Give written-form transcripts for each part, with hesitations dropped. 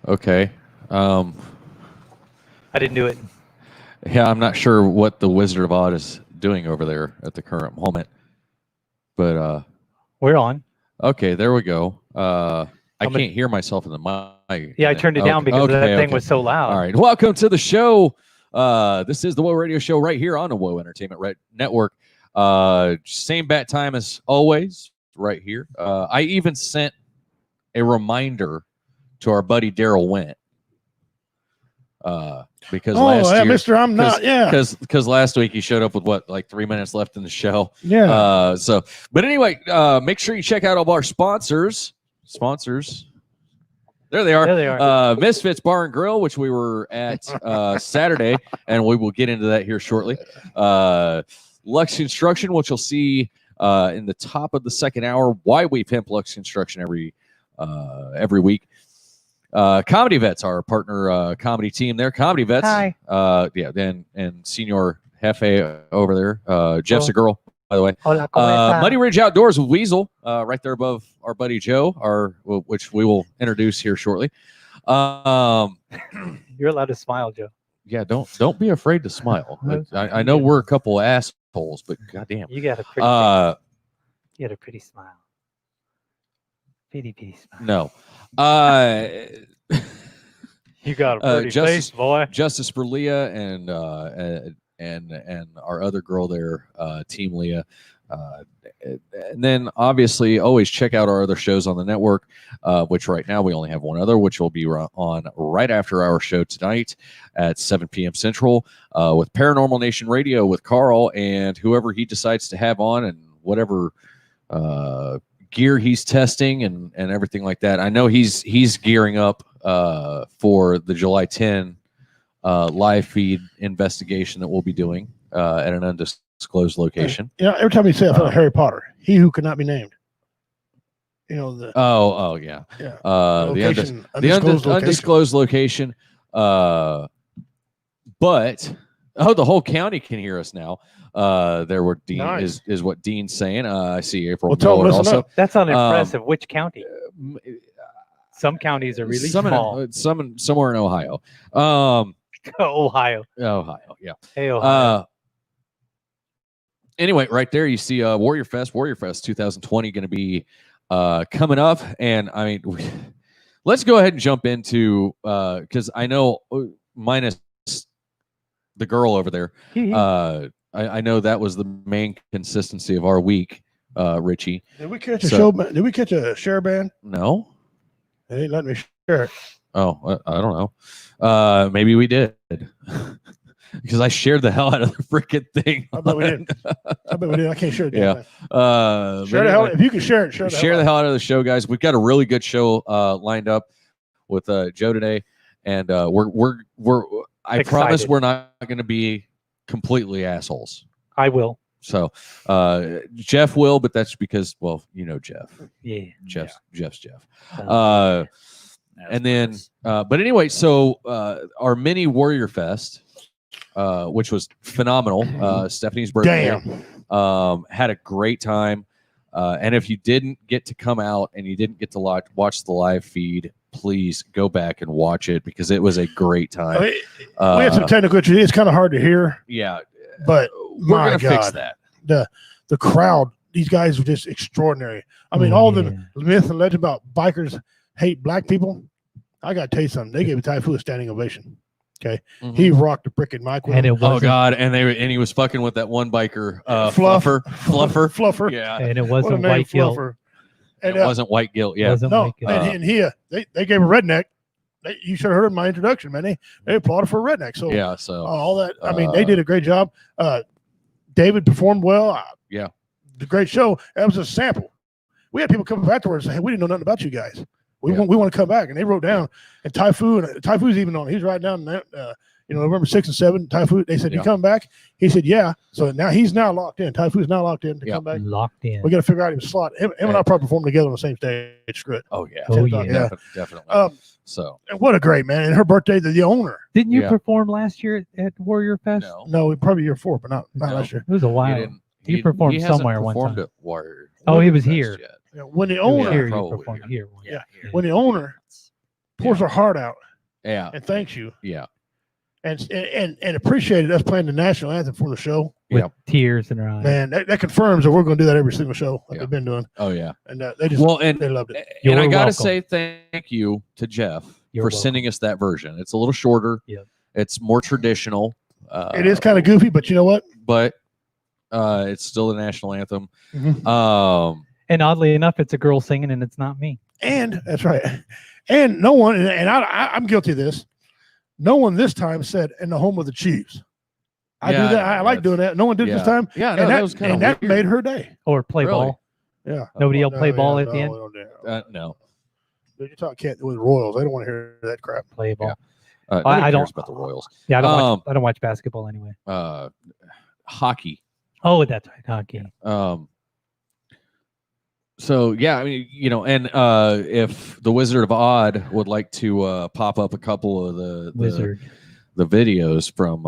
Okay. I didn't do it. Yeah, I'm not sure what the Wizard of Oz is doing over there at the current moment, but We're on. okay, there we go. I can't hear myself in the mic. Yeah, I turned it down because that thing was so loud. All right, welcome to the show. This is the Woe Radio Show right here on the Woe Entertainment Network. Same bat time as always, right here. I even sent a reminder to our buddy Daryl Went. Because last year, Mister, I'm not. Yeah, because last week he showed up with what, like 3 minutes left in the show. Yeah. But anyway, make sure you check out all of our sponsors. There they are. There they are. Misfits Bar and Grill, which we were at Saturday, and we will get into that here shortly. Lux Construction, which you'll see in the top of the second hour. Why we pimp Lux Construction every week. Comedy Vets, our partner comedy team there. Comedy Vets. Hi. And Senior Hefe over there. Jeff's a girl, by the way. Hola, Muddy Ridge Outdoors with Weasel, right there above our buddy Joe, which we will introduce here shortly. You're allowed to smile, Joe. Yeah, don't be afraid to smile. I know we're a couple assholes, but goddamn, you got a pretty smile. Pretty smile. No. You got a pretty face, boy. Justice for Leah and our other girl there, Team Leah. And then obviously always check out our other shows on the network, which right now we only have one other, which will be on right after our show tonight at 7 p.m. Central with Paranormal Nation Radio with Carl and whoever he decides to have on and whatever gear he's testing and everything like that. I know he's gearing up for the July 10 live feed investigation that we'll be doing at an undisclosed location. Every time you say I feel like Harry Potter, he who could not be named. The location, the undisclosed location. But the whole county can hear us now. There were Dean nice. is what Dean's saying. I see April Miller also. That's unimpressive. Which county? Some counties are really small. Somewhere in Ohio. Ohio, yeah. Hey, Ohio. Anyway, right there you see Warrior Fest 2020 going to be coming up, and I mean, let's go ahead and jump into because I know minus the girl over there. I know that was the main consistency of our week, Richie. Did we catch a show? Did we catch a share ban? No. They ain't letting me share it. Oh, I don't know. Maybe we did. Because I shared the hell out of the freaking thing. I bet we did. I can't share it. Yeah. Share the hell. If you can share it, share the hell out of the show, guys. We've got a really good show lined up with Joe today, and I promise we're not going to be completely assholes. I will. So Jeff will, but that's because, well, you know Jeff. Yeah. Jeff's Jeff. And then, but anyway, so our mini Warrior Fest, which was phenomenal. Stephanie's birthday. Had a great time. And if you didn't get to come out and you didn't get to watch the live feed, please go back and watch it because it was a great time. We had some technical issues. It's kind of hard to hear. Yeah. But we're going to fix that. The crowd, these guys were just extraordinary. I mean, all the myth and legend about bikers hate black people. I got to tell you something. They gave Typhoon a standing ovation. Okay. Mm-hmm. He rocked the freaking mic with him. Oh God. And he was fucking with that one biker, Fluffer. Yeah. And it wasn't White Guilt. And it wasn't White Guilt. Yeah. And they gave a Redneck. You should have heard my introduction, man. They applauded for Redneck. So yeah. So all that. I mean, they did a great job. David performed well. Yeah. The great show. That was a sample. We had people come afterwards and say, hey, we didn't know nothing about you guys. We want to come back. And they wrote down. And Typhoon's even on. He's writing down that, November 6 and 7. Typhoon. They said, you come back? He said, yeah. So now he's now locked in. Typhoon's now locked in to come back. Locked in. We got to figure out his slot. Him and I probably performed together on the same stage. Screw it. Oh, yeah. Definitely. And what a great man. And her birthday, the owner. Didn't you perform last year at Warrior Fest? No, probably year 4, but not last year. It was a while. He performed somewhere one time. At Warrior. Oh, he was here. When the owner, When the owner pours her heart out Yeah. and thanks you. Yeah. And appreciated us playing the national anthem for the show. with Yep. tears in her eyes. Man, that confirms that we're going to do that every single show like Yeah. they've been doing. Oh yeah. And they just they loved it. And I You're gotta welcome. say thank you to Jeff You're for welcome. sending us that version. It's a little shorter. Yep. It's more traditional. It is kind of goofy, but you know what? But it's still the national anthem. Mhm. And oddly enough, it's a girl singing, and it's not me. And that's right. And no one, and I'm guilty of this. No one this time said "in the home of the Chiefs." I Yeah, do that. I like doing that. No one did this time. Yeah, no, and that was kind of that made her day. Or play Really? ball. Yeah. Nobody else play ball at the end? No. You talk can't with Royals. I don't want to hear that crap. Play ball. Yeah. I I don't- don't about the Royals. Yeah, I don't watch basketball anyway. Hockey. Oh, that's right, hockey. So yeah, I mean, you know, and if the Wizard of Odd would like to pop up a couple of the Wizard. the videos from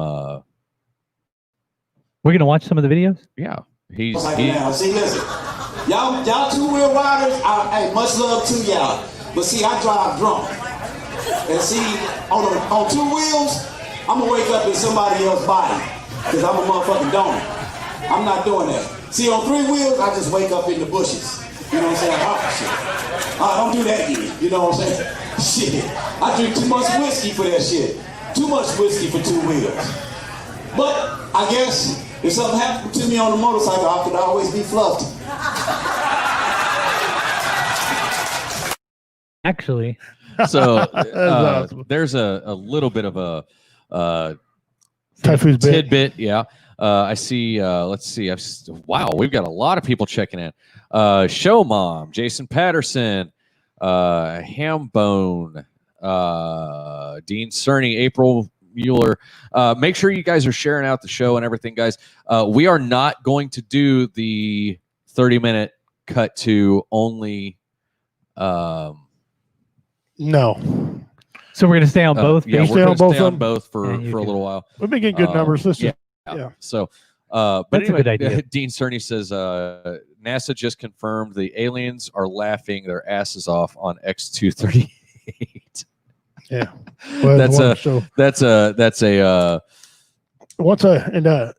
We're gonna watch some of the videos. yeah, he's Now, see, listen, y'all two-wheel riders. Hey, much love to y'all. But see, I drive drunk, and see, on two wheels, I'm gonna wake up in somebody else's body because I'm a motherfucking donor. I'm not doing that. See, on three wheels, I just wake up in the bushes. You know what I'm saying? Oh shit! Don't do that again. You know what I'm saying? Shit, I drink too much whiskey for that shit. Too much whiskey for two wheels. But I guess if something happened to me on a motorcycle, I could always be fluffed. Actually, so awesome. there's a little bit of a Typhoon's bit. tidbit. Yeah. I see. Let's see. Wow, we've got a lot of people checking in. Show Mom, Jason Patterson, Hambone, Dean Cerny, April Mueller. Make sure you guys are sharing out the show and everything, guys. We are not going to do the 30-minute cut to only. No, so we're gonna stay on both. Yeah, Stay we're on going to both stay of on them? both for Yeah, you a can. little while. we've been getting good numbers. Let's just, Yeah. So, but That's a anyway, good idea. Dean Cerny says NASA just confirmed the aliens are laughing their asses off on X-238. yeah. Well, That's a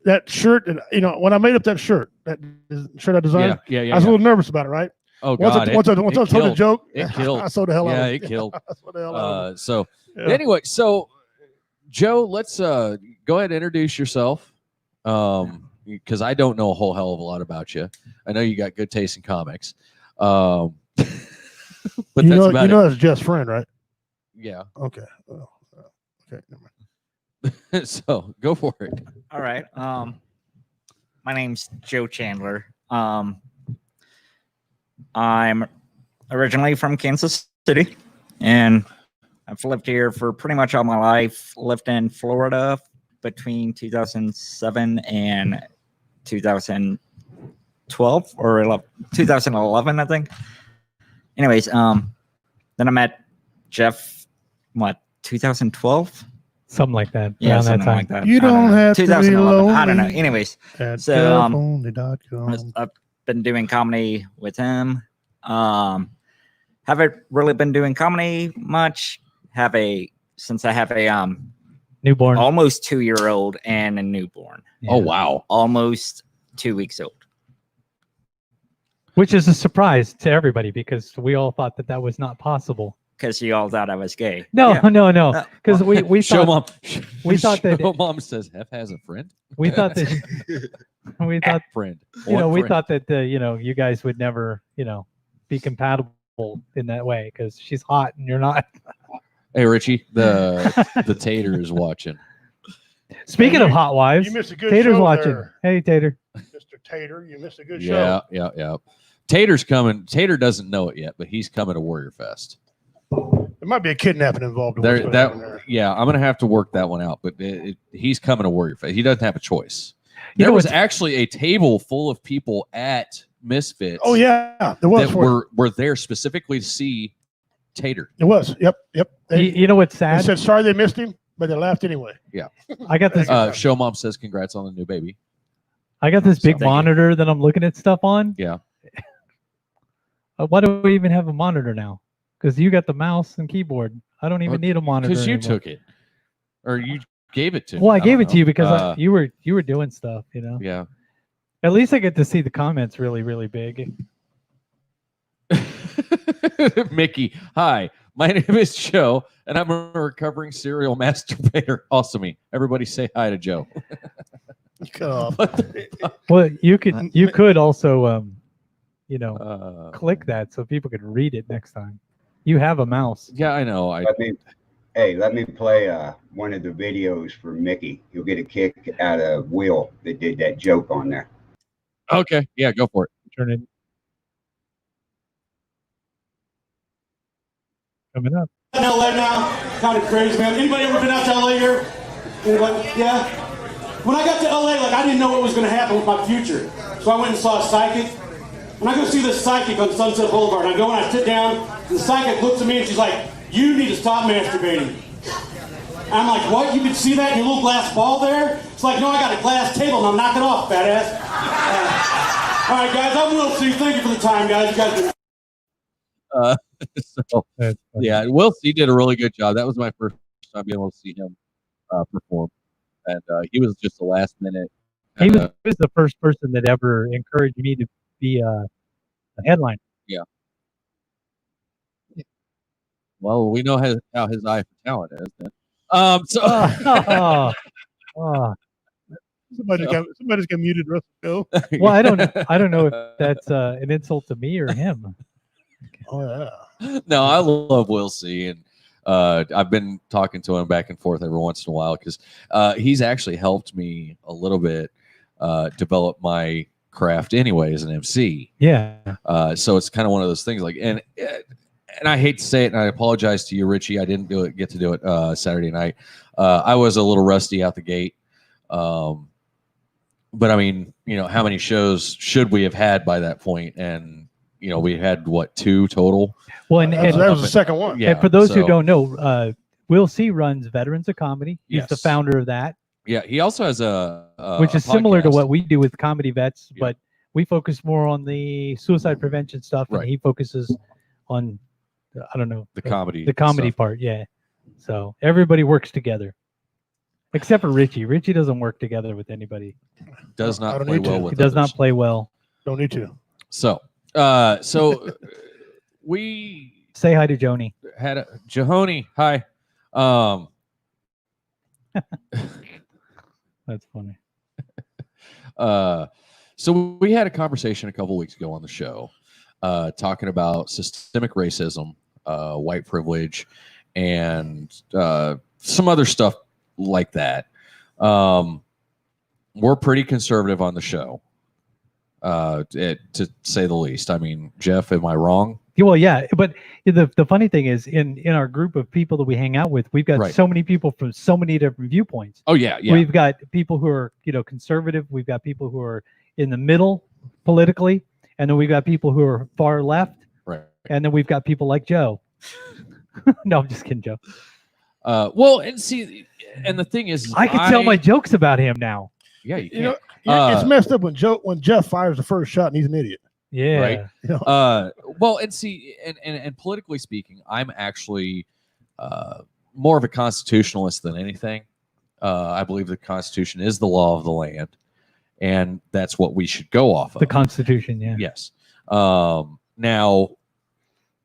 that shirt. And when I made up that shirt, that shirt I designed, yeah. I was a little nervous about it, right? Oh Once God! I told the killed. joke, It killed. I sold the hell out. Yeah, of it killed. I sold the hell out of it. So Yeah. anyway, so Joe, let's go ahead and introduce yourself, because I don't know a whole hell of a lot about you. I know you got good taste in comics, but you that's about know that's Jeff's friend, right? Yeah. Okay. Well, okay. Never mind. So go for it. All right. My name's Joe Chandler. I'm originally from Kansas City, and I've lived here for pretty much all my life. Lived in Florida between 2007 and 2012 or 2011, I think. Anyways, then I met Jeff, 2012? Something like that. Yeah, around that something time. like that. You I don't know. have to be 2011. I don't know. lonely. Anyways, At So, telephone.com. I've been doing comedy with him. Haven't really been doing comedy much. Since I have a Newborn. almost 2-year-old and a newborn, Yeah. Oh wow. almost 2 weeks old. Which is a surprise to everybody because we all thought that was not possible. Because you all thought I was gay. No, Yeah. no. Because we Show thought Mom. we thought that- Show Mom says Hef has a friend. we thought that we thought Friend. we One friend. thought that you guys would never be compatible in that way because she's hot and you're not. Hey Richie, the tater is watching. Speaking Hey, of hot wives, You missed a good Tater's show watching. there, Hey Tater. Mr. Tater. You missed a good Yeah, show. yeah. Tater's coming. Tater doesn't know it yet, but he's coming to Warrior Fest. There might be a kidnapping involved. In There, what's going that on there. yeah, I'm gonna have to work that one out. But he's coming to Warrior Fest. He doesn't have a choice. You There know was what's- actually a table full of people at Misfits. Oh yeah, there was. that were there specifically to see Tater. It was. Yep. They, You know what's they sad? said sorry they missed him, but they laughed anyway. I got this. Show Mom says congrats on the new baby. I got this big Thank you. monitor that I'm looking at stuff on. Yeah. Why do we even have a monitor now? Because you got the mouse and keyboard. I don't even need a monitor. Because you anymore. took it, or you gave it to me. Well, I gave don't it to you know. because you were doing stuff. You know. Yeah. At least I get to see the comments really, really big. Mickey, hi. My name is Joe, and I'm a recovering serial masturbator. Also me. Everybody say hi to Joe. Cut off. Well, you could also click that so people could read it next time. You have a mouse. Yeah, I know. Let me play one of the videos for Mickey. You'll get a kick out of Will that did that joke on there. Okay. Yeah, go for it. Turn it. Coming up. In LA now, kind of crazy, man. Anybody ever been out to LA here? Anybody? Yeah. When I got to LA, I didn't know what was going to happen with my future, so I went and saw a psychic. When I go see this psychic on Sunset Boulevard, I go and I sit down, and the psychic looks at me and she's like, "You need to stop masturbating." And I'm like, "What? You can see that in your little glass ball there?" It's like, "No, I got a glass table. Now knock it off, fat ass." All right, guys, I'm Will C. Thank you for the time, guys. You guys been. So, yeah, Will C did a really good job. That was my first time being able to see him perform, and he was just the last minute. He was the first person that ever encouraged me to be a headliner. Yeah. Well, we know how his eye for talent is. Then. Somebody's got muted. Russell, go. Well, I don't know if that's an insult to me or him. Oh yeah. No, I love Will C, and I've been talking to him back and forth every once in a while because he's actually helped me a little bit develop my craft anyway as an MC. Yeah. So it's kind of one of those things and I hate to say it, and I apologize to you, Richie. I didn't get to do it Saturday night. I was a little rusty out the gate. But I mean, how many shows should we have had by that point? And we had 2 total. Well, and that was the second one. Yeah. And for those who don't know, Will C runs Veterans of Comedy. He's the Yes. founder of that. Yeah, he also has which is similar to podcast. what we do with Comedy Vets, Yeah. but we focus more on the suicide prevention stuff, and Right. he focuses on, I don't know, the comedy stuff. part. Yeah. So everybody works together, except for Richie. Richie doesn't work together with anybody. Does I not don't play need to. well He with He does others. not play well. Don't need to. So we Say hi to Joni. had Jahoni. Hi. That's funny. So we had a conversation a couple weeks ago on the show, talking about systemic racism, white privilege, and some other stuff like that. We're pretty conservative on the show, to say the least. I mean, Jeff, am I wrong? Well, yeah, but the funny thing is, in our group of people that we hang out with, we've got Right. so many people from so many different viewpoints. Oh yeah, yeah. We've got people who are, conservative. We've got people who are in the middle politically, and then we've got people who are far left, Right. and then we've got people like Joe. No, I'm just kidding, Joe. Well, and see, and the thing is, I can tell my jokes about him now. Yeah, you You can. know, it's messed up when Jeff fires the first shot and he's an idiot. Yeah. Right. You know? Well, and see, and politically speaking, I'm actually more of a constitutionalist than anything. I believe the Constitution is the law of the land, and that's what we should go off of. The Constitution, yeah. Yes. Now,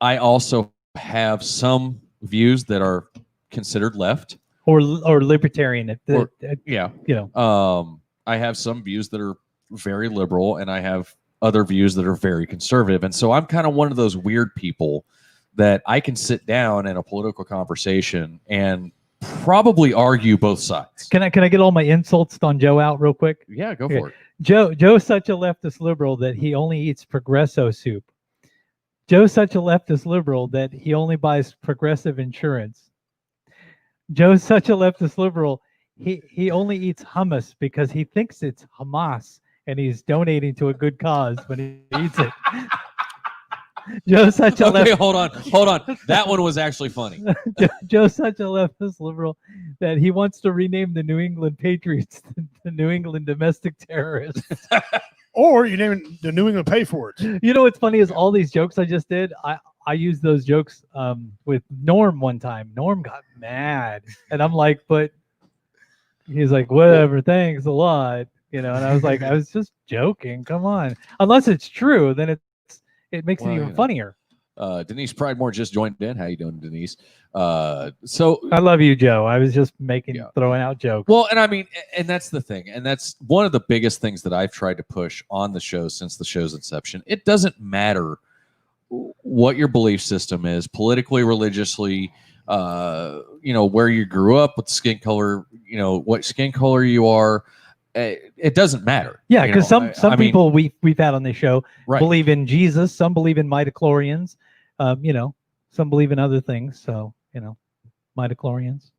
I also have some views that are considered left. Or libertarian. Yeah. You know. I have some views that are very liberal, and I have other views that are very conservative. And so I'm kind of one of those weird people that I can sit down in a political conversation and probably argue both sides. Can I get all my insults on Joe out real quick? Yeah, go Okay. for it. Joe's such a leftist liberal that he only eats Progresso soup. Joe's such a leftist liberal that he only buys Progressive insurance. Joe's such a leftist liberal, he only eats hummus because he thinks it's Hamas and he's donating to a good cause when he eats it. Joe's such a Okay, leftist. hold on. That one was actually funny. Joe's such a leftist liberal that he wants to rename the New England Patriots the New England Domestic Terrorists. Or you name it the New England Pay For It. You know what's funny is all these jokes I just did, I used those jokes with Norm one time. Norm got mad, and I'm like, but he's like, whatever, thanks a lot, and I was like, I was just joking. Come on, unless it's true, then it makes it even funnier. Denise Pridemore just joined in. How you doing, Denise? So I love you, Joe. I was just throwing out jokes. Well, and I mean, and that's the thing, and that's one of the biggest things that I've tried to push on the show since the show's inception. It doesn't matter what your belief system is, politically, religiously, where you grew up, what skin color, what skin color you are. It doesn't matter. Yeah, because some people we've had on this show believe in Jesus, some believe in midichlorians, some believe in other things. So midichlorians.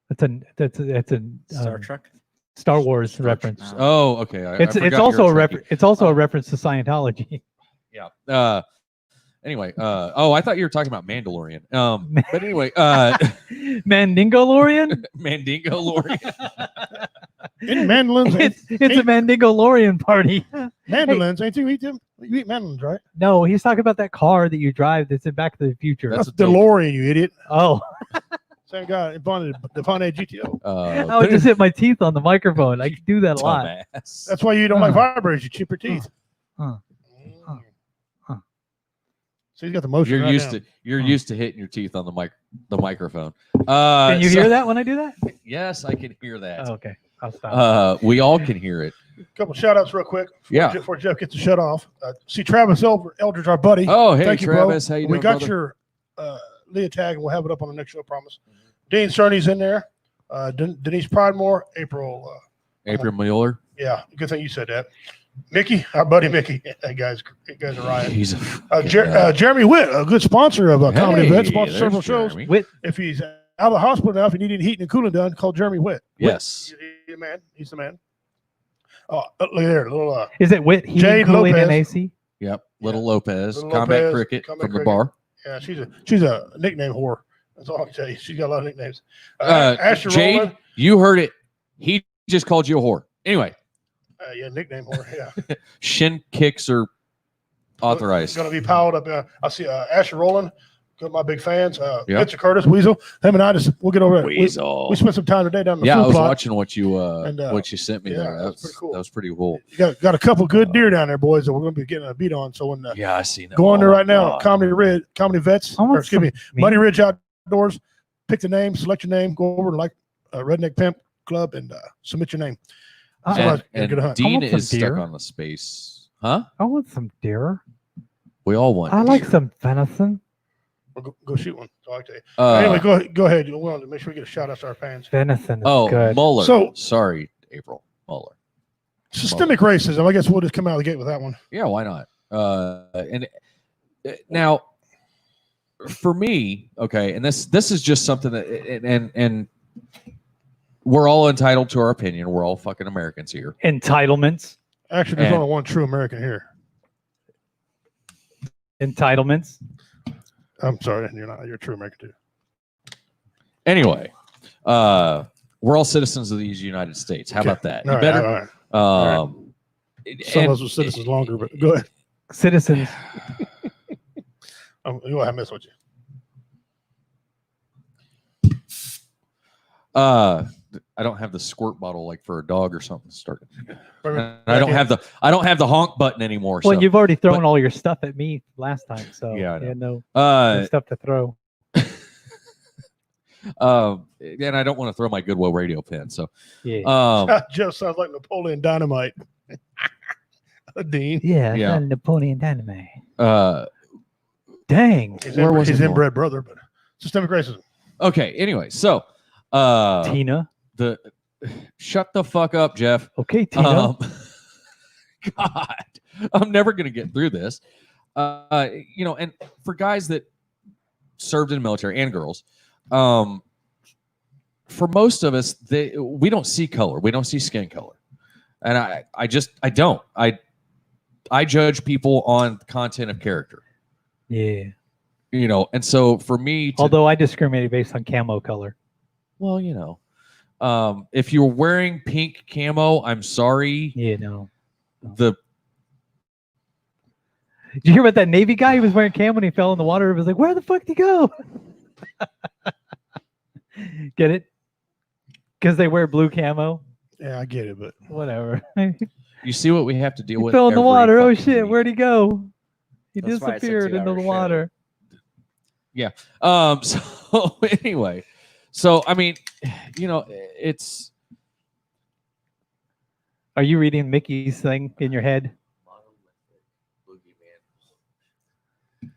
That's a Star Trek, Star Wars reference. Oh, okay. It's also a reference. It's also a reference to Scientology. Yeah. Anyway, I thought you were talking about Mandalorian. But anyway, Mandingolorian? Mandingolorian. In mandolins. It's a Mandingolorian party. Mandolins, ain't you eat them? You eat mandolins, right? No, he's talking about that car that you drive that's in Back to the Future. That's a DeLorean, you idiot. Oh. Same guy in the Pontiac GTO. I would just hit my teeth on the microphone. I do that a lot. That's why you don't like vibrators. You chip your teeth. So he's got the motion. You're used to hitting your teeth on the microphone. Can you hear that when I do that? Yes, I can hear that. Oh, okay, I'll stop. We all can hear it. A couple shout outs real quick. Before Jeff gets to shut off. See Travis Eldridge, our buddy. Oh, hey, thank you, Travis. bro. How you We doing, got brother? your Leah tag, and we'll have it up on the next show. I promise. Dean Cerny's in there. Denise Pridemore. April Mueller. Yeah, good thing you said that. Mickey, our buddy Mickey. That guy's a riot. He's Jeremy Witt, a good sponsor of a comedy event, sponsors several Jeremy. shows. Witt. If he's out of the hospital now, if you need any heating and cooling done, call Jeremy Witt. Yes. He's the man. He's the man. Oh, look there, little. Is it Witt? Jade Cooling Lopez. and AC. Yep. Little Lopez, Little Combat Lopez, Cricket Combat from the Cricket. bar. Yeah, she's a nickname whore. That's all I can tell you. She's got a lot of nicknames. Asher Jade, Rowland. you heard it. He just called you a whore. Anyway. Yeah, nickname whore. Yeah. Shin kicks are authorized. Going to be piled up. I see Asher Rowland. Good, my big fans. Mitchell Curtis, Weasel. Him and I we'll get over it. Weasel. We spent some time today down the I food was plot. watching what you sent me there. That's pretty cool. That was pretty cool. You got a couple good deer down there, boys, that we're going to be getting a beat on. So when I seen that. go on there right now, Comedy Vets, Muddy Ridge Outdoors. Pick the name, select your name, go over to Redneck Pimp Club and submit your name. And Dean is stuck on the space. Huh? I want some deer. We all want. I like some venison. Well, go shoot one. So I tell you. Anyway, go ahead. We want to make sure we get a shout out to our fans. Venison is good. Mueller. So sorry, April Mueller. Systemic racism. I guess we'll just come out of the gate with that one. Yeah, why not? And now, for me, okay, and this is just something that, and we're all entitled to our opinion. We're all fucking Americans here. Entitlements. Actually, there's only one true American here. Entitlements. I'm sorry, you're not. You're a true American too. Anyway, we're all citizens of these United States. How about that? All right. Some of us were citizens longer, but go ahead. Citizens. I mess with you. I don't have the squirt bottle like for a dog or something started. Right. I don't have the honk button anymore. Well, so. you've already thrown all your stuff at me last time, so Yeah, I know. you had no stuff to throw. And I don't want to throw my Goodwill radio pin. So Yeah. Jeff sounds like Napoleon Dynamite. Dean. Yeah. Napoleon Dynamite. Dang. His inbred brother, but systemic racism. Okay. Anyway, so Tina. Shut the fuck up, Jeff. Okay, Tina. God, I'm never gonna get through this. And for guys that served in the military and girls, for most of us, we don't see color, we don't see skin color, and I don't. I judge people on content of character. Yeah. And so for me, although I discriminate based on camo color. Well, if you're wearing pink camo, I'm sorry. Yeah, no. Did you hear about that Navy guy? He was wearing camo when he fell in the water. It was like, where the fuck did he go? Get it? Because they wear blue camo. Yeah, I get it, but Whatever. You see what we have to deal He with? fell in the every water. Oh fucking shit! week. Where'd he go? He That's why it's a disappeared into the 2-hour show. water. So anyway, so I mean, it's Are you reading Mickey's thing in your head?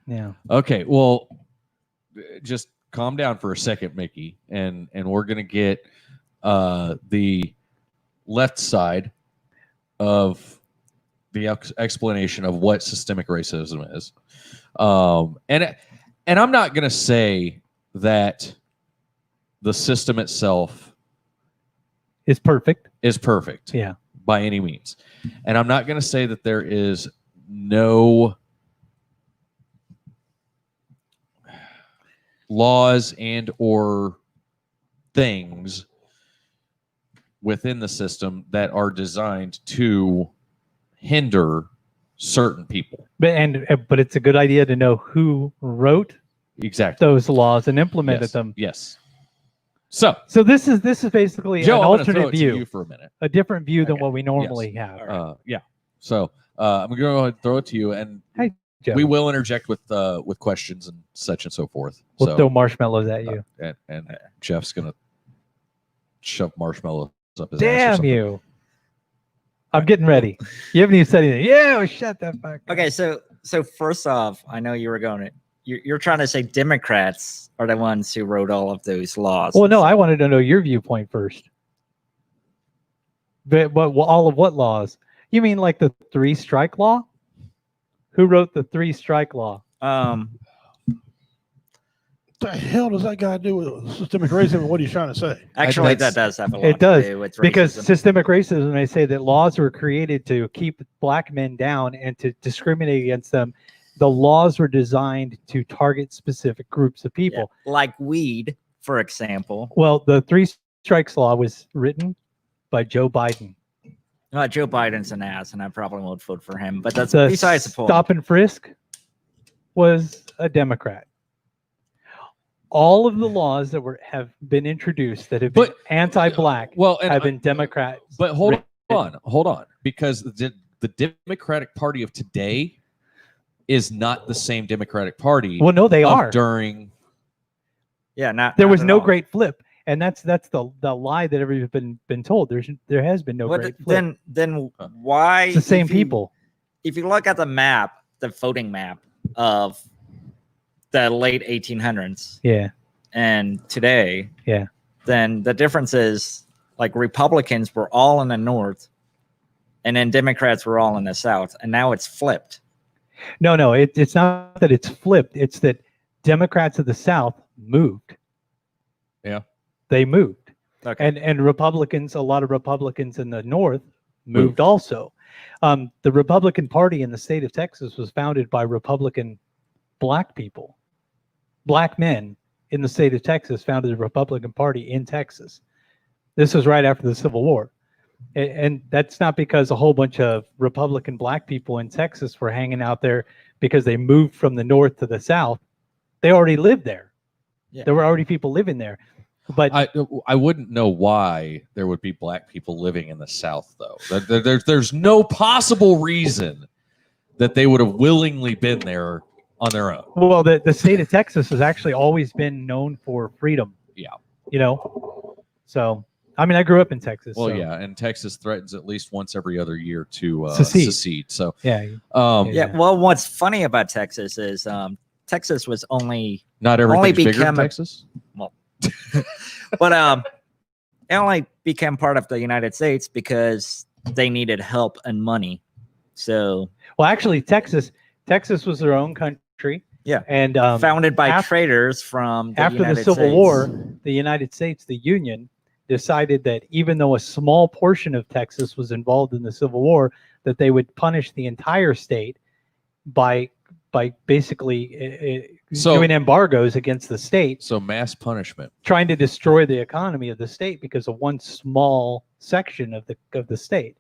Yeah. okay. Well, just calm down for a second, Mickey, and we're gonna get the left side of the explanation of what systemic racism is, and I'm not gonna say that the system itself It's perfect. is perfect. Yeah. By any means. And I'm not going to say that there is no laws and or things within the system that are designed to hinder certain people. But it's a good idea to know who wrote Exactly. those laws and implemented Yes. them. Yes. So, So this is basically Joe, an I'm going to throw alternate it to you view, for a minute. a different view than Okay. what we normally have. Yeah. So I'm going to go ahead and throw it to you, and Hey, Joe. we will interject with questions and such and so forth. We'll So, throw marshmallows at you. and Jeff's going to shove marshmallows up his ass. or Damn something. you! I'm getting ready. You haven't even said anything. Yeah, well, shut that fuck. up. Okay, so first off, I know you were going to you're trying to say Democrats are the ones who wrote all of those laws. Well, no, I wanted to know your viewpoint first. But all of what laws? You mean like the 3-strike law? Who wrote the 3-strike law? what the hell does that guy do with systemic racism? And what are you trying to say? Actually, that's- that does have a lot It does, to do with because racism. systemic racism, they say that laws were created to keep black men down and to discriminate against them. The laws were designed to target specific groups of Yeah, people. like weed, for example. Well, the 3-strikes law was written by Joe Biden. Joe Biden's an ass, and I probably won't vote for him. But that's The besides the point. stop and frisk was a Democrat. All of the laws that have been introduced that have been But- anti-black Well, and have been Democrat. but hold on, because the Democratic Party of today is not the same Democratic Party Well, no, they of are. during. Yeah, There not was at no all. great flip, and that's the lie that everybody's been told. There has been no What- great flip. then why? It's the same if you- people. If you look at the map, the voting map of the late 1800s Yeah, and today, Yeah. then the difference is like Republicans were all in the north, and then Democrats were all in the south, and now it's flipped. no, it's not that it's flipped. It's that Democrats of the South moved. Yeah. They moved. Okay. And Republicans, a lot of Republicans in the North moved also. The Republican Party in the state of Texas was founded by Republican black people. Black men in the state of Texas founded the Republican Party in Texas. This was right after the Civil War. And that's not because a whole bunch of Republican black people in Texas were hanging out there because they moved from the North to the South. They already lived there. Yeah. There were already people living there. But I wouldn't know why there would be black people living in the South, though. There's no possible reason that they would have willingly been there on their own. well, the state of Texas has actually always been known for freedom. Yeah. You know? So, I mean, I grew up in Texas. Well, so, yeah, and Texas threatens at least once every other year to Secede. secede. So, Yeah. yeah, Yeah. Well, what's funny about Texas is Texas was only not everything's bigger than become a- Texas. but it only became part of the United States because they needed help and money. So Well, actually, Texas was their own country. Yeah. And founded by af- traders from the after the United Civil States. War, the United States, the Union, decided that even though a small portion of Texas was involved in the Civil War, that they would punish the entire state by basically So- doing embargoes against the state, So mass punishment. trying to destroy the economy of the state because of one small section of the state.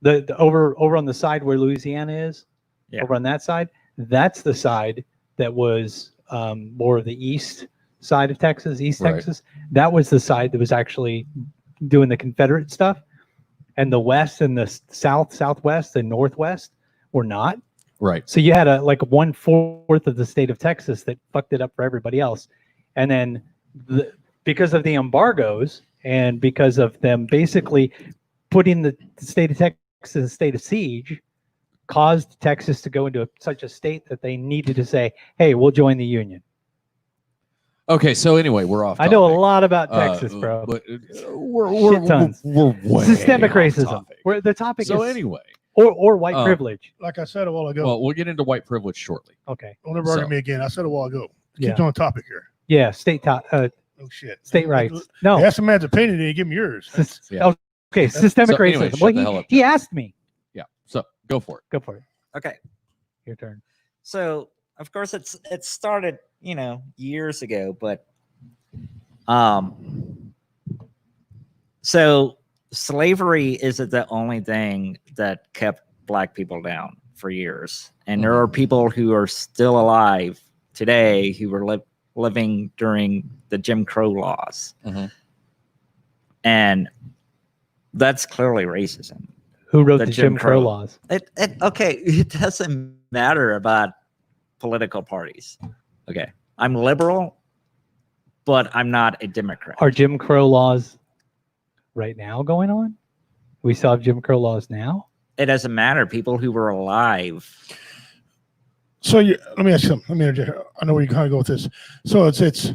The over on the side where Louisiana is, Yeah. over on that side. That's the side that was more of the east side of Texas, East Right. Texas. That was the side that was actually doing the Confederate stuff. And the west and the south, southwest, and northwest were not. Right. So you had a like 1/4 of the state of Texas that fucked it up for everybody else. And then because of the embargoes and because of them basically putting the state of Texas in a state of siege, caused Texas to go into such a state that they needed to say, hey, we'll join the union. Okay, so anyway, we're off. I know a topic. lot about Texas, bro. But we're Shit tons. we're way Systemic off racism. topic. Where the topic So is anyway, or white um, privilege. Like I said a while ago, well, we'll get into white privilege shortly. Okay. don't ever argue so- me again. I said a while ago. Yeah. Keep on topic here. Yeah. State Oh shit. rights. No. Ask the man's opinion and give him yours. Yeah. Okay. Systemic So anyway, racism. shut the hell Well, up. he asked me. Yeah. So go for it. Go for it. Okay. Your turn. So of course it started, years ago, but so slavery isn't the only thing that kept black people down for years. And there are people who are still alive today who were living during the Jim Crow laws. Mhm. And that's clearly racism. Who wrote The the Jim Jim Crow Crow. laws? It doesn't matter about political parties. Okay. I'm liberal, but I'm not a Democrat. Are Jim Crow laws right now going on? We still have Jim Crow laws now? It doesn't matter. People who were alive. So let me ask you something. Let me interject. I know where you're going to go with this. So it's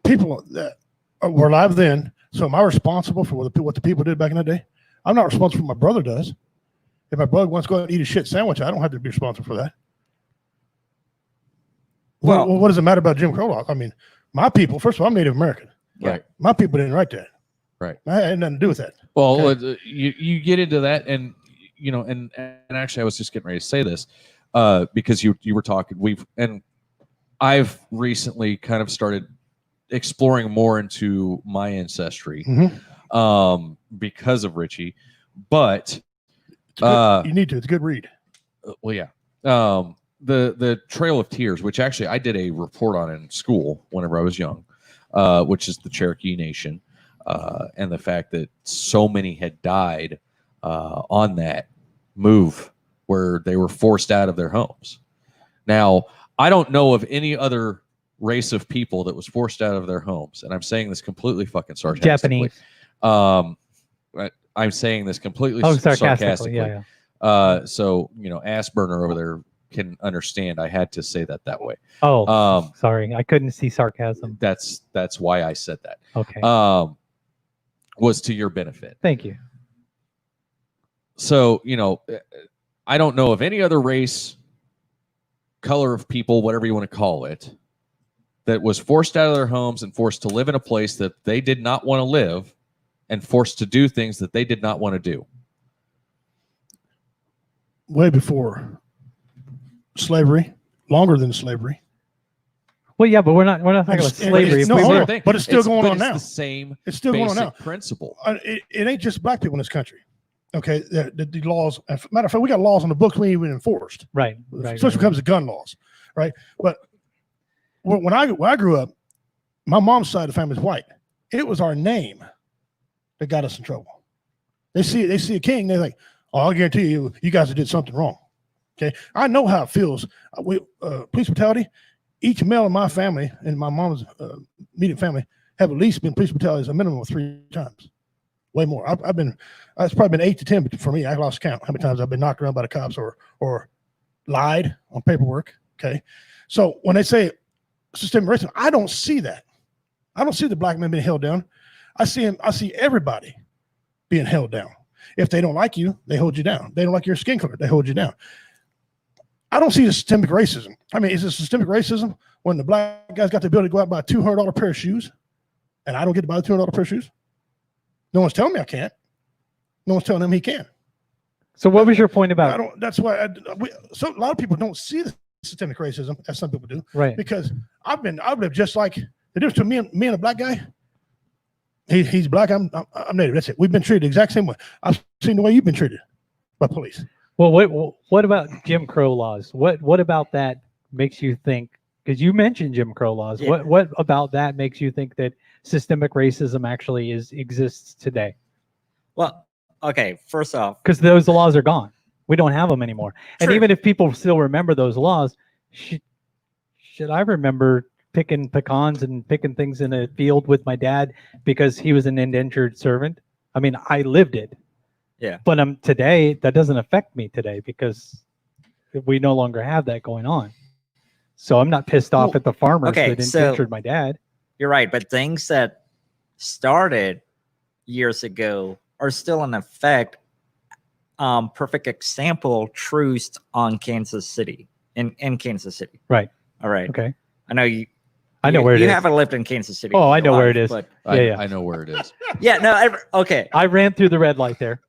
people that were alive then. So am I responsible for what the people did back in the day? I'm not responsible for what my brother does. If my brother wants to go out and eat a shit sandwich, I don't have to be responsible for that. Well, what does it matter about Jim Crow laws? I mean, my people, first of all, I'm Native American. Right. My people didn't write that. Right. I had nothing to do with that. Well, you get into that, and and actually, I was just getting ready to say this because you were talking. I've recently kind of started exploring more into my ancestry because of Richie, but you need to. It's a good read. well, yeah. The Trail of Tears, which actually I did a report on in school whenever I was young, which is the Cherokee Nation, and the fact that so many had died on that move where they were forced out of their homes. Now, I don't know of any other race of people that was forced out of their homes, and I'm saying this completely fucking sarcastically. Japanese. I'm saying this completely Sarcastically. Yeah. So ass burner over there can understand. I had to say that way. Oh, sorry. I couldn't see sarcasm. That's why I said that. Okay. Was to your benefit. Thank you. So, I don't know of any other race, color of people, whatever you want to call it, that was forced out of their homes and forced to live in a place that they did not want to live and forced to do things that they did not want to do. Way before slavery, longer than slavery. Well, yeah, but we're not talking about slavery. No, If we hold were- on. But it's still going on now. It's the same It's still going on now. principle. It ain't just black people in this country. Okay, the laws. Matter of fact, we got laws on the books we ain't even enforced. Right. Especially when it comes to gun laws, right? But when I grew up, my mom's side of the family is white. It was our name that got us in trouble. They see a king, they're like, "Oh, I'll guarantee you guys did something wrong." Okay, I know how it feels. Police brutality. Each male in my family and my mom's immediate family have at least been police brutality a minimum of 3 times. Way more. It's probably been 8 to 10 for me. I lost count how many times I've been knocked around by the cops or lied on paperwork. Okay. So when they say systemic racism, I don't see that. I don't see the black men being held down. I see everybody being held down. If they don't like you, they hold you down. They don't like your skin color, they hold you down. I don't see the systemic racism. I mean, is it systemic racism when the black guys got the ability to go out and buy a $200 pair of shoes and I don't get to buy a $200 pair of shoes? No one's telling me I can't. No one's telling him he can. So what was your point about? That's why so a lot of people don't see the systemic racism as some people do. Right. Because I've lived just like the difference between me and a black guy. He's black. I'm native. That's it. We've been treated the exact same way. I've seen the way you've been treated by police. Well, what about Jim Crow laws? What about that makes you think? Because you mentioned Jim Crow laws. Yeah. What about that makes you think that systemic racism actually exists today? Well, okay, first off, Because those laws are gone. We don't have them anymore. And True. even if people still remember those laws, should I remember picking pecans and picking things in a field with my dad because he was an indentured servant? I mean, I lived it. Yeah. But today, that doesn't affect me today because we no longer have that going on. So I'm not pissed off at the farmers okay, that so- indentured my dad. you're right, but things that started years ago are still in effect. Perfect example, truce on Kansas City, in Kansas City. Right. All right. Okay. I know you. I know where it you is. haven't lived in Kansas City. Oh, I in know your where it life, is. But Yeah. I know where it is. yeah, no. Okay. I ran through the red light there.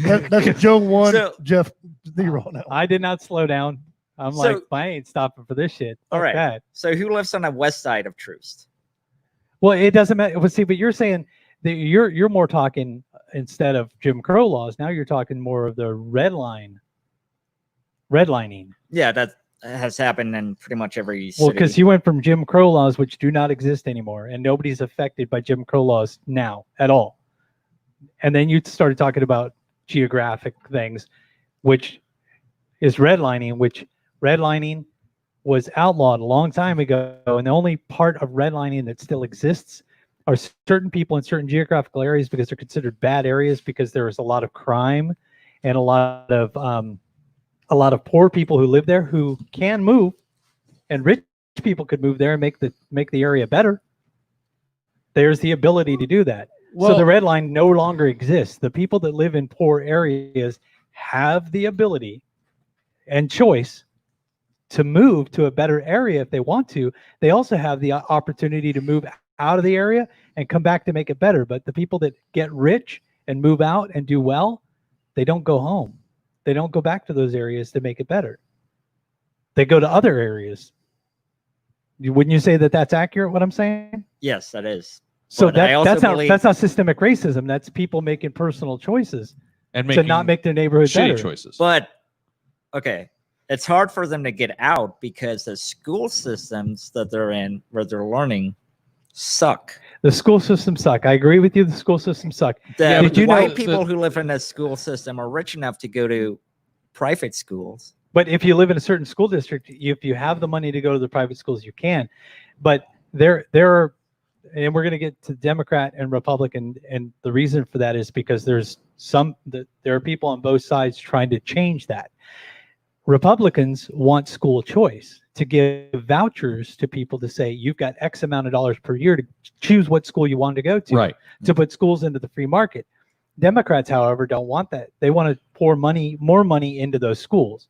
That's Joe 1, So- Jeff 0 now. I did not slow down. I'm So- like, I ain't stopping for this shit. All Fuck right. that. So who lives on the west side of Troost? Well, it doesn't matter. Well, see, but you're saying that you're more talking instead of Jim Crow laws. Now you're talking more of the redlining. Yeah, that has happened in pretty much every city. Well, because you went from Jim Crow laws, which do not exist anymore, and nobody's affected by Jim Crow laws now at all. And then you started talking about geographic things, which is redlining, which redlining was outlawed a long time ago. And the only part of redlining that still exists are certain people in certain geographical areas because they're considered bad areas because there is a lot of crime and a lot of poor people who live there who can move, and rich people could move there and make the area better. There's the ability to do that. So the red line no longer exists. The people that live in poor areas have the ability and choice to move to a better area if they want to. They also have the opportunity to move out of the area and come back to make it better. But the people that get rich and move out and do well, they don't go home. They don't go back to those areas to make it better. They go to other areas. Wouldn't you say that that's accurate, what I'm saying? yes, that is. So But I also that's not systemic racism. That's people making personal choices And to not make their neighborhood shitty better. choices. But okay, it's hard for them to get out because the school systems that they're in, where they're learning, suck. The school systems suck. I agree with you. The school systems suck. The Did you know white that- people who live in the school system are rich enough to go to private schools. But if you live in a certain school district, if you have the money to go to the private schools, you can. But there are, and we're going to get to Democrat and Republican, and the reason for that is because there are people on both sides trying to change that. Republicans want school choice, to give vouchers to people to say you've got X amount of dollars per year to choose what school you want to go to, Right. to put schools into the free market. Democrats, however, don't want that. They want to pour more money into those schools.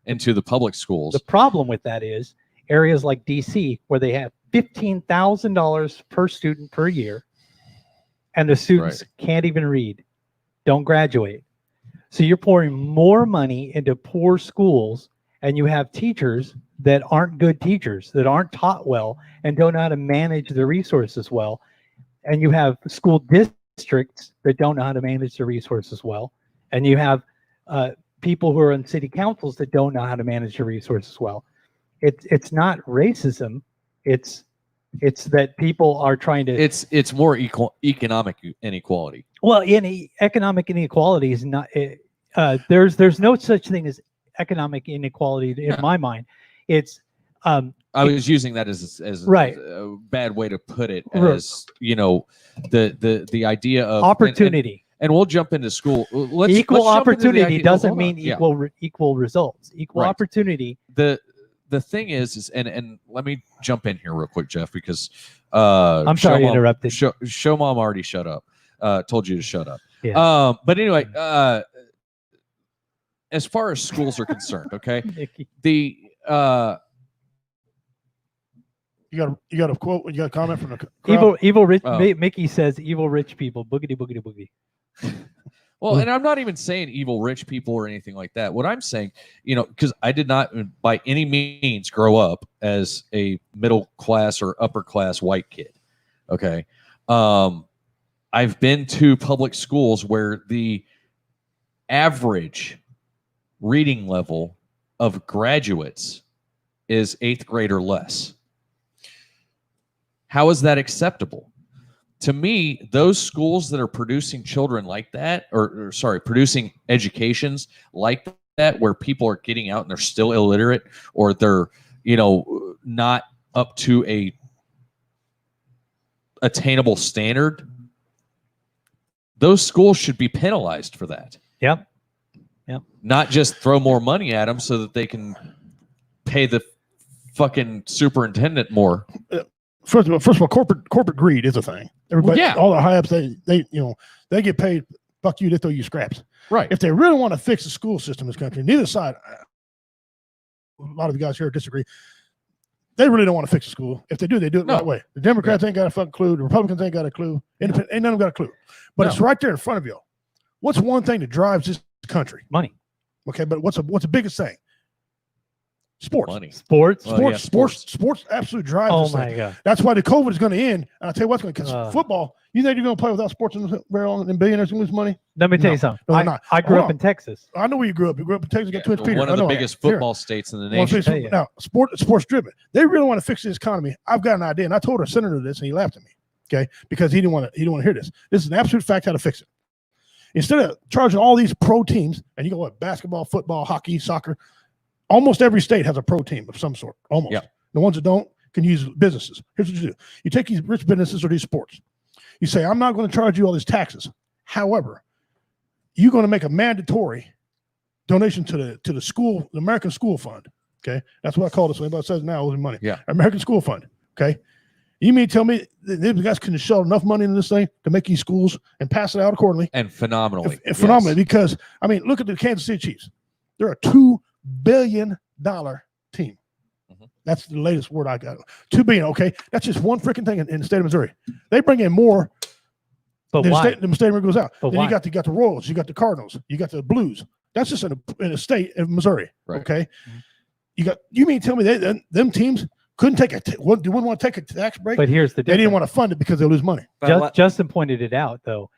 Into the public schools. The problem with that is areas like DC, where they have $15,000 per student per year, and the students can't even read, don't graduate. So you're pouring more money into poor schools, and you have teachers that aren't good teachers, that aren't taught well, and don't know how to manage the resources well. And you have school districts that don't know how to manage the resources well. And you have people who are in city councils that don't know how to manage the resources well. It's not racism. It's that people are trying to. It's more economic inequality. Well, economic inequality is not. There's no such thing as economic inequality in my mind. It's. I was using that as Right. a bad way to put it. Right. As the idea of Opportunity. and we'll jump into school. Equal let's jump into the opportunity idea- doesn't hold on. mean Yeah. equal results. Equal Right. opportunity. The thing is and let me jump in here real quick, Jeff, because I'm sorry I interrupted. Show mom already shut up. Told you to shut up. Yeah. But anyway, as far as schools are concerned, okay, the You got a quote? You got a comment from the crowd? Evil rich. Oh. Mickey says evil rich people. Boogity boogity boogie. Well, and I'm not even saying evil rich people or anything like that. What I'm saying, because I did not by any means grow up as a middle class or upper class white kid. Okay. I've been to public schools where the average reading level of graduates is 8th grade or less. How is that acceptable? To me, those schools that are producing children like that, or sorry, producing educations like that, where people are getting out and they're still illiterate, or they're, not up to a attainable standard, those schools should be penalized for that. Yep. Not just throw more money at them so that they can pay the fucking superintendent more. First of all, corporate greed is a thing. Everybody, all the high ups, they get paid. Fuck you, they throw you scraps. Right. If they really want to fix the school system in this country, neither side. A lot of you guys here disagree. They really don't want to fix the school. If they do, they do it the right way. The Democrats ain't got a fucking clue. The Republicans ain't got a clue. Independent, ain't none of them got a clue. But it's right there in front of you. What's one thing that drives this country? Money. Okay, but what's the biggest thing? Sports. Money. Sports. Sports absolutely drives Oh this my thing. God. That's why the COVID is going to end. And I'll tell you what's going to, because football, you think you're going to play without sports very long and billionaires going to lose money? Let me tell you something. I grew up in Texas. I know where you grew up. You grew up in Texas, got Twin Peter. One of the biggest football states in the nation. Now, sports driven. They really want to fix this economy. I've got an idea. And I told our senator this and he laughed at me. Okay. Because he didn't want to hear this. This is an absolute fact how to fix it. Instead of charging all these pro teams, and you go what, basketball, football, hockey, soccer, almost every state has a pro team of some sort. Almost. Yeah. The ones that don't can use businesses. Here's what you do. You take these rich businesses or these sports. You say, I'm not going to charge you all these taxes. However, you're going to make a mandatory donation to the school, the American School Fund. Okay. That's what I call this. When anybody says now losing money. Yeah. American School Fund. Okay. You mean tell me that these guys can shell enough money into this thing to make these schools and pass it out accordingly? And phenomenally. Phenomenally, because, I mean, look at the Kansas City Chiefs. They're a $2 billion team. That's the latest word I got. $2 billion, okay? That's just one freaking thing in the state of Missouri. They bring in more But than why? the state goes out. But Then why? you got the Royals, you got the Cardinals, you got the Blues. That's just in a state of Missouri, Right. okay? You mean tell me them teams couldn't wouldn't want to take a tax break? But here's the They difference. didn't want to fund it because they lose money. Justin pointed it out though.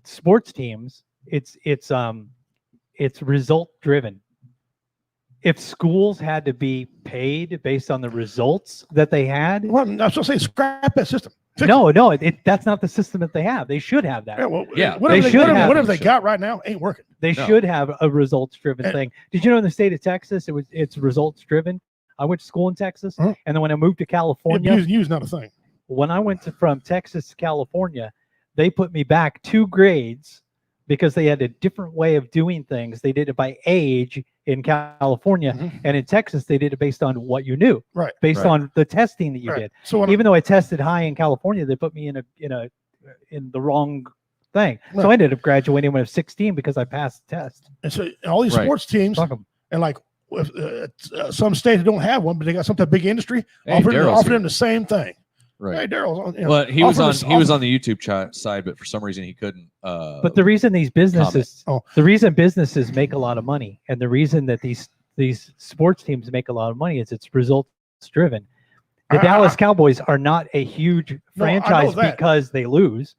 Sports teams, it's result driven. If schools had to be paid based on the results that they had, Well, I'm supposed to say scrap that system. Fix no, that's not the system that they have. They should have that. Whatever they got right now ain't working. They should have a results driven thing. Did you know in the state of Texas it's results driven? I went to school in Texas, and then when I moved to California, Use not a thing. when I went from Texas to California, they put me back 2 grades because they had a different way of doing things. They did it by age in California, and in Texas they did it based on what you knew, Right. based on the testing that you did. So Even though I tested high in California, they put me in the wrong thing. So I ended up graduating when I was 16 because I passed the test. And so all these sports teams, and like some states don't have one, but they got some type of big industry offer them the same thing. Right. Hey, Daryl's Well, he was on the YouTube side, but for some reason he couldn't. But the reason these businesses, the reason businesses make a lot of money, and the reason that these sports teams make a lot of money is it's results driven. The Dallas Cowboys are not a huge franchise because they lose.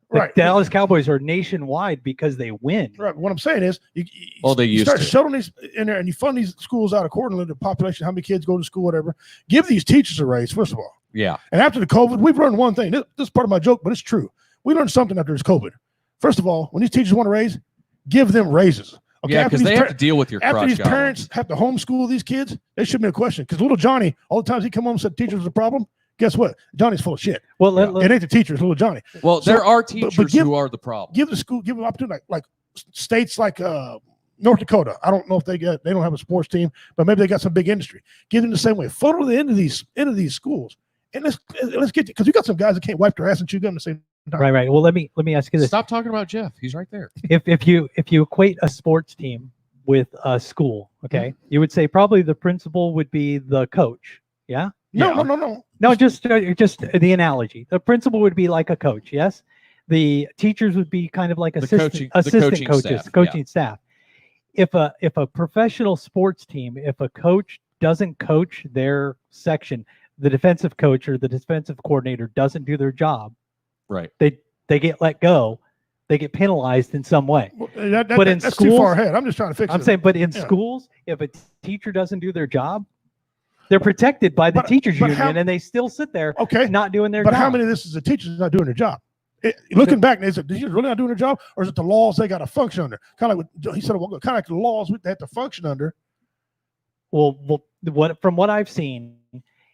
The Dallas Cowboys are nationwide because they win. Right. What I'm saying is, you used start to. shuttling these in there, and you fund these schools out accordingly to the population, how many kids go to school, whatever. Give these teachers a raise, first of all. Yeah. And after the COVID, we've learned one thing. This is part of my joke, but it's true. We learned something after this COVID. First of all, when these teachers want to raise, give them raises. Okay? Yeah, because they have to deal with your after these parents have to homeschool these kids, there should be a question. Because little Johnny, all the times he come home and said teachers was a problem, guess what? Johnny's full of shit. Well, it ain't the teachers, little Johnny. Well, there are teachers who are the problem. Give the school, give them opportunity, like states like North Dakota. I don't know if they don't have a sports team, but maybe they got some big industry. Give them the same way. Funnel it into these schools, and let's get, because you got some guys that can't wipe their ass and chew gum the same time. Right. Well, let me ask you this. Stop talking about Jeff. He's right there. If you equate a sports team with a school, okay, you would say probably the principal would be the coach. Yeah. No, just the analogy. The principal would be like a coach. Yes. The teachers would be kind of like assistant coaches, coaching staff. If a professional sports team, if a coach doesn't coach their section, the defensive coach or the defensive coordinator doesn't do their job, right? They get let go. They get penalized in some way. Well, But in that's schools- too far ahead. I'm just trying to fix it. I'm saying, but in Yeah. schools, if a teacher doesn't do their job, they're protected by the But- teachers but union, how- and they still sit there Okay. not doing their But job. how many of this is the teachers not doing their job? Looking back, is it the teachers really not doing their job, or is it the laws they got to function under? Kind of like what he said, kind of like the laws they have to function under. Well, from what I've seen,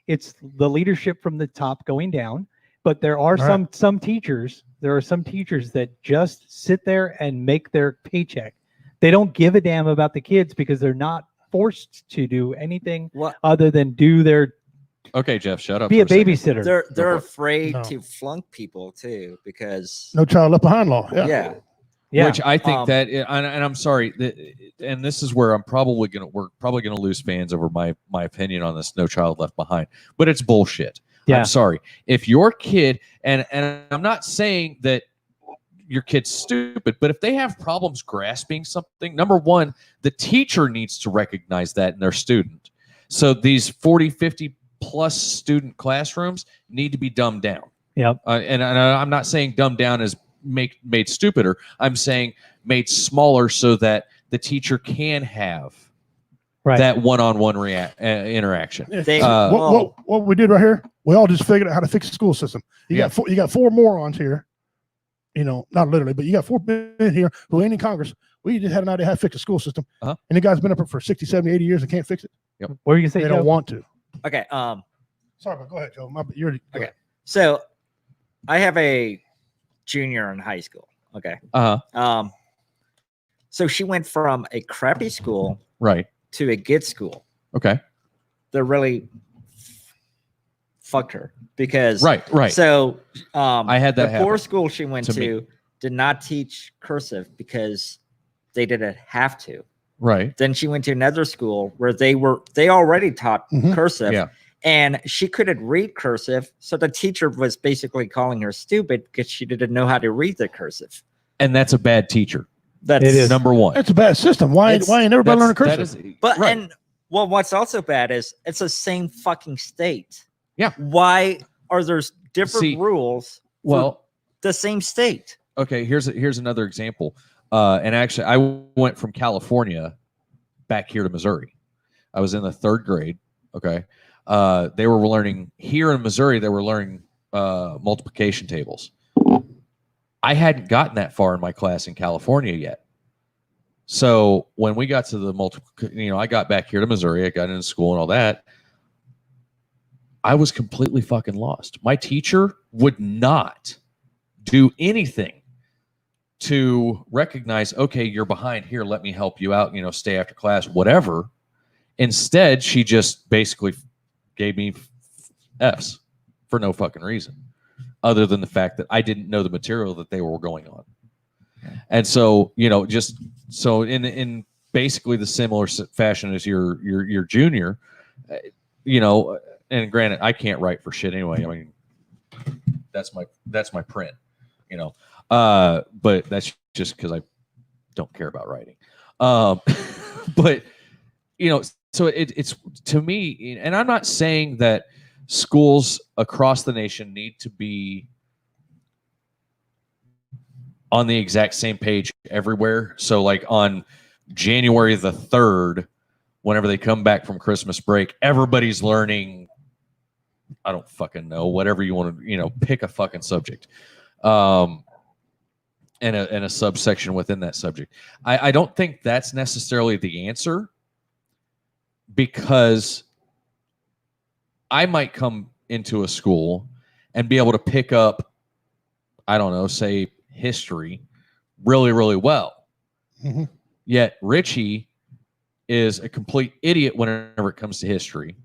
it's the leadership from the top going down. But there are All some teachers. There are some teachers that just sit there and make their paycheck. They don't give a damn about the kids because they're not forced to do anything What? other than do their Okay, Jeff, shut up. be a for second. babysitter. They're for it. afraid No. to flunk people too because No child left behind law. Yeah. yeah. Yeah. Which I think Um, that, and I'm sorry, and this is where we're probably gonna lose fans over my opinion on this. No child left behind, but it's bullshit. Yeah. I'm sorry if your kid, and I'm not saying that your kid's stupid, but if they have problems grasping something, number one, the teacher needs to recognize that in their student. So these 40, 50 plus student classrooms need to be dumbed down. Yep. And I'm not saying dumbed down as made stupider. I'm saying made smaller so that the teacher can have Right. that one-on-one interaction. Yeah. They- What we did right here, we all just figured out how to fix the school system. You got four morons here, not literally, but you got 4 men here who ain't in Congress. We just had an idea how to fix the school system. Uh-huh. And the guy's been up for 60, 70, 80 years and can't fix it. What were you saying? They don't want to. Okay. Sorry, but go ahead, Joe. You're Okay. So I have a junior in high school. Okay. So she went from a crappy school Right. to a good school. Okay. They really fucked her because Right. So I had that the poor happen school she went to to did not teach cursive because they didn't have to. Right. Then she went to another school where they already taught Mhm. cursive. Yeah. And she couldn't read cursive, so the teacher was basically calling her stupid because she didn't know how to read the cursive. And that's a bad teacher. That's It is. Number one. That's a bad system. Why ain't everybody learning That cursive? is- But right. and well, what's also bad is it's the same fucking state. Yeah. Why are there different See, rules for well, the same state? okay, here's another example. And actually, I went from California back here to Missouri. I was in the 3rd grade. Okay. They were learning here in Missouri, they were learning multiplication tables. I hadn't gotten that far in my class in California yet. So when we got to the I got back here to Missouri, I got into school and all that. I was completely fucking lost. My teacher would not do anything to recognize, okay, you're behind here, let me help you out, stay after class, whatever. Instead, she just basically gave me F's for no fucking reason, other than the fact that I didn't know the material that they were going on. And so, just so in basically the similar fashion as your junior, and granted, I can't write for shit anyway. I mean, that's my print, but that's just because I don't care about writing. But so it's to me, and I'm not saying that schools across the nation need to be on the exact same page everywhere. So like on January the 3rd, whenever they come back from Christmas break, everybody's learning, I don't fucking know, whatever you want to, pick a fucking subject. And a subsection within that subject. I don't think that's necessarily the answer, because I might come into a school and be able to pick up, I don't know, say history really, really well. Mhm. Yet Richie is a complete idiot whenever it comes to history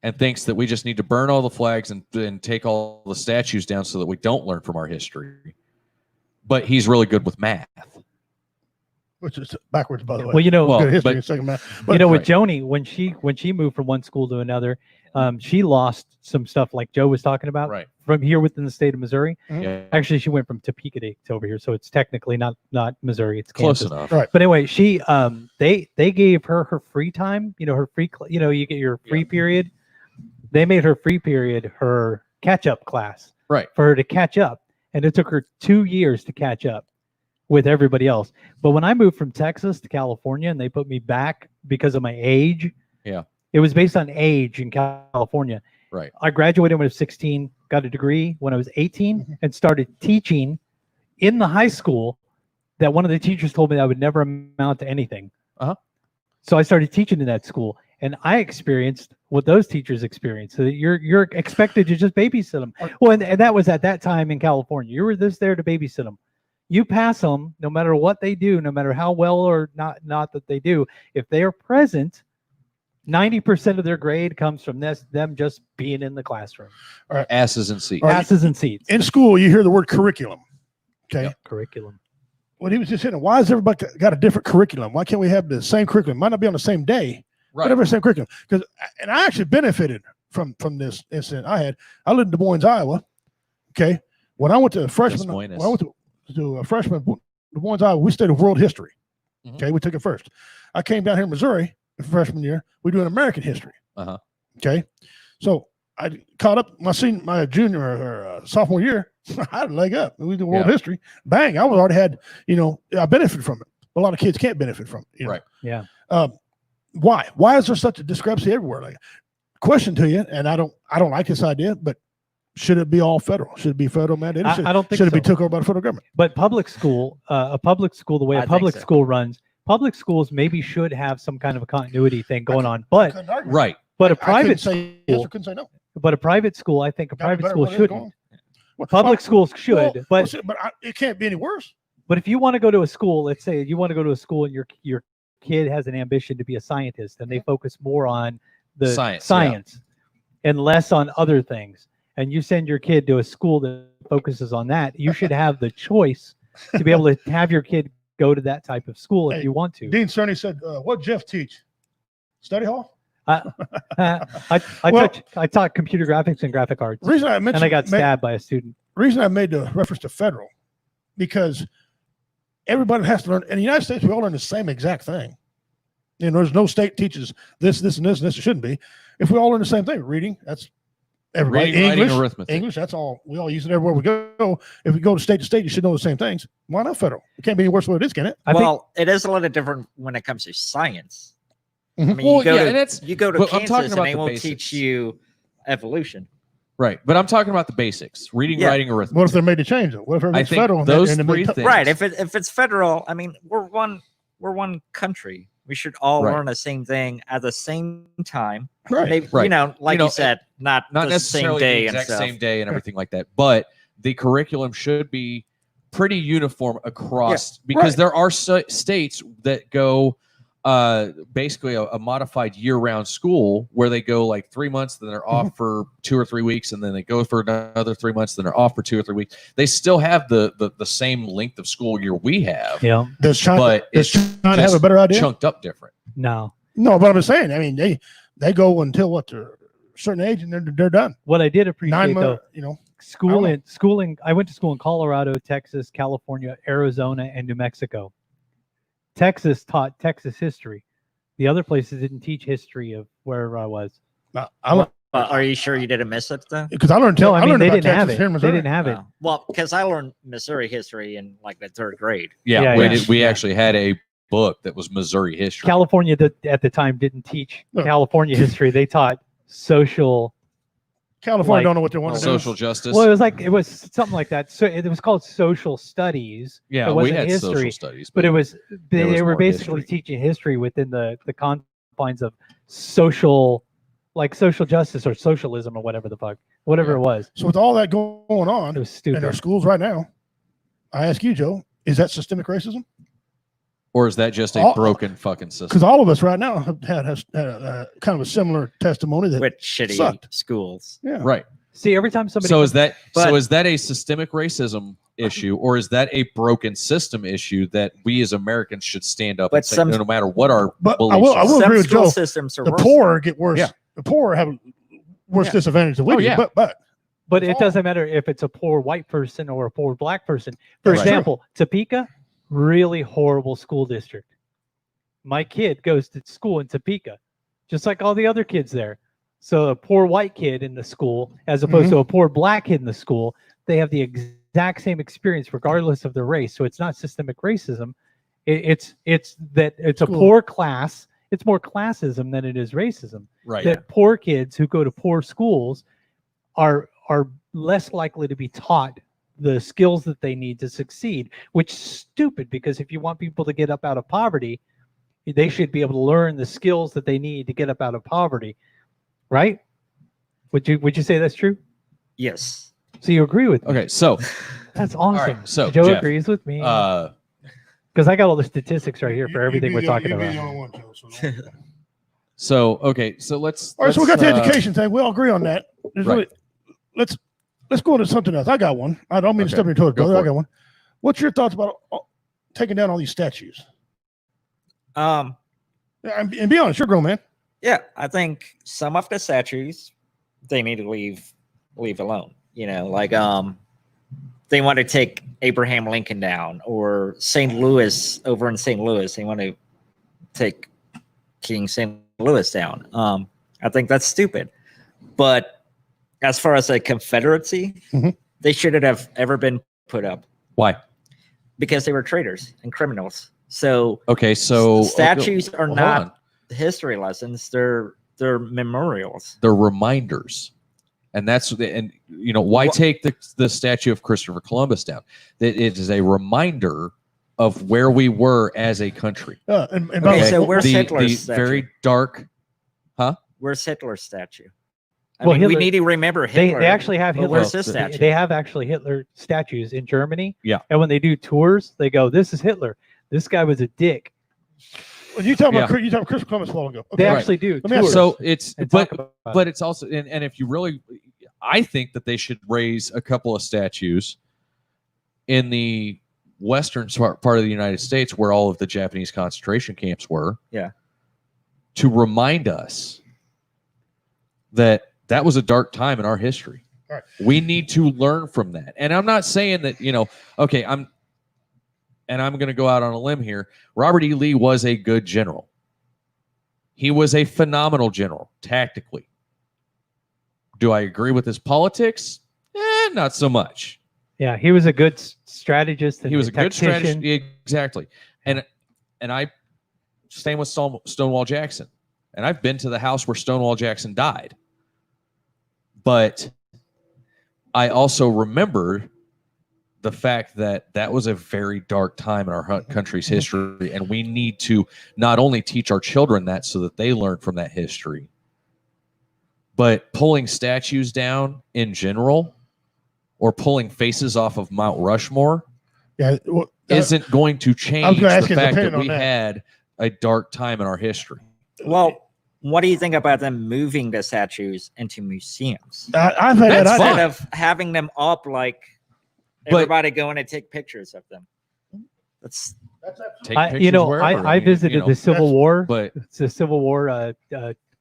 and thinks that we just need to burn all the flags and take all the statues down so that we don't learn from our history. But he's really good with math. Which is backwards, by the way. Well, Good history but- and second math. with right. Joni, when she moved from one school to another, she lost some stuff like Joe was talking about Right. from here within the state of Missouri. Yeah. Actually, she went from Topeka to over here, so it's technically not Missouri, it's Close Kansas. enough. Right. But anyway, she they gave her free time, her free you get your free period. They made her free period her catch up class, Right. for her to catch up. and it took her 2 years to catch up with everybody else. But when I moved from Texas to California and they put me back because of my age, Yeah. it was based on age in California. Right. I graduated when I was 16, got a degree when I was 18, and started teaching in the high school that one of the teachers told me that I would never amount to anything. Uh-huh. So I started teaching in that school, and I experienced what those teachers experienced. So that you're expected to just babysit them. Well, and that was at that time in California. You were just there to babysit them. You pass them, no matter what they do, no matter how well or not that they do. If they are present, 90% of their grade comes from them just being in the classroom. All right. Asses and seats. Asses and seats. In school, you hear the word curriculum. Okay. Yep. Curriculum. Well, he was just saying, why has everybody got a different curriculum? Why can't we have the same curriculum? Might not be on the same day, but have the same curriculum. And I actually benefited from this incident I had. I lived in Des Moines, Iowa. Okay. When I went to freshman, when I went to a freshman, Des Moines, Iowa, we studied world history. Mhm. Okay. We took it first. I came down here in Missouri freshman year. We do an American history. Uh-huh. Okay. So I caught up my junior or sophomore year. I had a leg up. We did world history. Bang! I was already had. I benefit from it. A lot of kids can't benefit from it. Right. Yeah. Why? Why is there such a discrepancy everywhere? Like, question to you, and I don't like this idea, but should it be all federal? Should it be federal mandated? I don't think should it be so. took over by the federal government? But public school, the way I a think public so. school runs, public schools maybe should have some kind of a continuity thing going on. But Couldn't argue. Right. but a I private couldn't say yes school, or couldn't say no. but a private school, I think a Got private better school where it is shouldn't. going? Well, Public schools should, but it can't be any worse. But if you want to go to a school, let's say you want to go to a school and your kid has an ambition to be a scientist, and they focus more on the science and less on other things, and you send your kid to a school that focuses on that, you should have the choice to be able to have your kid go to that type of school if you want to. Dean Cerny said, "What Jeff teach? Study hall?" I taught computer graphics and graphic arts, Reason I mentioned and I got stabbed by a student. Reason I made the reference to federal, because everybody has to learn. In the United States, we all learn the same exact thing. There's no state teaches this, and this, and this. It shouldn't be. If we all learn the same thing, reading, that's everybody. Reading, English, writing, arithmetic. English, that's all. We all use it everywhere we go. If we go to state, you should know the same things. Why not federal? It can't be any worse than it is, can it? It is a little different when it comes to science. Mhm. I mean, you go to but I'm Kansas talking and about they the will basics. teach you evolution. Right. But I'm talking about the basics. Reading, writing, arithmetic. What if they're made to change it? What if I everything's think federal? those and three things. Right. If it's federal, I mean, we're one country. We should all Right. learn the same thing at the same time. Right. Maybe, Right. Like you said, not the necessarily same day the and exact stuff. same day and everything like that, but the curriculum should be pretty uniform across because there are states that go basically a modified year-round school where they go like 3 months, then they're off for 2 or 3 weeks, and then they go for another 3 months, then they're off for 2 or 3 weeks. They still have the same length of school year we have. Yeah. Does China it's have a better idea? chunked up different. No. No, but I'm just saying. I mean, they go until they're a certain age and they're done. What I did appreciate 9 though, months, schooling. I went to school in Colorado, Texas, California, Arizona, and New Mexico. Texas taught Texas history. The other places didn't teach history of wherever I was. Are you sure you didn't miss it though? Because I learned. No, I mean learned they about didn't have Texas it. here in They Missouri. didn't have it. Well, because I learned Missouri history in like the 3rd grade. Yeah, Yeah, we actually had a book that was Missouri history. California at the time didn't teach No. California history. They taught social. California like- don't know what they want to do. Social justice. Well, it was something like that. So it was called social studies. Yeah, it we wasn't had history, social studies, but it was there was they were more basically history. teaching history within the confines of social, like social justice or socialism or whatever it was. So with all that going It on was in our stupid. schools right now, I ask you, Joe, is that systemic racism? or is that just a all- broken fucking system? Because all of us right now have had kind of a similar testimony that With shitty sucked. schools. yeah. Right. See, every time somebody So is that But- is that a systemic racism issue, or is that a broken system issue that we as Americans should stand up But and say, some- no matter what our But beliefs I will Some agree with school Joe. systems are The worse. poor get worse. Yeah. The poor have worse Yeah. disadvantage than we Oh, do. yeah. But it That's all. doesn't matter if it's a poor white person or a poor black person. For Right. example, Topeka, really horrible school district. My kid goes to school in Topeka, just like all the other kids there. So a poor white kid in the school, as opposed to a poor black kid in the school, they have the exact exact same experience regardless of their race. So it's not systemic racism. It's that it's a Cool. poor class. It's more classism than it is racism. Right. That poor kids who go to poor schools are less likely to be taught the skills that they need to succeed, which is stupid, because if you want people to get up out of poverty, they should be able to learn the skills that they need to get up out of poverty, right? Would you say that's true? Yes. So you agree with me? Okay. So, That's awesome. right, so, Joe Jeff, agrees with me uh, because I got all the statistics right here for everything we're talking You'd be about. the only one, Joe, so don't- so okay. So let's. All right, so we got the let's, education thing. We all agree on that. There's right. really- let's go into something else. I got one. I don't mean to Okay, step on your toes, go brother. for I it. got one. What's your thoughts about taking down all these statues? Um, And be honest, you're a grown man. yeah, I think some of the statues they need to leave alone. You know, like they want to take Abraham Lincoln down, or St. Louis over in St. Louis. They want to take King St. Louis down. I think that's stupid. But as far as a Confederacy, Mhm. they shouldn't have ever been put up Why? because they were traitors and criminals. So Okay. So statues are hold not on. history lessons; they're memorials. They're reminders. And that's why take the statue of Christopher Columbus down? That it is a reminder of where we were as a country. And by the Okay, way, so where's the Hitler's statue? very dark. Where's Hitler's statue? I Well, mean, Hitler- we need to remember They Hitler. actually have but Hitler. where's his statue? They have actually Hitler statues in Germany. Yeah. And when they do tours, they go, "This is Hitler. This guy was a dick." Well, you talking Yeah. about Christopher Columbus a while ago. They Okay. Right. actually do. Let me ask tours So it's and but talk about but it. it's also and if you really, I think that they should raise a couple of statues in the western part of the United States where all of the Japanese concentration camps were. Yeah. To remind us that was a dark time in our history. Right. We need to learn from that. And I'm not saying that, okay, I'm going to go out on a limb here. Robert E. Lee was a good general. He was a phenomenal general tactically. Do I agree with his politics? Not so much. Yeah, he was a good strategist. And He was a good tactician. strategist. Exactly. And I stand with Stonewall Jackson. And I've been to the house where Stonewall Jackson died. But I also remembered the fact that was a very dark time in our country's history. And we need to not only teach our children that so that they learn from that history, but pulling statues down in general or pulling faces off of Mount Rushmore Yeah. Well, isn't going to change gonna ask the his fact opinion that on we that. had a dark time in our history. Well, what do you think about them moving the statues into museums I've had That's that fine. idea. instead of having them up like But- everybody going to take pictures of them? That's Take I pictures wherever. I mean, visited the Civil that's- War. but It's the Civil War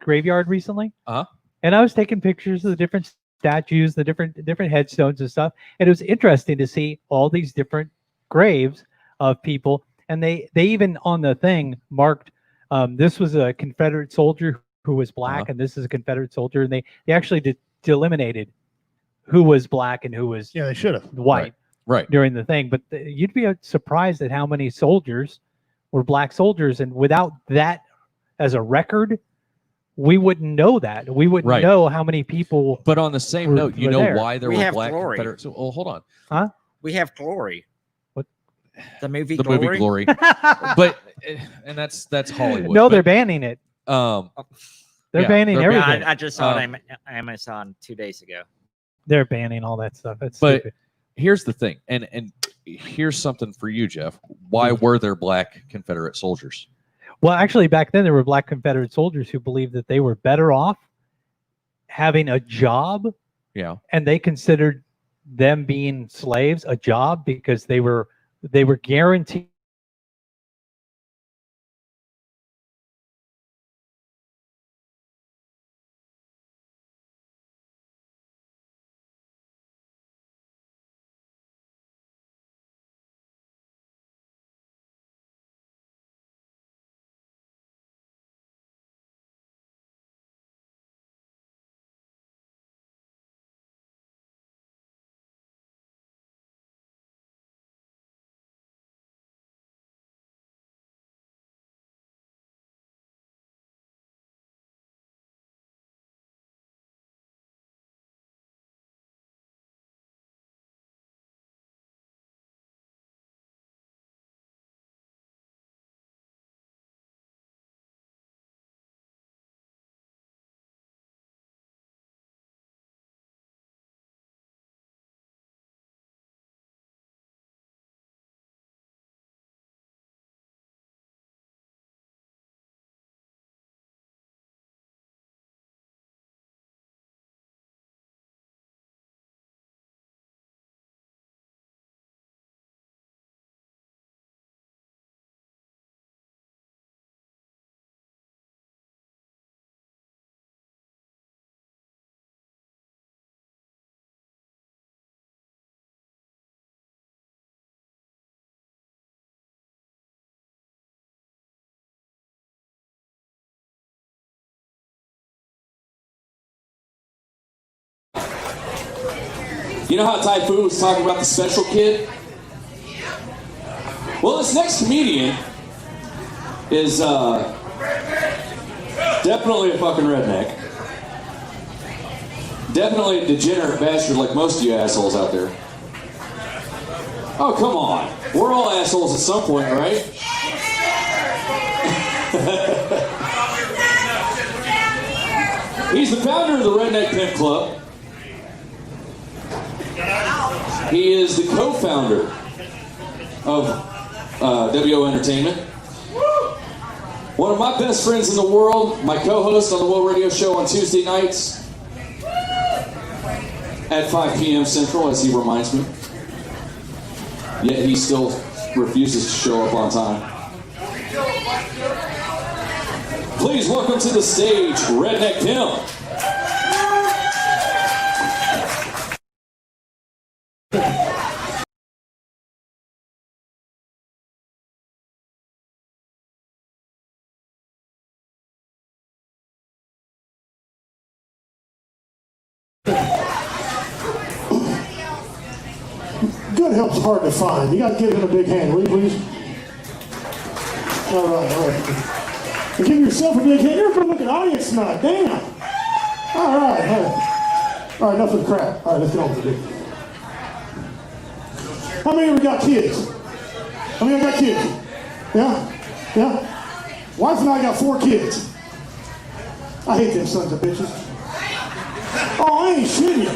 graveyard recently. Uh-huh. And I was taking pictures of the different statues, the different headstones and stuff. And it was interesting to see all these different graves of people. And they even on the thing marked this was a Confederate soldier who was black, Uh-huh. and this is a Confederate soldier. And they actually delimited who was black and who was Yeah, they should have. white right. during the thing. But you'd be surprised at how many soldiers were black soldiers. And without that as a record, we wouldn't know that. We wouldn't Right. know how many people. But on the same We're- note, you we're know there. why there We were have black glory. Confederates. So, hold on. we have Glory. What? The movie The Glory? movie Glory. But and that's Hollywood. No, they're but, banning it. They're yeah, banning they're everything. Yeah, I just saw it Um, on Amazon 2 days ago. They're banning all that stuff. That's But- stupid. here's the thing, and here's something for you, Jeff. Why were there black Confederate soldiers? Well, actually, back then there were black Confederate soldiers who believed that they were better off having a job, Yeah. and they considered them being slaves a job because they were guaranteed You know how Typhoon was talking about the special kid? Well, this next comedian is definitely a fucking redneck. Definitely a degenerate bastard like most of you assholes out there. Oh, come on. We're all assholes at some point, right? He's the founder of the Redneck Pimp Club. He is the co-founder of WO Entertainment. One of my best friends in the world, my co-host on the World Radio Show on Tuesday nights at 5 p.m. Central, as he reminds me. Yet he still refuses to show up on time. Please welcome to the stage, Redneck Pimp. Good help's hard to find. You got to give him a big hand, will you please? All right, all right. And give yourself a big hand. You're a good looking audience tonight. Damn. All right, all right. All right, enough of the crap. All right, let's get on with it. How many of you got kids? How many of you got kids? Yeah? Yeah? Wife and I got 4 kids. I hate them sons of bitches. Oh, I ain't shitting you.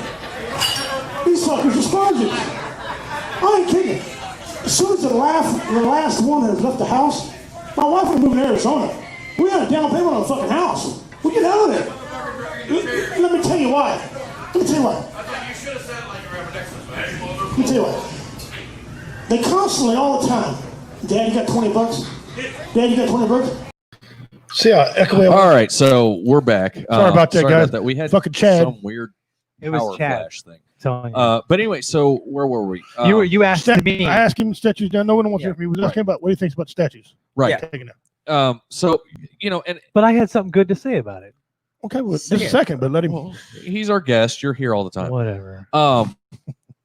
These fuckers are sponges. I ain't kidding. As soon as the last one has left the house, my wife was moving to Arizona. We had a down payment on a fucking house. We get out of there. Let me tell you why. Let me tell you why. Let me tell you why. They constantly, all the time, Dad, you got 20 bucks? Dad, you got 20 bucks? See how echoey. All right, so we're back. Sorry about that, guys. We had fucking Chad. some weird It was power Chad. flash thing. Telling you. But anyway, so where were we? You asked me. I asked him statues down. No one wants to hear from me. We was asking about what he thinks about statues. Right. Yeah. Taking it. So and But I had something good to say about it. Okay, well, just a second, but let him. he's our guest. You're here all the time. Whatever. And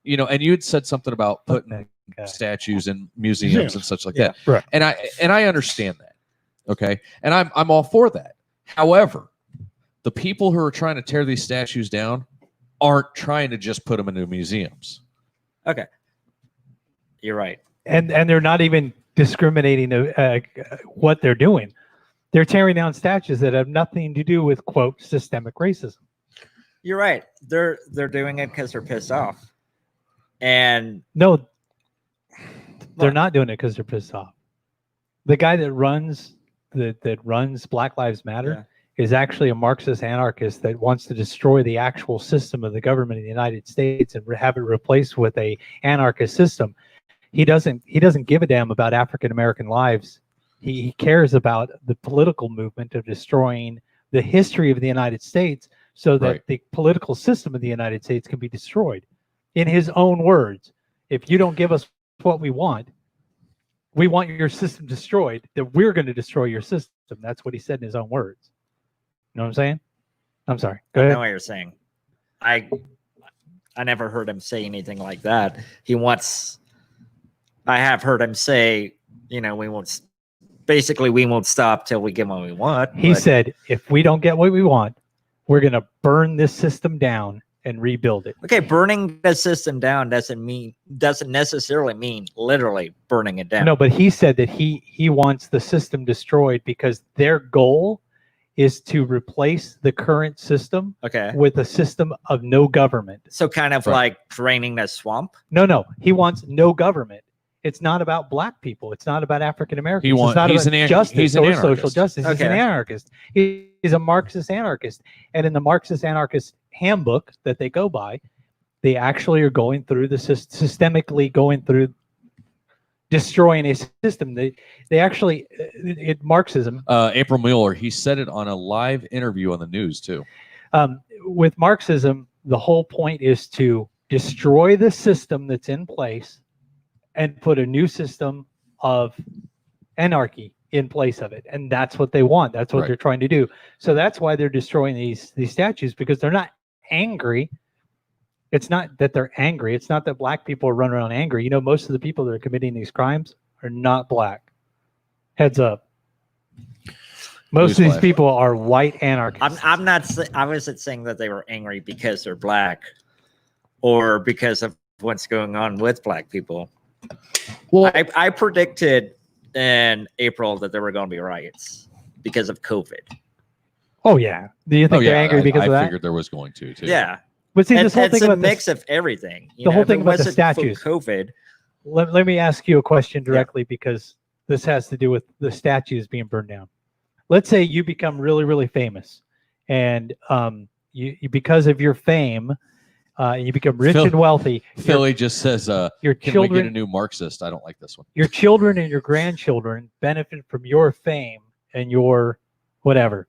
you had said something about Fuck putting that guy. statues in museums and such like that. Right. And I understand that. Okay. And I'm all for that. However, the people who are trying to tear these statues down aren't trying to just put them into museums. Okay. You're right. And they're not even discriminating what they're doing. They're tearing down statues that have nothing to do with, quote, systemic racism. You're right. They're doing it because they're pissed off. And No, they're What? not doing it because they're pissed off. The guy that runs Black Lives Matter is actually a Marxist anarchist that wants to destroy the actual system of the government of the United States and have it replaced with a anarchist system. He doesn't give a damn about African American lives. He cares about the political movement of destroying the history of the United States so that the political system of the United States can be destroyed. In his own words, if you don't give us what we want your system destroyed, that we're going to destroy your system. That's what he said in his own words. You know what I'm saying? I'm sorry. Go I ahead. know what you're saying. I never heard him say anything like that. I have heard him say, we won't stop till we get what we want. He said, if we don't get what we want, we're going to burn this system down and rebuild it. Okay, burning the system down doesn't necessarily mean literally burning it down. No, but he said that he wants the system destroyed because their goal is to replace the current system with a system of no government. So kind of like draining the swamp? No. He wants no government. It's not about black people. It's not about African Americans. It's not about justice or social justice. He's an anarchist. He's a Marxist anarchist. And in the Marxist anarchist handbook that they go by, they actually are going through systemically going through destroying a system. They actually, Marxism. April Mueller, he said it on a live interview on the news too. With Marxism, the whole point is to destroy the system that's in place and put a new system of anarchy in place of it. And that's what they want. That's what they're trying to do. So that's why they're destroying these statues, because they're not angry. It's not that they're angry. It's not that black people are running around angry. You know, most of the people that are committing these crimes are not black. Heads up. Most of these people are white anarchists. I wasn't saying that they were angry because they're black or because of what's going on with black people. Well, I predicted in April that there were going to be riots because of COVID. Oh yeah. Do you think they're angry because of that? I figured there was going to too. Yeah. But see, this whole thing about a mix of everything. The whole thing about the statues. COVID. Let me ask you a question directly because this has to do with the statues being burned down. Let's say you become really, really famous, and you because of your fame, you become rich and wealthy. Philly just says, your "Can children, we get a new Marxist?" I don't like this one. Your children and your grandchildren benefit from your fame and your whatever.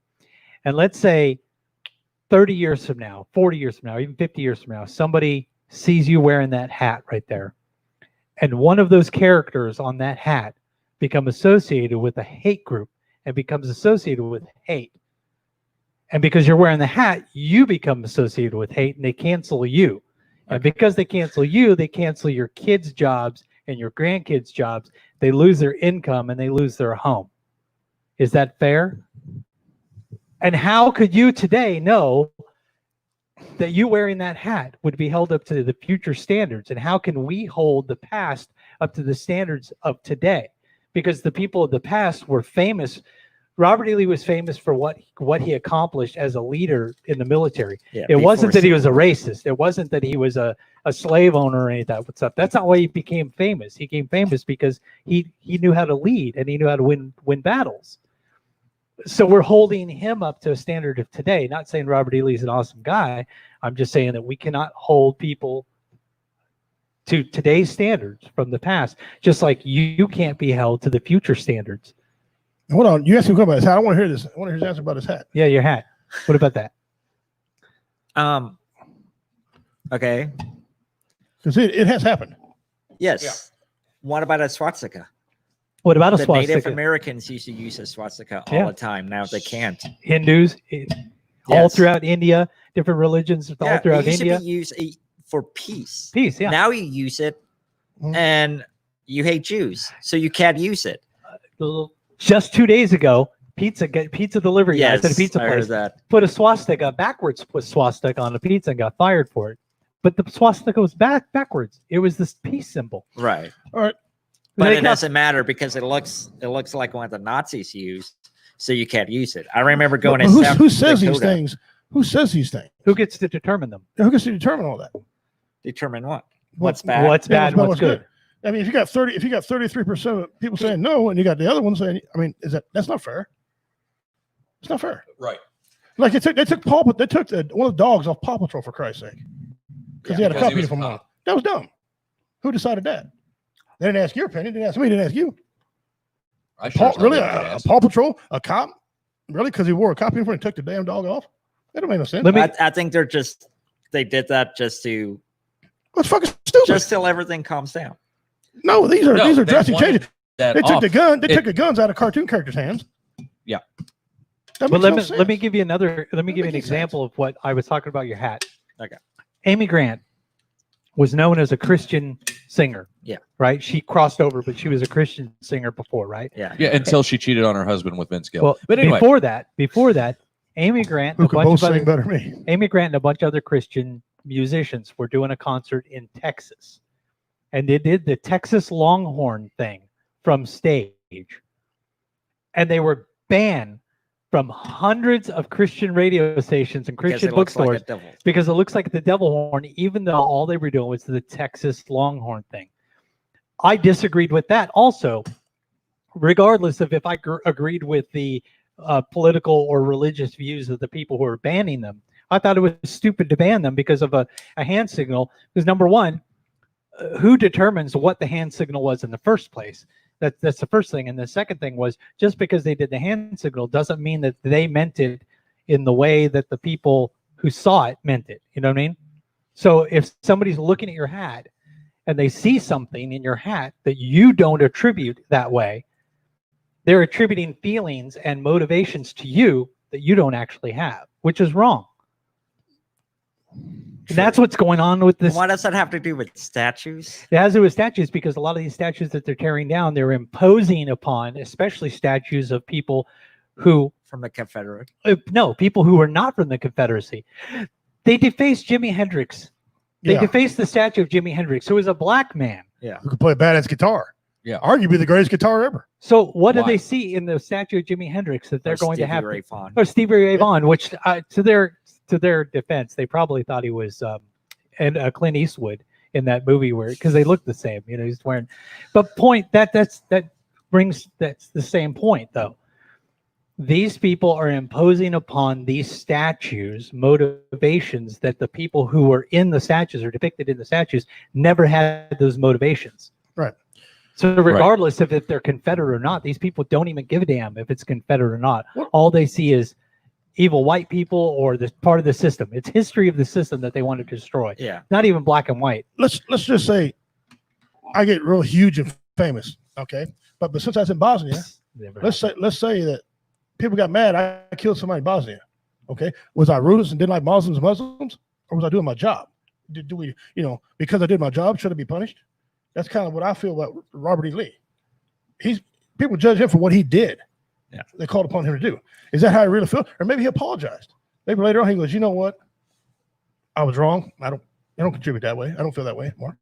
And let's say 30 years from now, 40 years from now, even 50 years from now, somebody sees you wearing that hat right there. And one of those characters on that hat become associated with a hate group and becomes associated with hate. And because you're wearing the hat, you become associated with hate and they cancel you. And because they cancel you, they cancel your kids' jobs and your grandkids' jobs. They lose their income and they lose their home. Is that fair? And how could you today know that you wearing that hat would be held up to the future standards? And how can we hold the past up to the standards of today? Because the people of the past were famous. Robert E. Lee was famous for what he accomplished as a leader in the military. Yeah, it wasn't that he was a racist. It wasn't that he was a slave owner or any of that stuff. That's not why he became famous. He became famous because he knew how to lead and he knew how to win battles. So we're holding him up to a standard of today. Not saying Robert E. Lee is an awesome guy. I'm just saying that we cannot hold people to today's standards from the past, just like you can't be held to the future standards. Hold on. You asked me a question about his hat. I want to hear this. I want to hear his answer about his hat. Yeah, your hat. What about that? Okay. Because it has happened. Yes. Yeah. What about a swastika? What about a swastika? Native Americans used to use a swastika all the time. Now they can't. Hindus, all throughout India, different religions all throughout India. It used to be used for peace. Peace, yeah. Now you use it, and you hate Jews, so you can't use it. Just 2 days ago, pizza delivery guys at a pizza place put a swastika backwards, swastika on a pizza and got fired for it. But the swastika was backwards. It was this peace symbol. Right. All right. But it doesn't matter because it looks like what the Nazis used, so you can't use it. I remember going to who says these things? Who says these things? Who gets to determine them? Who gets to determine all that? Determine what? What's bad? What's bad? What's good? I mean, if you got 33% of people saying no, and you got the other one saying, I mean, that's not fair? It's not fair, right? Like they took one of the dogs off Paw Patrol for Christ's sake because he had a copy of them on. That was dumb. Who decided that? They didn't ask your opinion. They didn't ask me. They didn't ask you. A Paw Patrol, a cop, really? Because he wore a cop uniform and took the damn dog off? That don't make no sense. I think they did that just to. That's fucking stupid. Just till everything calms down. No, these are drastic changes. They took the guns out of cartoon characters' hands. Yeah. But let me give you an example of what I was talking about your hat. Okay. Amy Grant was known as a Christian singer. Yeah. Right? She crossed over, but she was a Christian singer before, right? Yeah. Yeah, until she cheated on her husband with Vince Gill. Well, but anyway. Before that, Amy Grant and a bunch of other Christian musicians were doing a concert in Texas. And they did the Texas Longhorn thing from stage. And they were banned from hundreds of Christian radio stations and Christian bookstores because it looks like the devil horn, even though all they were doing was the Texas Longhorn thing. I disagreed with that also, regardless of if I agreed with the political or religious views of the people who are banning them. I thought it was stupid to ban them because of a hand signal. Because number one, who determines what the hand signal was in the first place? That's the first thing. And the second thing was, just because they did the hand signal doesn't mean that they meant it in the way that the people who saw it meant it. You know what I mean? So if somebody's looking at your hat and they see something in your hat that you don't attribute that way, they're attributing feelings and motivations to you that you don't actually have, which is wrong. And that's what's going on with this. Why does that have to do with statues? It has to do with statues because a lot of these statues that they're tearing down, they're imposing upon, especially statues of people who From the Confederate. no, people who were not from the Confederacy. They defaced Jimi Hendrix. They Yeah. defaced the statue of Jimi Hendrix, who was a black man. Who could play a badass guitar. Yeah. Arguably the greatest guitar ever. So what do Why? they see in the statue of Jimi Hendrix that they're Or going to Stevie have? Ray Vaughan. Or Stevie Ray Vaughan, which to their defense, they probably thought he was Clint Eastwood in that movie because they look the same. You know, he's wearing. But that's the same point though. These people are imposing upon these statues motivations that the people who were in the statues or depicted in the statues never had those motivations. Right. So regardless of if they're Confederate or not, these people don't even give a damn if it's Confederate or not. What? All they see is evil white people or this part of the system. It's history of the system that they want to destroy. Yeah. Not even black and white. Let's just say I get real huge and famous. Okay. But since I was in Bosnia, let's say that people got mad. I killed somebody in Bosnia. Okay. Was I ruthless and didn't like Muslims, or was I doing my job? Do we, because I did my job, should I be punished? That's kind of what I feel about Robert E. Lee. People judge him for what he did. Yeah. They called upon him to do. Is that how he really feel? Or maybe he apologized. Maybe later on he goes, you know what? I was wrong. I don't contribute that way. I don't feel that way anymore.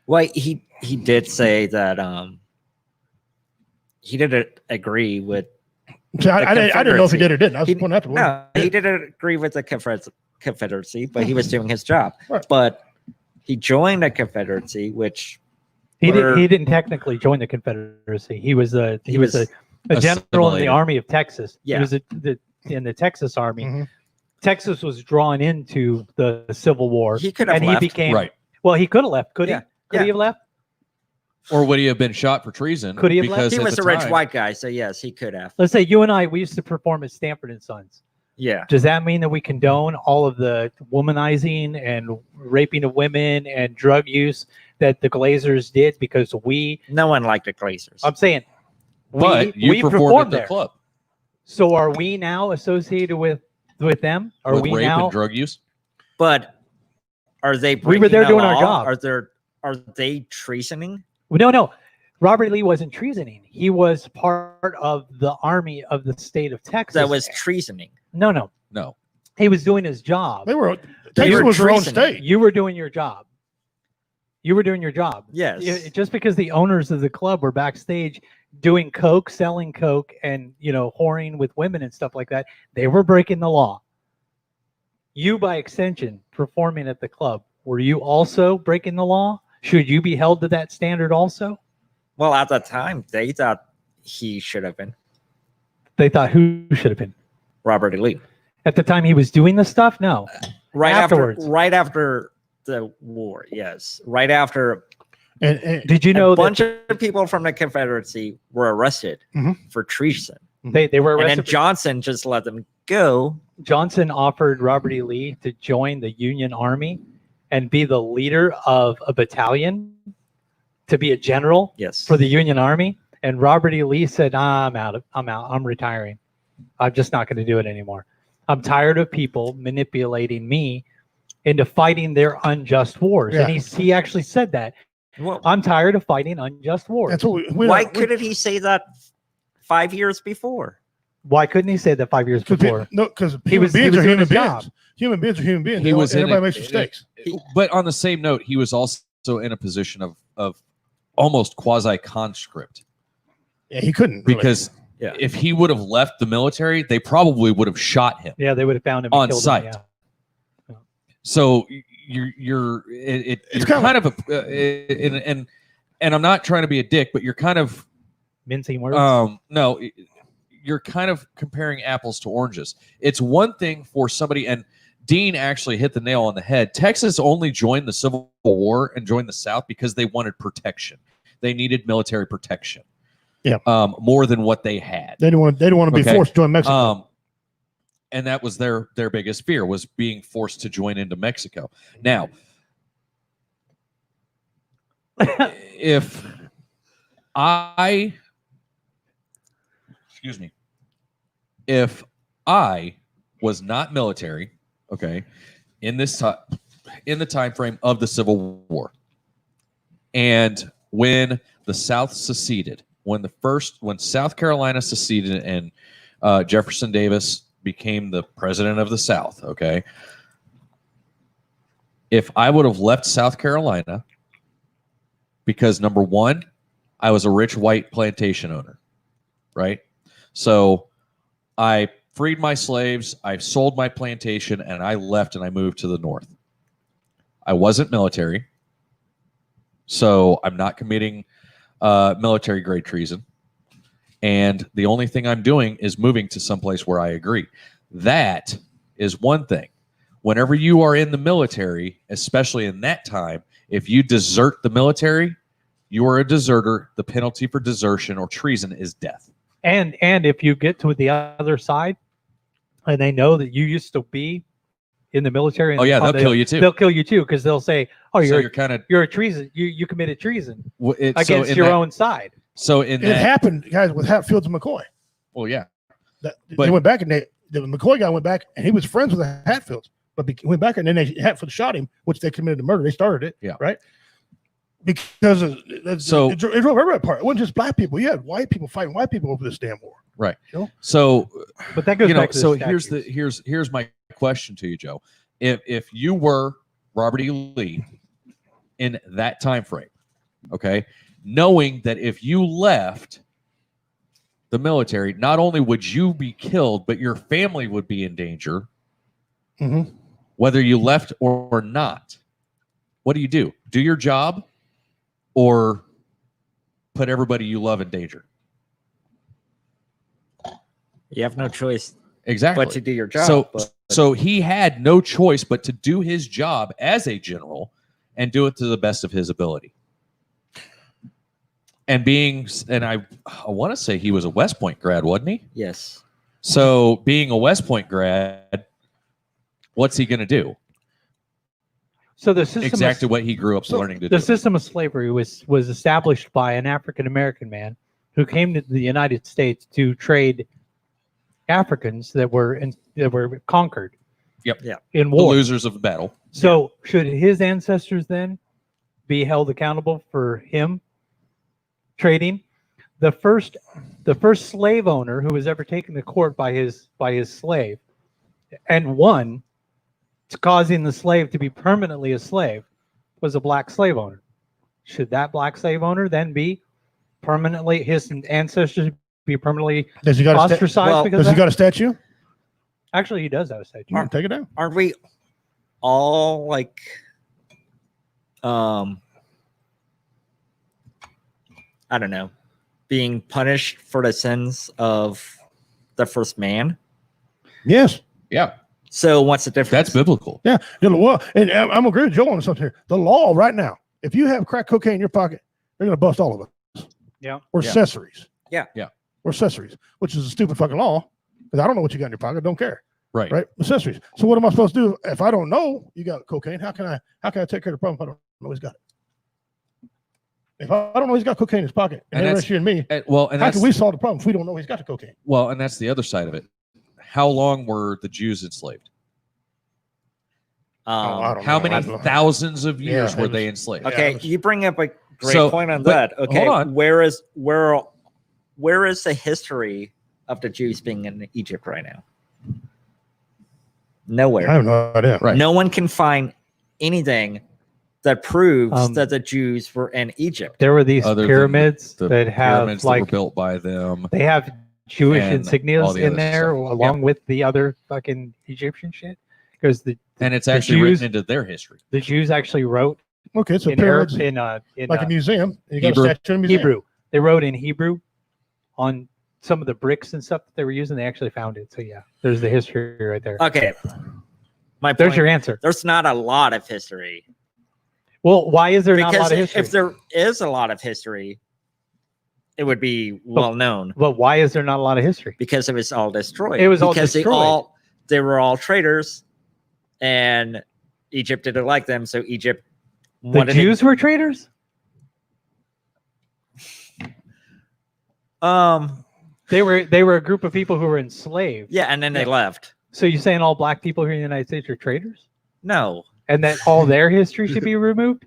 Well, he did say that he didn't agree with. See, I didn't know if he did or didn't. I was pointing out the word. No, he didn't agree with the Confederacy, but he was doing his job. Right. But he joined the Confederacy, which He didn't technically join the Confederacy. He was a general in the assimilated. Army of Texas. Yeah. He was in the Texas Army. Mhm. Texas was drawn into the Civil War. he could have and left. he became Right. Well, he could have left. Could Yeah. he? Could he have left? Or would he have been shot for treason? Could he have left? Because He at was the a rich time- white guy, so yes, he could have. Let's say you and I, we used to perform at Stanford and Sons. Yeah. Does that mean that we condone all of the womanizing and raping of women and drug use that the Glazers did? Because No one liked the Glazers. I'm saying, But you we performed at the there. club So are we now associated with them? Are with we rape now? and drug use. But are they? We were breaking there the doing our law? job. Are they treasoning? No. Robert Lee wasn't treasoning. He was part of the army of the state of Texas. That was treasoning. No. No. He was doing his job. Texas were was their own treasoning. state. You were doing your job. Yes. Just because the owners of the club were backstage doing coke, selling coke, and whoring with women and stuff like that, they were breaking the law. You, by extension, performing at the club, were you also breaking the law? Should you be held to that standard also? Well, at the time, they thought he should have been They thought who should have been? Robert E. Lee. At the time he was doing the stuff? No. Afterwards. Right after the war, yes. Right after And Did you know a bunch that of people from the Confederacy were arrested Mhm. for treason. they were And arrested? then Johnson just let them go. Johnson offered Robert E. Lee to join the Union Army and be the leader of a battalion, to be a general Yes. for the Union Army. And Robert E. Lee said, I'm out. I'm retiring. I'm just not going to do it anymore. I'm tired of people manipulating me into fighting their unjust wars. Yeah. And he actually said that. Well, I'm tired of fighting unjust wars. that's what we why couldn't he say that 5 years before? Why couldn't he say that 5 years before? because He was human beings are doing human his beings. job. Human beings are human beings. He was in everybody a- makes mistakes. But on the same note, he was also in a position of almost quasi conscript Yeah, he couldn't really. because Yeah. if he would have left the military, they probably would have shot him. Yeah, they would have found him On and killed site. him. Yeah. So you're It's kind of a and I'm not trying to be a dick, but you're kind of Mincing words. no, you're kind of comparing apples to oranges. It's one thing for somebody, and Dean actually hit the nail on the head. Texas only joined the Civil War and joined the South because they wanted protection. They needed military protection. Yeah. More than what they had. They didn't want to be Okay. forced to join Mexico. And that was their biggest fear, was being forced to join into Mexico. Now, if I was not military, okay, in this time, in the time frame of the Civil War. And when the South seceded, when South Carolina seceded and Jefferson Davis became the president of the South, okay? If I would have left South Carolina because, number one, I was a rich white plantation owner, right? So I freed my slaves, I sold my plantation, and I left and I moved to the North. I wasn't military, so I'm not committing military grade treason. And the only thing I'm doing is moving to someplace where I agree. That is one thing. Whenever you are in the military, especially in that time, if you desert the military, you are a deserter. The penalty for desertion or treason is death. And if you get to the other side and they know that you used to be in the military, and they'll kill you too. They'll kill you too, because they'll say, "Oh, you're kind of a treason. You committed treason against your own side." So it happened, guys, with Hatfields and McCoy. Well, yeah. They went back, and the McCoy guy went back, and he was friends with the Hatfields, but went back, and then Hatfield shot him, which they committed the murder. They started it, right? Because it drove everybody apart. It wasn't just black people. You had white people fighting white people over this damn war. Right. You know? So, but that goes back to the here's my question to you, Joe. If you were Robert E. Lee in that time frame, okay, knowing that if you left the military, not only would you be killed, but your family would be in danger, whether you left or not, what do you do? Do your job or put everybody you love in danger? You have no choice. Exactly. But to do your job. So he had no choice but to do his job as a general and do it to the best of his ability. And I want to say he was a West Point grad, wasn't he? Yes. So being a West Point grad, what's he going to do? So the system exactly what he grew up learning to do. The system of slavery was established by an African American man who came to the United States to trade Africans that were conquered. Yep. Yeah. In war. The losers of the battle. So should his ancestors then be held accountable for him trading? The first slave owner who was ever taken to court by his slave and won, causing the slave to be permanently a slave, was a black slave owner. Should that black slave owner then be permanently, his ancestors be permanently ostracized? Does he got a statue? Actually, he does have a statue. Take it down. Aren't we all like, I don't know, being punished for the sins of the first man? Yes. Yeah. So what's the difference? That's biblical. Yeah. Well, and I'm agreeing with Joel on something here. The law right now, if you have crack cocaine in your pocket, they're going to bust all of us. Yeah. Or accessories. Yeah. Yeah. Or accessories, which is a stupid fucking law, because I don't know what you got in your pocket. Don't care. Right. Right. Accessories. So what am I supposed to do if I don't know you got cocaine? How can I take care of the problem if I don't know he's got it? If I don't know he's got cocaine in his pocket, and that's you and me, how can we solve the problem if we don't know he's got the cocaine? Well, and that's the other side of it. How long were the Jews enslaved? How many thousands of years were they enslaved? Okay, you bring up a great point on that. Okay, hold on. Where is the history of the Jews being in Egypt right now? Nowhere. I have no idea. Right. No one can find anything that proves that the Jews were in Egypt. There were these pyramids that have pyramids that were built by them. They have Jewish and insignias in there, stuff. along with the other fucking Egyptian shit. Because it's actually written into their history. The Jews actually wrote. Okay, so in pyramids in like a museum. You got Hebrew. a statue in a museum. Hebrew. They wrote in Hebrew on some of the bricks and stuff that they were using. They actually found it. So yeah, there's the history right there. Okay. There's your answer. There's not a lot of history. Well, why is there not a lot of history? If there is a lot of history, it would be well known. But why is there not a lot of history? Because it was all destroyed. It was all because destroyed. They were all traitors, and Egypt didn't like them. So Egypt. The Jews were traitors. They were a group of people who were enslaved. Yeah, and then they left. So you're saying all black people here in the United States are traitors? No. and that all their history should be removed?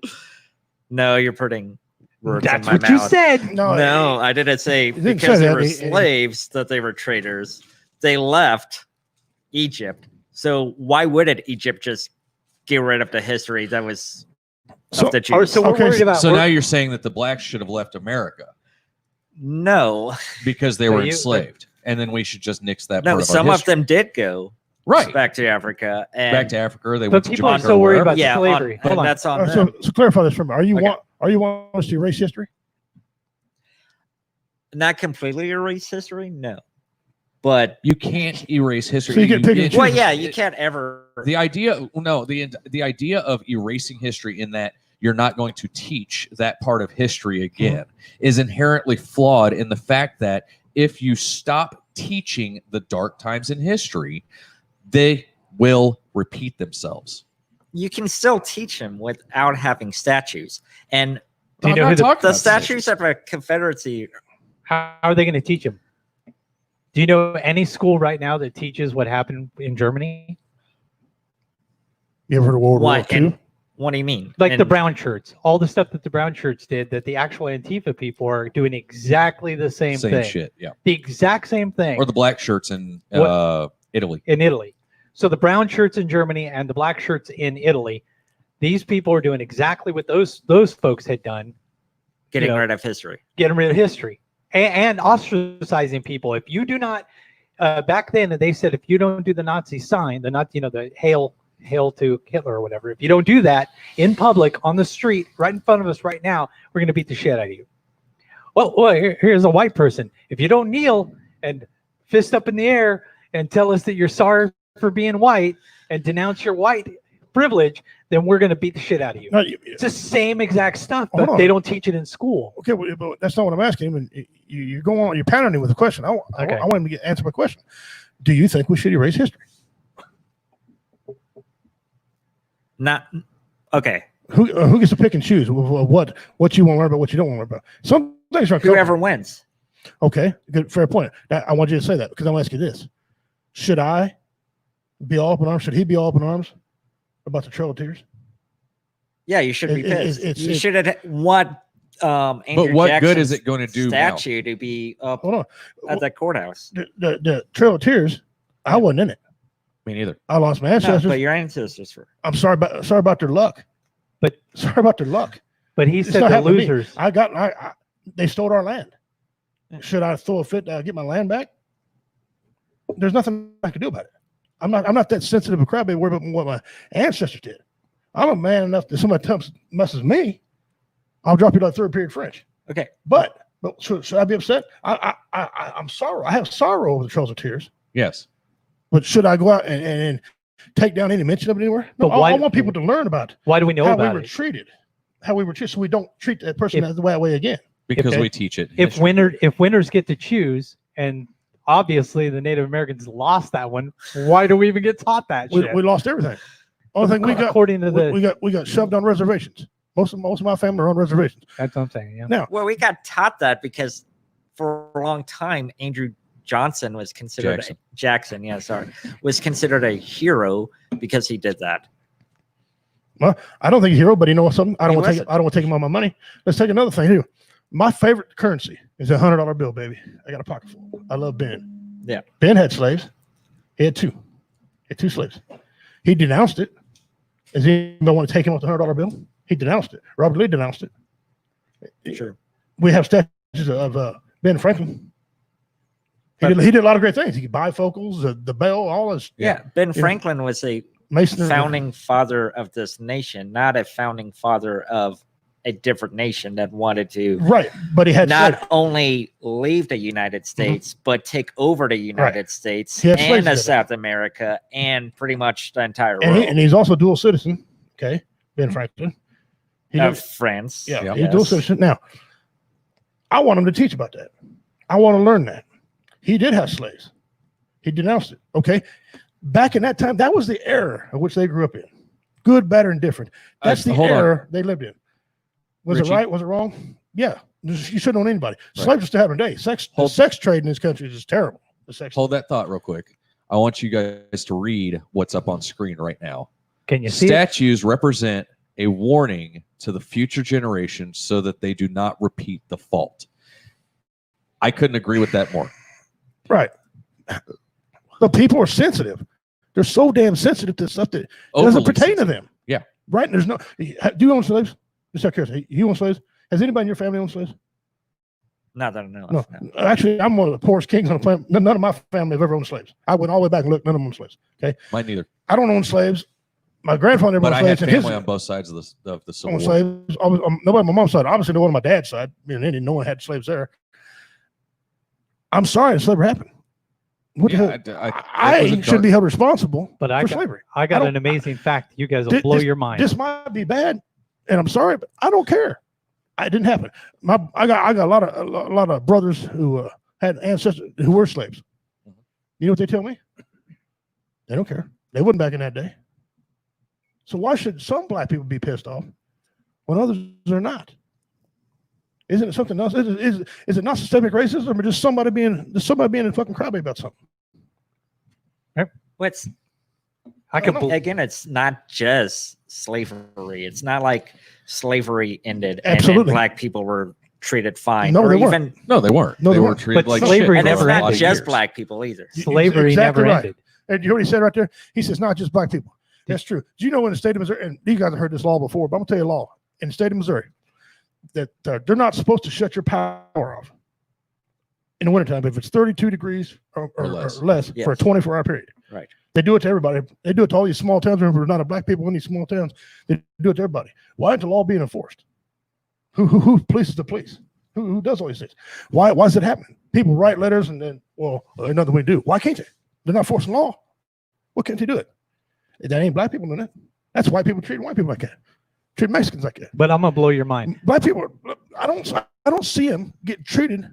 No, you're putting words That's in my what mouth. you said. No, I didn't say didn't because say they that. were slaves that they were traitors. They left Egypt. So why wouldn't Egypt just get rid of the history that was of the Jews? So we're worried about. So now you're saying that the blacks should have left America No, because they So were you- enslaved, and then we should just nix that. no. part of Some our of history. them did go right back to Africa and back to Africa. Or they But went to people are Jamaica. so or worried wherever. about yeah, slavery. and Hold on. that's on All right, them. so clarify this for me. Are you Okay. want us to erase history? Not completely erase history, no, but You can't erase history. So you get pick and well, choose. yeah, you can't ever. The idea, no, the idea of erasing history in that you're not going to teach that part of history again is inherently flawed in the fact that if you stop teaching the dark times in history, they will repeat themselves. You can still teach them without having statues, and Do you I'm know not who the- talking the about statues of the Confederacy. How are they going to teach them? Do you know any school right now that teaches what happened in Germany? You ever heard of World War What? II? And what do you mean? Like the And- brown shirts, all the stuff that the brown shirts did, that the actual Antifa people are doing exactly the same thing. shit, yeah. The exact same thing Or the black shirts in Italy. in Italy. So the brown shirts in Germany and the black shirts in Italy, these people are doing exactly what those folks had done, getting you know, rid of history. getting rid of history and ostracizing people. If you do not, back then they said if you don't do the Nazi sign, the hail to Hitler or whatever, if you don't do that in public on the street right in front of us right now, we're going to beat the shit out of you. Well, here's a white person. If you don't kneel and fist up in the air and tell us that you're sorry for being white and denounce your white privilege, then we're going to beat the shit out of you. No, It's the same exact stuff, Hold but on. they don't teach it in school. okay, but that's not what I'm asking him. And you're going on. You're pounding him with a question. I Okay. want him to answer my question. Do you think we should erase history? Not okay. Who gets to pick and choose what you want to learn about, what you don't want to learn about? Some things are Whoever wins. Okay, good, fair point. Now, I want you to say that because I'm asking this: should I be all up in arms? Should he be all up in arms about the Trail of Tears? Yeah, you should be pissed. it's- You should have want Andrew But what good Jackson's is it going to do now? statue to be up Hold on, at the courthouse. the Trail of Tears. I wasn't in it. Me neither. I lost my No, ancestors. but your ancestors were. I'm sorry about their luck. But- sorry about their luck. But he It's said not the happening to me. losers. They stole our land. Should I throw a fit to get my land back? There's nothing I can do about it. I'm not that sensitive a crab. Worried about what my ancestors did. I'm a man enough that somebody messes me, I'll drop you like third period French. Okay. But should I be upset? I'm sorry. I have sorrow over the Trails of Tears. Yes. But should I go out and take down any mention of it anywhere? No, But why- I want people to learn about Why do we know how about we were it? treated, so we don't treat that person that way again. Because Okay. we teach it. in If history. winners get to choose, and obviously the Native Americans lost that one, why do we even get taught that shit? We lost everything. Only thing we got, according to the, we got shoved on reservations. Most of my family are on reservations. that's what I'm saying. Yeah. Well, we got taught that because for a long time, Andrew Johnson was considered Jackson. Yeah, sorry, was considered a hero because he did that. Well, I don't think he's a hero, but you know something? I don't He want to take. wasn't. I don't want to take him all my money. Let's take another thing here. My favorite currency is $100 bill, baby. I got a pocket full. I love Ben. Yeah. Ben had slaves. He had two. He had two slaves. He denounced it. Does anybody want to take him off the $100 bill? He denounced it. Robert Lee denounced it. Sure. We have statues of Ben Franklin. He did a lot of great things. He could bifocals, the bell, all his Yeah. Ben Franklin was a Mason founding father of this nation, not a founding father of a different nation that wanted to Right, but he had not slaves. only leave the United States, but take over the United States He had slaves and together. South America and pretty much the entire and, world and he's also dual citizen. Okay, Ben Franklin. He of did- France. Yeah, Yeah. he's dual citizen. Now, I want him to teach about that. I want to learn that. He did have slaves. He denounced it. Okay. Back in that time, that was the era of which they grew up in. Good, bad, or indifferent. That's the hold on. era they lived in. Was Richie. it right? Was it wrong? Yeah. You shouldn't own anybody. Right. Slaves are still having a day. The sex trade in this country is just terrible. The sex Hold that thought real quick. I want you guys to read what's up on screen right now. Can you see it? Statues represent a warning to the future generation so that they do not repeat the fault. I couldn't agree with that more. Right. But people are sensitive. They're so damn sensitive to stuff that doesn't Overly pertain to sensitive. them. Yeah. Right. And there's no. Do you own slaves? Just out of curiosity. You own slaves? Has anybody in your family owned slaves? Not that I know of. No. No. Actually, I'm one of the poorest kings on the planet. None of my family have ever owned slaves. I went all the way back and looked. None of them owned slaves. Okay. Mine neither. I don't own slaves. My grandfather never But owned I had slaves. And family on both sides of the Civil owned War. slaves. Nobody on my mom's side. Obviously, no one on my dad's side. No one had slaves there. I'm sorry that slavery happened. What the hell? I shouldn't be held responsible But for slavery. I got don't- an amazing fact. You guys will blow your mind. This might be bad, and I'm sorry, but I don't care. It didn't happen. I got a lot of brothers who had ancestors who were slaves. You know what they tell me? They don't care. They wouldn't back in that day. So why should some black people be pissed off when others are not? Isn't it something else? Is it not systemic racism, or just somebody being a fucking crybaby about something? What's I can again? It's not just slavery. It's not like slavery ended Absolutely. and black people were treated fine. No, or they even, weren't. No, they weren't. No, they they were weren't. treated But like slavery shit and for it's a never lot not of just years. black people either. slavery Exactly never right. ended. And you heard what he said right there? He says, not just black people. That's true. Do you know in the state of Missouri, and you guys have heard this law before, but I'm going to tell you a law in the state of Missouri that they're not supposed to shut your power off in the wintertime if it's 32 degrees or less Yes. for a 24-hour period. Right. They do it to everybody. They do it to all these small towns. Remember, there's not a black people in these small towns. They do it to everybody. Why isn't the law being enforced? Who polices the police? Who does all these things? Why is it happening? People write letters and then, well, there's nothing we do. Why can't they? They're not forcing law. What can't they do it? That ain't black people doing that. That's white people treating white people like that. Treat Mexicans like that. But I'm gonna blow your mind. Black people, I don't see them get treated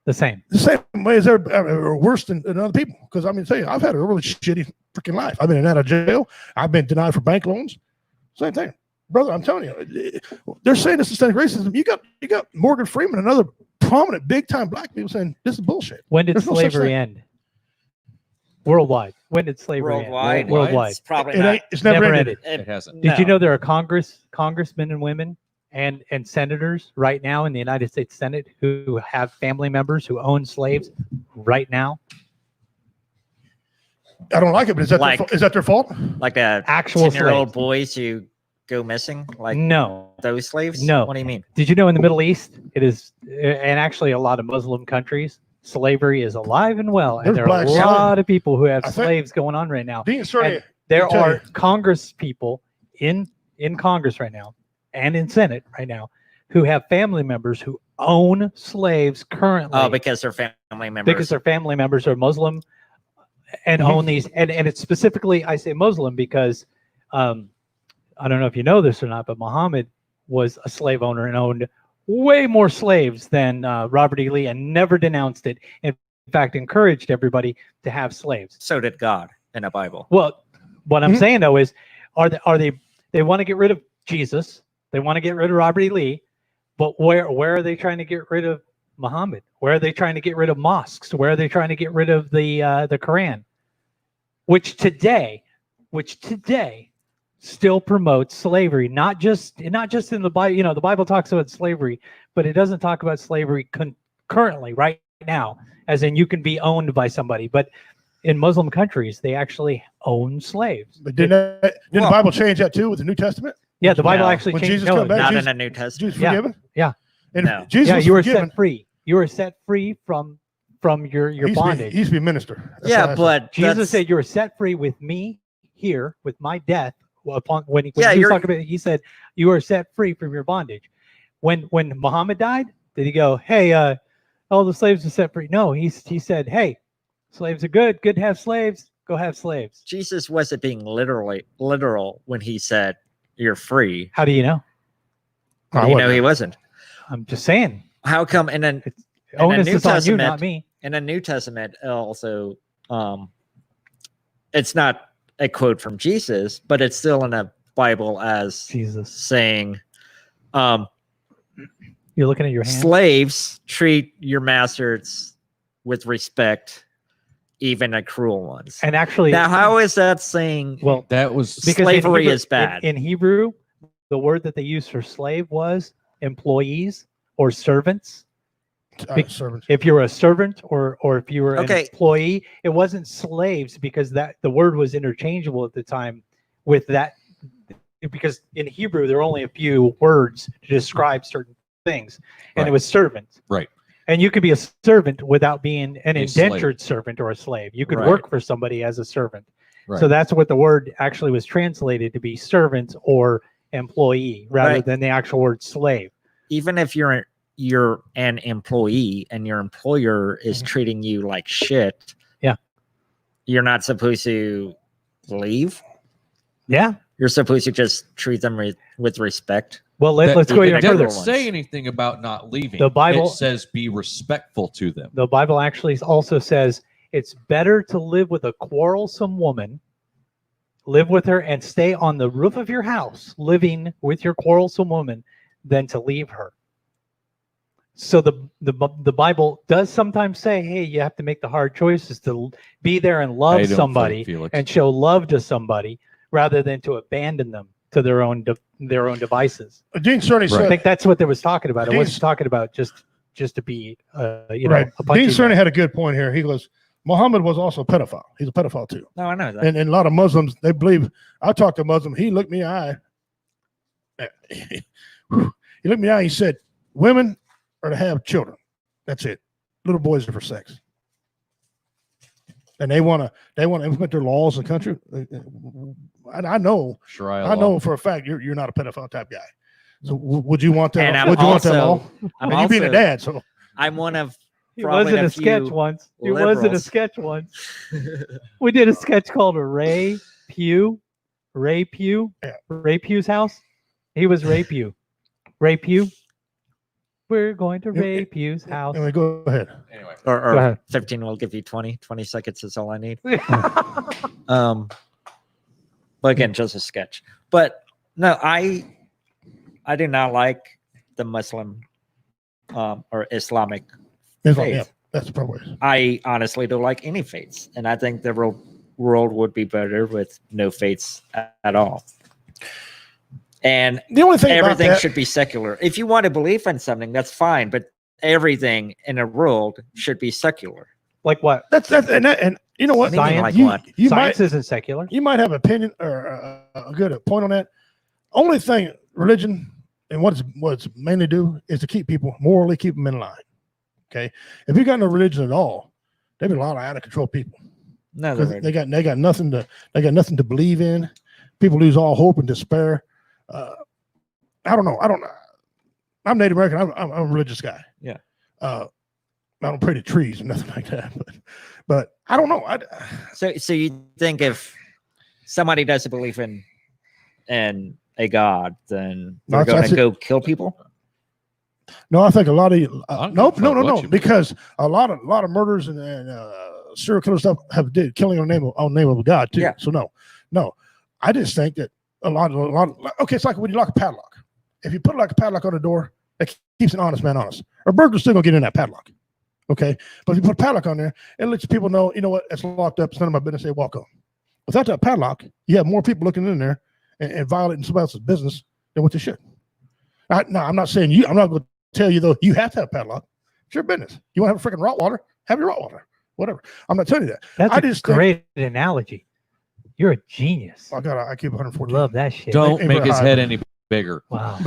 The same. the same way as they're or worse than other people. Because I mean, tell you, I've had a really shitty freaking life. I've been in and out of jail. I've been denied for bank loans. Same thing, brother. I'm telling you, they're saying this is systemic racism. You got Morgan Freeman and other prominent, big time black people saying this is bullshit. When did There's no such slavery thing. end? Worldwide. When did slavery Worldwide. end? Worldwide. It's probably It not. ain't, it's never ended. It hasn't. Did you know there are congressmen and women and senators right now in the United States Senate who have family members who own slaves right now? I don't like it, but is that their fault? Like the Actual 10-year-old slaves. boys who go missing, like No. those slaves. No. What do you mean? Did you know in the Middle East it is, and actually a lot of Muslim countries, slavery is alive and well, and There's there are a black lot of people who have I think- slaves going on right now. Dean, sorry, And there tell are you. Congress people in Congress right now and in Senate right now who have family members who own slaves currently. Oh, because they're family members. because their family members are Muslim and own these. And it's specifically, I say Muslim because I don't know if you know this or not, but Muhammad was a slave owner and owned way more slaves than Robert E. Lee and never denounced it. In fact, encouraged everybody to have slaves. So did God in the Bible. Well, what I'm Mhm. saying though is, they want to get rid of Jesus? They want to get rid of Robert E. Lee, but where are they trying to get rid of Muhammad? Where are they trying to get rid of mosques? Where are they trying to get rid of the Quran, which today still promotes slavery? Not just in the Bible. You know, the Bible talks about slavery, but it doesn't talk about slavery currently, right now, as in you can be owned by somebody. But in Muslim countries, they actually own slaves. But didn't the Bible change that too with the New Testament? Yeah, the Bible No. actually When changed. Jesus no, come back, Not Jesus- in the New Testament. Jesus Yeah. forgiven? Yeah. And No. Jesus yeah, was you were forgiven. set free. You were set free from your He used to be- bondage. He used to be a minister. That's Yeah, what I but Jesus that's- said, "You were set free with me here, with my death." Upon when he was you're- talking about it, he said, "You are set free from your bondage." When Muhammad died, did he go, "Hey, all the slaves are set free"? No, he said, "Hey, slaves are good. Good to have slaves. Go have slaves." Jesus wasn't being literal when he said you're free. How do you know? I You know wasn't. he wasn't. I'm just saying. How come? And then Onus New is on you, Testament- not me. in the New Testament also, it's not a quote from Jesus, but it's still in the Bible as Jesus, saying, you're looking at your hand. slaves treat your masters with respect, even the cruel ones. And actually, Now, how is that saying? well, That was because slavery Hebrew, is bad. In Hebrew, the word that they used for slave was employees or servants. Servants. If you were a servant or if you were an Okay. employee, it wasn't slaves because that the word was interchangeable at the time with that. Because in Hebrew, there are only a few words to describe certain things, and it Right. was servant. right. And you could be a servant without being an A indentured servant or a slave. You could Right. work for somebody as a servant. Right. So that's what the word actually was translated to be, servant or employee, rather Right. than the actual word slave. Even if you're an employee and your employer is treating you like shit, Yeah. you're not supposed to leave. Yeah. You're supposed to just treat them with respect. Well, That- let's go even even It the further. doesn't say anything about not leaving. The Bible- it says be respectful to them. The Bible actually also says it's better to live with a quarrelsome woman, live with her and stay on the roof of your house, living with your quarrelsome woman, than to leave her. So the Bible does sometimes say, hey, you have to make the hard choices to be there and I love don't fight, somebody Felix. and show love to somebody rather than to abandon them to their own devices. Dean Cerny I said, think that's what they was talking about. It Dean- wasn't talking about just to be right. a Dean punching Cerny bag. had a good point here. He goes, Muhammad was also a pedophile. He's a pedophile too. No, I know that. And a lot of Muslims, they believe. I talked to a Muslim. He looked me in the eye. He looked me in the eye. He said, "Women are to have children. That's it. Little boys are for sex." And they want to implement their laws in the country. I know Sharia I law. know for a fact you're not a pedophile type guy. So would you want that? And I'm Would you want that law? I'm And you being a also- dad, so I'm one of He probably was in a a sketch few once. He was in a liberals. sketch once. We did a sketch called Ray Pugh. Ray Pugh. Yeah. Ray Pugh's house. He was Ray Pugh. Ray Pugh. We're going to Ray Pugh's house. anyway, go ahead. Anyway, Go or ahead. 15 will give you 20 seconds is all I need. But again, just a sketch. But no, I do not like the Muslim or Islamic Yeah, faith. that's the problem. I honestly don't like any faiths, and I think the world would be better with no faiths at all. And The only thing about everything that, should be secular. If you want to believe in something, that's fine, but everything in the world should be secular. Like what? and you know what? Meaning like you, what? you Science might isn't secular. you might have opinion or a good point on that. Only thing religion and what's mainly do is to keep people morally, keep them in line. Okay, if you got no religion at all, there'd be a lot of out of control people. No, Because they got nothing to believe in. People lose all hope and despair. I don't know. I'm Native American. I'm a religious guy. Yeah. I don't pray to trees or nothing like that. But I don't know. So you think if somebody doesn't believe in a god, then No, they're going that's to it. go kill people? No, I think a lot of don't nope, give a fuck no, what you believe. because a lot of murders and serial killer stuff have did killing on the name of God too. Yeah. So no, I just think that a lot of okay, it's like when you lock a padlock. If you put like a padlock on the door, that keeps an honest man honest. A burglar's still gonna get in that padlock. Okay, but if you put a padlock on there, it lets people know, you know what, it's locked up. It's none of my business. They walk on. Without that padlock, you have more people looking in there and violating somebody else's business than what they should. Now, I'm not saying you. I'm not going to tell you though. You have to have a padlock. It's your business. You want to have a freaking Rottweiler? Have your Rottweiler. Whatever. I'm not telling you that. That's I a just think- great analogy. You're a genius. I got I keep 140. Love that shit. don't Ain't make very his high, head but- any bigger. Wow.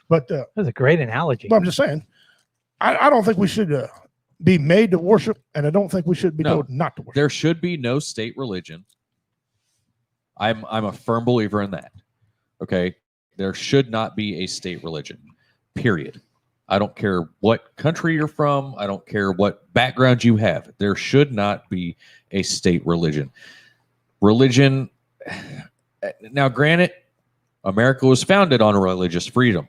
But That's a great analogy. I'm just saying. I don't think we should be made to worship, and I don't think we should be No. told not to worship. There should be no state religion. I'm a firm believer in that. Okay, there should not be a state religion. Period. I don't care what country you're from. I don't care what background you have. There should not be a state religion. Religion. Now, granted, America was founded on religious freedom.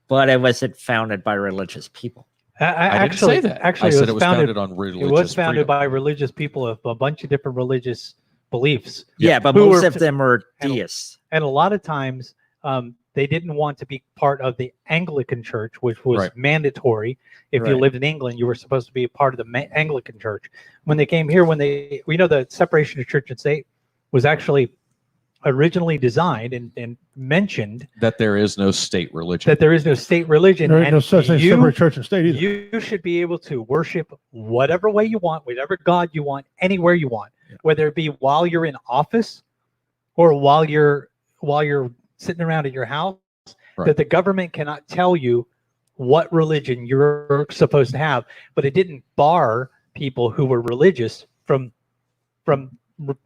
But it wasn't founded by religious people. I didn't say that. Actually, I said it was founded on religious. It was founded freedom. by religious people of a bunch of different religious beliefs. Yeah, but Who most were- of them are and- deists. And a lot of times, they didn't want to be part of the Anglican Church, which was Right. mandatory. If you Right. lived in England, you were supposed to be a part of the Anglican Church. When they came here, we know the separation of church and state was actually originally designed and mentioned That there is no state religion. that there is no state religion. There ain't and no such thing as separate church and state either. you should be able to worship whatever way you want, whatever God you want, anywhere you want, whether it be while you're in office or while you're sitting around at your house. Right. That the government cannot tell you what religion you're supposed to have, but it didn't bar people who were religious from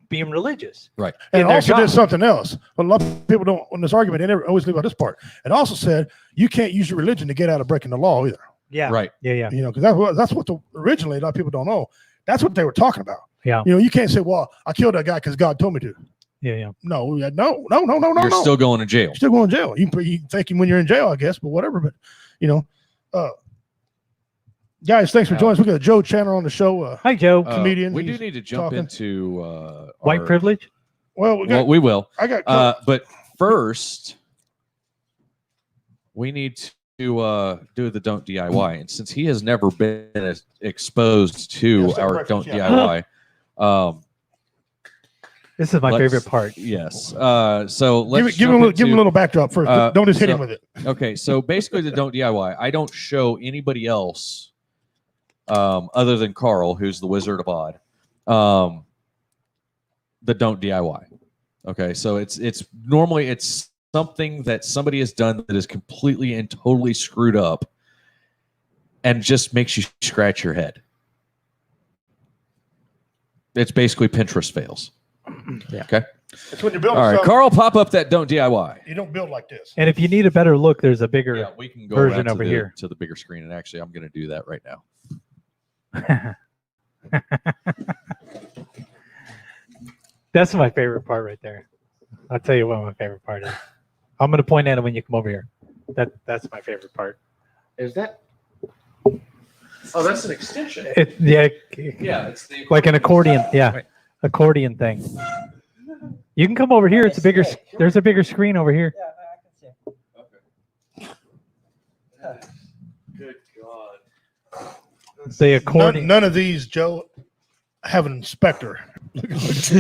being religious. Right. And in it their also did job. something else. But a lot of people don't, in this argument, they never always leave out this part. It also said you can't use your religion to get out of breaking the law either. Yeah. Right. Yeah. You know, because that's what originally a lot of people don't know. That's what they were talking about. Yeah. You know, you can't say, well, I killed that guy because God told me to. Yeah. No. You're No. still going to jail. You're still going to jail. You thank him when you're in jail, I guess, but whatever. But, you know, guys, thanks for joining us. We got Joe Chandler on the show. Hi, Joe. Comedian, We do he's need to jump talking. into White our- privilege. Well, we will. I got But first, we need to do the Don't DIY. And since he has never been exposed to Yeah, our breakfast, Don't yeah. DIY, This is my let's- favorite part. yes. So let's give him jump a into- little backdrop first. Don't just hit so- him with it. Okay, so basically the Don't DIY. I don't show anybody else other than Carl, who's the Wizard of Odd, the Don't DIY. Okay, so it's normally it's something that somebody has done that is completely and totally screwed up and just makes you scratch your head. It's basically Pinterest fails. Yeah. Okay. It's when you're building All right, something, Carl, pop up that Don't DIY. you don't build like this. And if you need a better look, there's a bigger. Yeah, we can go version around to over the, here. to the bigger screen, and actually, I'm going to do that right now. That's my favorite part right there. I'll tell you what my favorite part is. I'm going to point at it when you come over here. That's my favorite part. Is that? Oh, that's an extension. Yeah, It's the like an accordion. Yeah, Right. accordion thing. You can come over here. It's a bigger. There's a bigger screen over here. Good God. The accordion. None of these, Joe, have an inspector. There's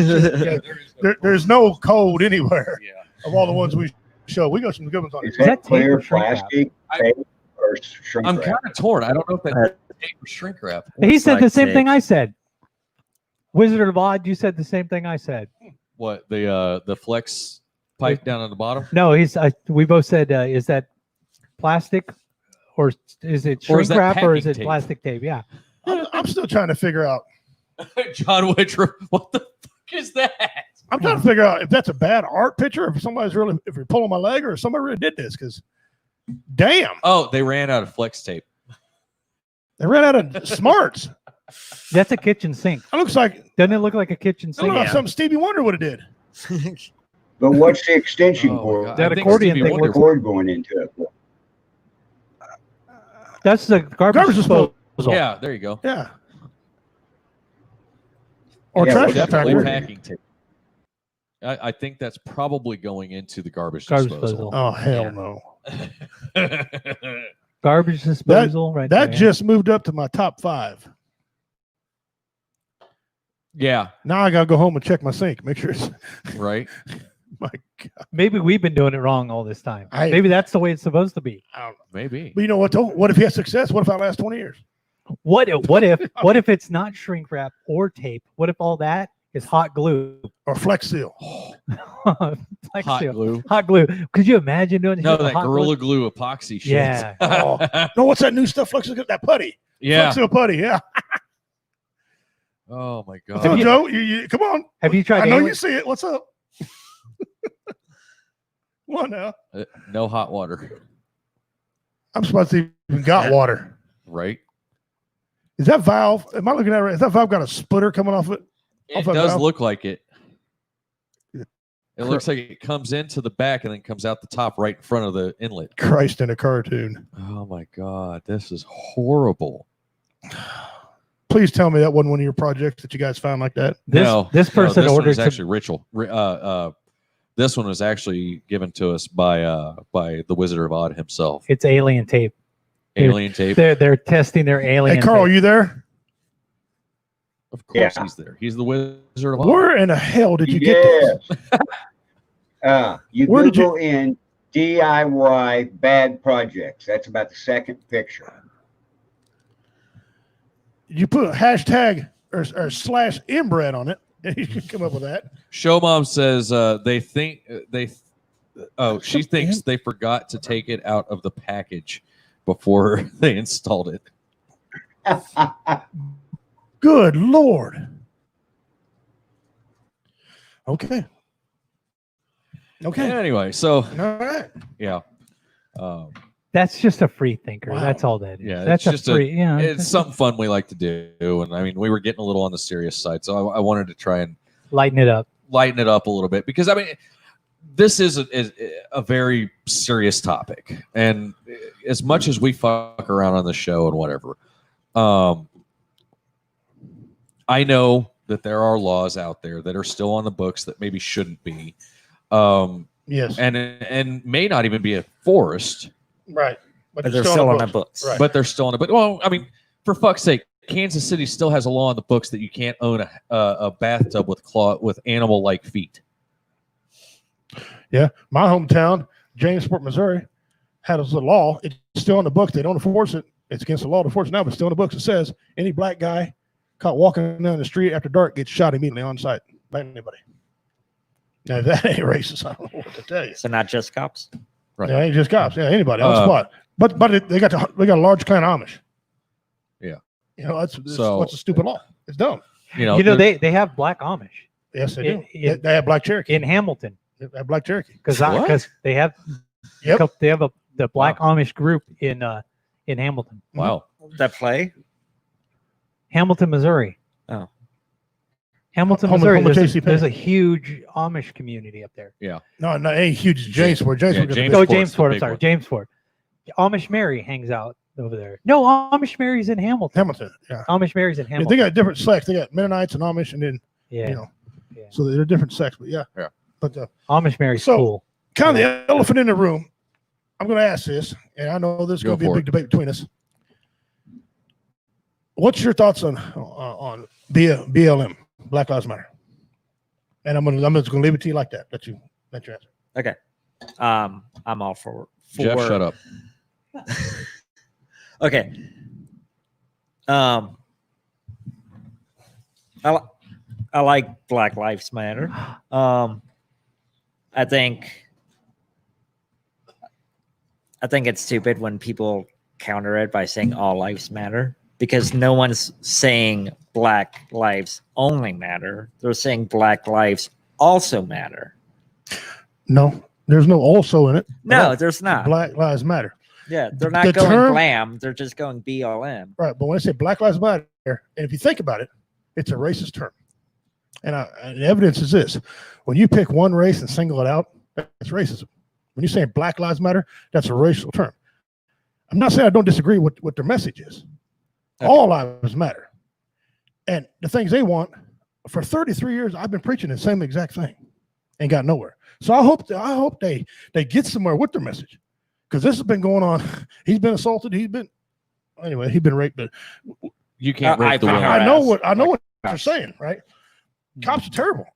no code anywhere Yeah. of all the ones we show. We got some good ones on Is here. that that tape clear or shrink wrap? plastic tape or shrink I'm wrap? kind of torn. I don't know if that's tape or shrink wrap. He Looks said like the same tape. thing I said. Wizard of Odd, you said the same thing I said. What the flex pipe down at the bottom? No, we both said, is that plastic or is it Or is shrink that wrap or is packing it tape? plastic tape? Yeah. I'm still trying to figure out. John Witcher, what the fuck is that? I'm trying to figure out if that's a bad art picture, if somebody's really, if you're pulling my leg, or if somebody really did this. Because, damn, Oh, they ran out of flex tape. they ran out of smarts. That's a kitchen sink. It looks like Doesn't it look like a kitchen it sink? looked like something Stevie Wonder would have did. But what's the extension Oh, my cord? God. That I think accordion Stevie thing Wonder- looks- Cord going into it. That's the garbage Garbage disposal. Yeah, there you go. Yeah. Or Yeah, trash Definitely factory. packing tape. I think that's probably going into the garbage Garbage disposal. Oh hell Yeah. no! Garbage disposal right That there. just moved up to my top 5. Yeah, Now I gotta go home and check my sink, make sure it's right. my God. Maybe we've been doing it wrong all this time. I- Maybe that's the way it's supposed to be. I don't know. Maybe. But you know what? Though? What if he has success? What if I last 20 years? What if it's not shrink wrap or tape? What if all that is hot glue? Or Flex Seal? Flex Hot seal. glue. Hot glue. Could you imagine doing No, hit with that hot glue? Gorilla Glue epoxy shit. Yeah. Oh. No, what's that new stuff? Flex Seal, that putty. Yeah. Flex Seal putty. Yeah. Oh my Come on, god. Joe. You come on. Have you tried? I know alien- you see it. What's up? Come on now. No hot water. I'm surprised they even got water. Right. Is that valve? Am I looking at it right? Is that valve got a splitter coming off it? It Off that does valve? look like it. Yeah. It looks like it comes into the back and then comes out the top right in front of the inlet. Christ in a cartoon. Oh my god, this is horrible. Please tell me that wasn't one of your projects that you guys found like that. This person this one ordered is some- actually Richie. This one was actually given to us by the Wizard of Oz himself. It's alien tape. Alien tape. They're testing their alien. Hey, Carl, tape. you there? Of course, Yeah. he's there. He's the Wizard of Oz. Where in the hell did you get this? You Where did Google in DIY bad projects. That's about the second picture. You put a hashtag or slash inbred on it, and you can come up with that. Show Mom says they think she thinks they forgot to take it out of the package before they installed it. Good Lord. Okay. Okay. Anyway, so All right. yeah. That's just a free thinker. Wow. That's all that is. Yeah, That's it's just free. Yeah, it's something fun we like to do, and I mean, we were getting a little on the serious side, so I wanted to try and lighten it up. lighten it up a little bit because I mean, this is a very serious topic, and as much as we fuck around on the show and whatever, I know that there are laws out there that are still on the books that maybe shouldn't be, Yes. and may not even be enforced. Right. But they're still on the books. Right. But they're still on the book. Well, I mean, for fuck's sake, Kansas City still has a law in the books that you can't own a bathtub with animal-like feet. Yeah. My hometown, Jamesport, Missouri, had a law. It's still in the books. They don't enforce it. It's against the law to enforce it now, but still in the books. It says any black guy caught walking down the street after dark gets shot immediately on site by anybody. Now, if that ain't racist, I don't know what to tell you. So not just cops. Right. Yeah, ain't just cops. Yeah, anybody on the spot. But they got a large clan Amish. Yeah. You know, that's So- what's a stupid law. It's dumb. You know, They have black Amish Yes, they do. In- They have black Cherokee. in Hamilton They have black Cherokee. because What? they have Yep. the black Amish group in Hamilton, wow. That play? Hamilton, Missouri. Oh. Hamilton, Home of- Missouri. home of There's J.C. there's a Penney. huge Amish community up there. No, it ain't huge. Jamesport. Yeah, Jamesport. James- Go Jamesport's the Jamesport. I'm big sorry, one. Jamesport. Amish Mary hangs out over there. No, Amish Mary's in Hamilton. Hamilton. Yeah. Amish Mary's in Yeah, Hamilton. they got different sects. They got Mennonites and Amish, and then yeah, you know, yeah. so they're different sects. But yeah. Yeah. But Amish Mary's So- cool. kind of the elephant in the room. I'm going to ask this, and I know there's Go going to be a for big debate between us. What's your thoughts on BLM, Black Lives Matter? And I'm just going to leave it to you like that. Let you answer. Okay. I'm all for Jeff, shut up. Okay. I like Black Lives Matter. I think it's stupid when people counter it by saying all lives matter because no one's saying Black lives only matter. They're saying Black lives also matter. No, there's no also in it. No, there's not. Black Lives Matter. Yeah, they're The not going term- blam. They're just going BLM. Right. But when I say Black Lives Matter, and if you think about it, it's a racist term. And the evidence is this. When you pick one race and single it out, that's racism. When you say Black Lives Matter, that's a racial term. I'm not saying I don't disagree with what their message is. Okay. All lives matter. And the things they want, for 33 years, I've been preaching the same exact thing and got nowhere. So I hope they get somewhere with their message. Because this has been going on. He's been assaulted. He's been raped. But You can't I rape the found women. out. I know what you're saying, right? Cops are terrible.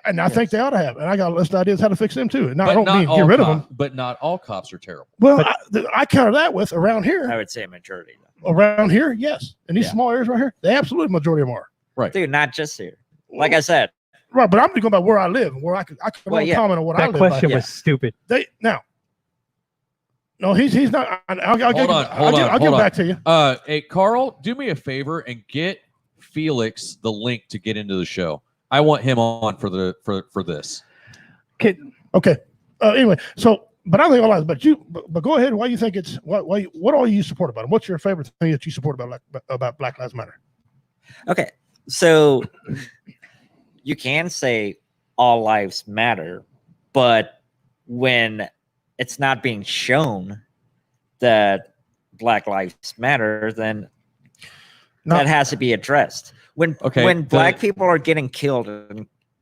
And I think they ought to have. And I got a list of ideas how to fix them too. And I don't mean get rid of them. But not all cops are terrible. Well, I counter that with around I here. would say a majority. Around here, yes. In these Yeah. small areas right here, the absolute majority of them are. Dude, not just here. Like I said, Right, but I'm just going by where I live, where I can Well, only yeah. comment on what I That live question by. was stupid. No, he's not. I'll Hold get on. back to you. Hey, Carl, do me a favor and get Felix the link to get into the show. I want him on for this. Okay. Anyway, so but I think all that. But go ahead. Why you think it's what all you support about it? What's your favorite thing that you support about Black Lives Matter? okay, so you can say all lives matter, but when it's not being shown that Black lives matter, then that has to be addressed. When Black people are getting killed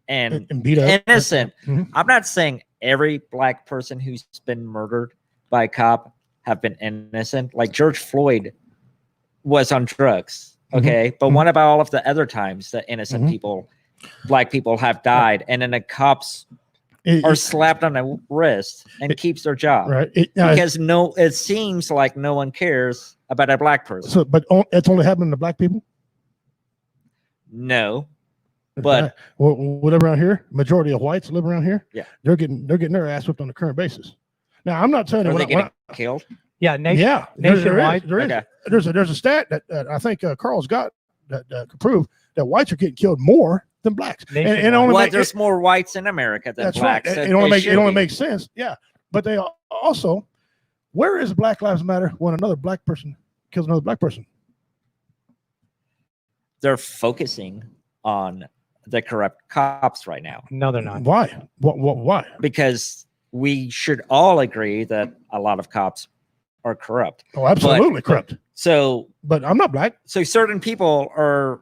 and beat up. innocent. Mhm. I'm not saying every black person who's been murdered by a cop have been innocent. Like George Floyd was on drugs. Okay. But what about all of the other times that innocent people, black people have died, and then the cops are slapped on the wrist and keeps their job? Right. Because it seems like no one cares about a black person. So, but it's only happening to black people? No. But what around here, majority of whites live around here. Yeah, they're getting their ass whipped on a current basis. Now, I'm not telling you are they when getting killed. Yeah, nationwide. There is. There's a stat that I think Carl's got that could prove that whites are getting killed more than blacks. And only there's more whites in America than that's blacks. Right. It only makes sense. Yeah, but they also, where is Black Lives Matter when another black person kills another black person? They're focusing on the corrupt cops right now. No, they're not. Why? Why? Because we should all agree that a lot of cops are corrupt. Oh, absolutely corrupt. But I'm not black. So certain people are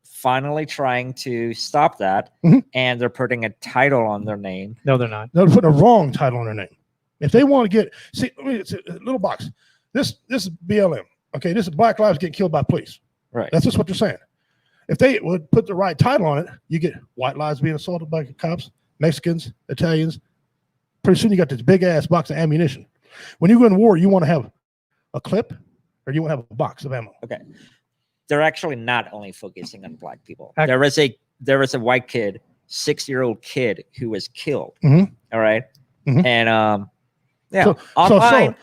finally trying to stop that, and they're putting a title on their name. No, they're not. They're putting a wrong title on their name. If they want to it's a little box. This is BLM. Okay, this is Black Lives Getting Killed by Police. Right. That's just what they're saying. If they would put the right title on it, you get white lives being assaulted by cops, Mexicans, Italians. Pretty soon you got this big ass box of ammunition. When you go in war, you want to have a clip or you want to have a box of ammo. Okay. They're actually not only focusing on black people. There is a white kid, 6-year-old kid who was killed. All right. And So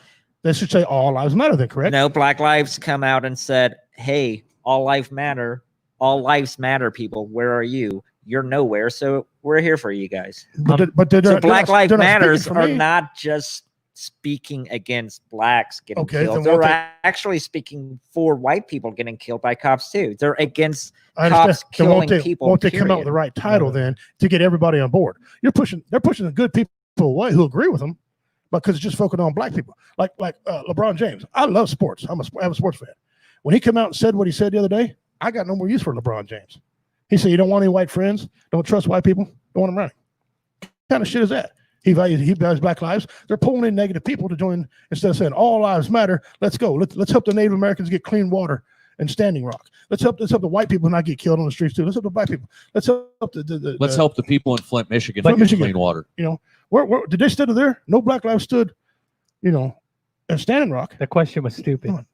they should say all lives matter then, correct? No, Black Lives come out and said, hey, all lives matter. All lives matter, people. Where are you? You're nowhere. So we're here for you guys. But Black Lives Matters are not just speaking against blacks getting killed. They're actually speaking for white people getting killed by cops too. They're against cops killing people. Won't they come out with the right title then to get everybody on board? They're pushing the good people away who agree with them because it's just focused on black people. Like LeBron James. I love sports. I'm a sports fan. When he came out and said what he said the other day, I got no more use for LeBron James. He said, you don't want any white friends? Don't trust white people? Don't want them around. What kind of shit is that? He values black lives. They're pulling in negative people to join instead of saying all lives matter. Let's go. Let's help the Native Americans get clean water and Standing Rock. Let's help the white people not get killed on the streets too. Let's help the black people. Let's help let's help the people in Flint, Michigan get clean water. You know, where did they stand there? No black lives stood, in Standing Rock. The question was stupid.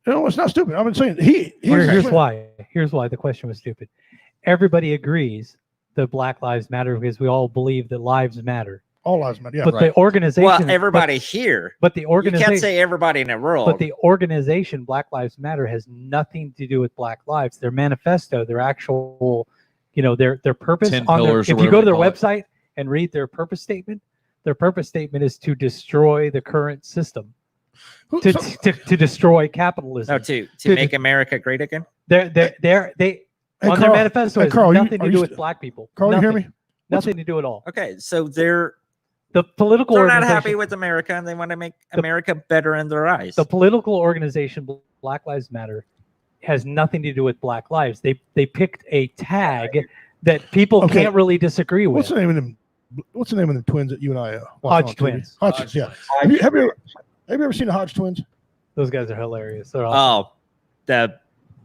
No, it's not stupid. I've been saying here's why. Here's why the question was stupid. Everybody agrees that Black Lives Matter because we all believe that lives matter. All lives matter. Yeah, but the organization. Well, everybody here. But the organization. You can't say everybody in the world. But the organization Black Lives Matter has nothing to do with Black lives. Their manifesto, their actual, their purpose. If you go to their website and read their purpose statement is to destroy the current system. To destroy capitalism. No, to make America great again. On their manifesto has nothing to do with black people. Carl, you hear me? Nothing to do at all. Okay, so they're not happy with America and they want to make America better in their eyes. The political organization Black Lives Matter has nothing to do with black lives. They picked a tag that people can't really disagree with. What's the name of the twins that you and I Hodge twins. Hodge, yeah. Have you ever seen the Hodge twins? Those guys are hilarious. They're awesome. Oh, the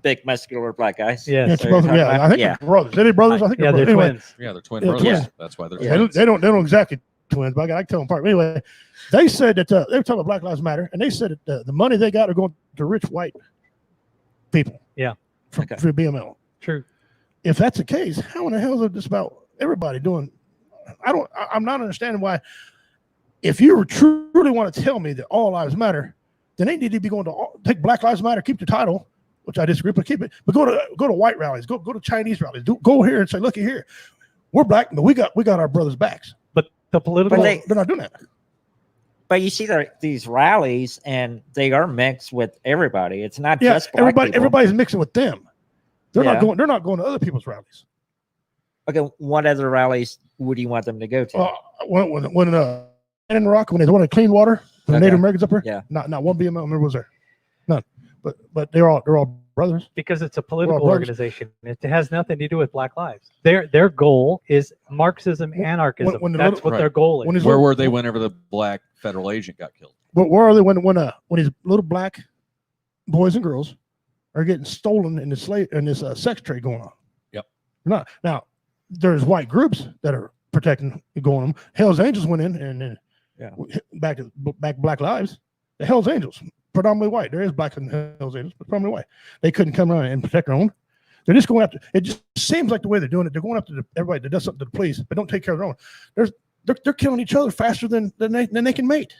big muscular black guys. Yes. I think they're brothers. Are they brothers? I think they're twins. Anyway, yeah, they're twin brothers. Yeah. That's why they're twins. They don't exactly twins, but I can tell them apart. Anyway, they said that they were talking about Black Lives Matter, and they said that the money they got are going to rich white people. Yeah. For BML. True. If that's the case, how in the hell is it just about everybody doing? I'm not understanding why. If you truly want to tell me that all lives matter, then they need to be going to take Black Lives Matter, keep the title, which I disagree, but keep it. But go to white rallies, go to Chinese rallies, go here and say, looky here, we're black, but we got our brothers' backs. But the political, they're not doing that. But you see these rallies, and they are mixed with everybody. It's not just black people. Everybody's mixing with them. They're not going. They're not going to other people's rallies. Okay, what other rallies would you want them to go to? When in Rock, when they wanted clean water, the Native Americans up there, yeah, not one BML member was there, none. But they're all brothers. Because it's a political brothers. organization. It has nothing to do with Black Lives. Their goal is Marxism, anarchism. When the That's little- what their goal is. when his Where little- were they whenever the black federal agent got killed? But where are they when these little black boys and girls are getting stolen in this sex trade going on? Yep. Now there's white groups that are protecting going on. Hell's Angels went in and then back to Black Lives. The Hell's Angels, predominantly white. There is black in Hell's Angels, but predominantly white. They couldn't come around and protect their own. They're just going after. It just seems like the way they're doing it. They're going after everybody that does something to the police, but don't take care of their own. They're killing each other faster than they can mate.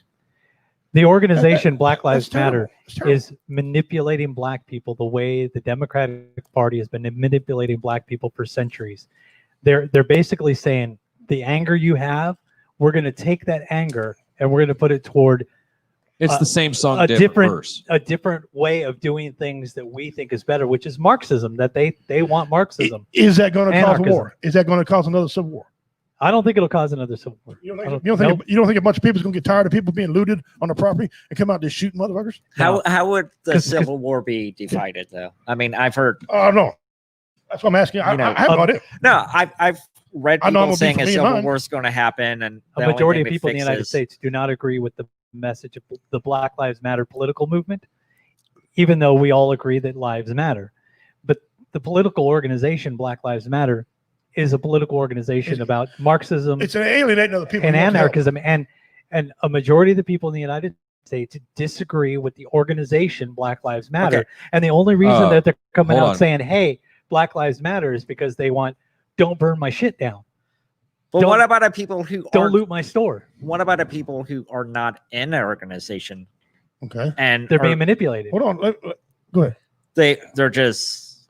The organization Black Lives terrible. Matter It's terrible. is manipulating black people the way the Democratic Party has been manipulating black people for centuries. They're basically saying the anger you have, we're going to take that anger and we're going to put it toward It's the same song, a different verse. different way of doing things that we think is better, which is Marxism. That they want Marxism. Is that going to cause a Anarchism. war? Is that going to cause another civil war? I don't think it'll cause another civil war. You I don't don't- think, nope. you don't think a bunch of people's going to get tired of people being looted on their property and come out there shooting motherfuckers? How would the 'Cause- Civil War be divided, though? I mean, I've heard Oh no, that's what I'm asking. I have no idea. no, I've read I know I'm people gonna be saying for a me and civil mine. war is going to happen, and A the only majority thing of we people in the fix United is- States do not agree with the message of the Black Lives Matter political movement, even though we all agree that lives matter. But the political organization Black Lives Matter is a political organization about Marxism It's an alienating other people and who want to help. anarchism, and a majority of the people in the United States disagree with the organization Black Lives Matter. Okay. And the only reason that they're coming hold out on. saying, "Hey, Black Lives Matter," is because they want, don't burn my shit down, But don't- what about the people who don't aren't? loot my store. What about the people who are not in an organization Okay, and They're are- being manipulated. hold on. Go ahead. they're just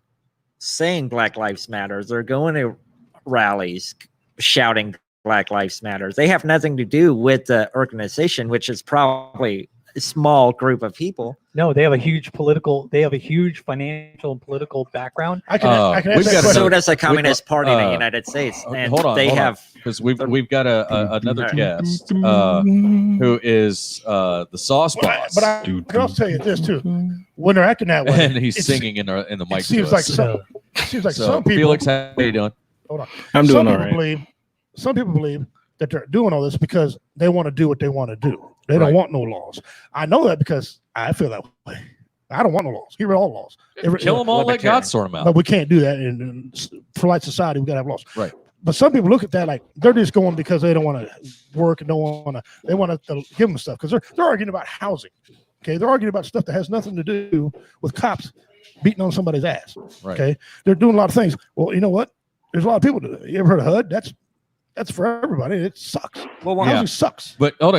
saying Black Lives Matter. They're going to rallies shouting Black Lives Matter. They have nothing to do with the organization, which is probably a small group of people. No, they have a huge financial and political background. I can we've answer got that to- question. So does the Communist Party in the uh, United States, and hold on, they hold on. have Because we've got another Alright. guest who is the Sauce Boss, But I can also tell you this too: when they're acting that way, and he's it's- singing in the mic. It seems to like us. some So, people. Felix, how you doing? Hold on. I'm Some doing all people right. believe. Some people believe that they're doing all this because they want to do what they want to do. They Right. don't want no laws. I know that because I feel that way. I don't want no laws. Get rid of all laws. Kill them all, let libertarian. God sort them out. But we can't do that in polite society. We got to have laws. Right. But some people look at that like they're just going because they don't want to work and don't want to. They want to give them stuff because they're arguing about housing. Okay, they're arguing about stuff that has nothing to do with cops beating on somebody's ass. Right. Okay, they're doing a lot of things. Well, you know what? There's a lot of people do that. You ever heard of HUD? That's for everybody. It sucks. well, Yeah. Housing sucks. But hold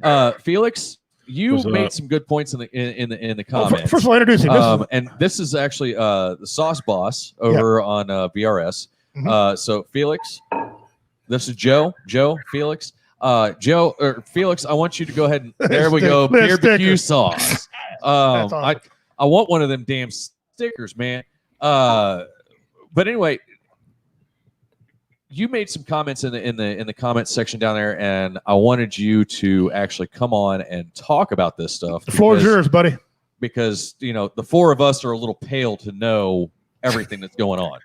on. Felix, you What's made up? some good points in the Oh, comments. first of all, introduce him. This is- And this is actually the Sauce Boss over on BRS. Mhm. So Felix, this is Joe, Felix. Joe or Felix, I want you to go ahead and there we go. Let's stick Barbecue it. sauce. That's awesome. I want one of them damn stickers, man. But anyway, you made some comments in the comments section down there, and I wanted you to actually come on and talk about this stuff. The floor is because- yours, buddy. because the four of us are a little pale to know everything that's going on.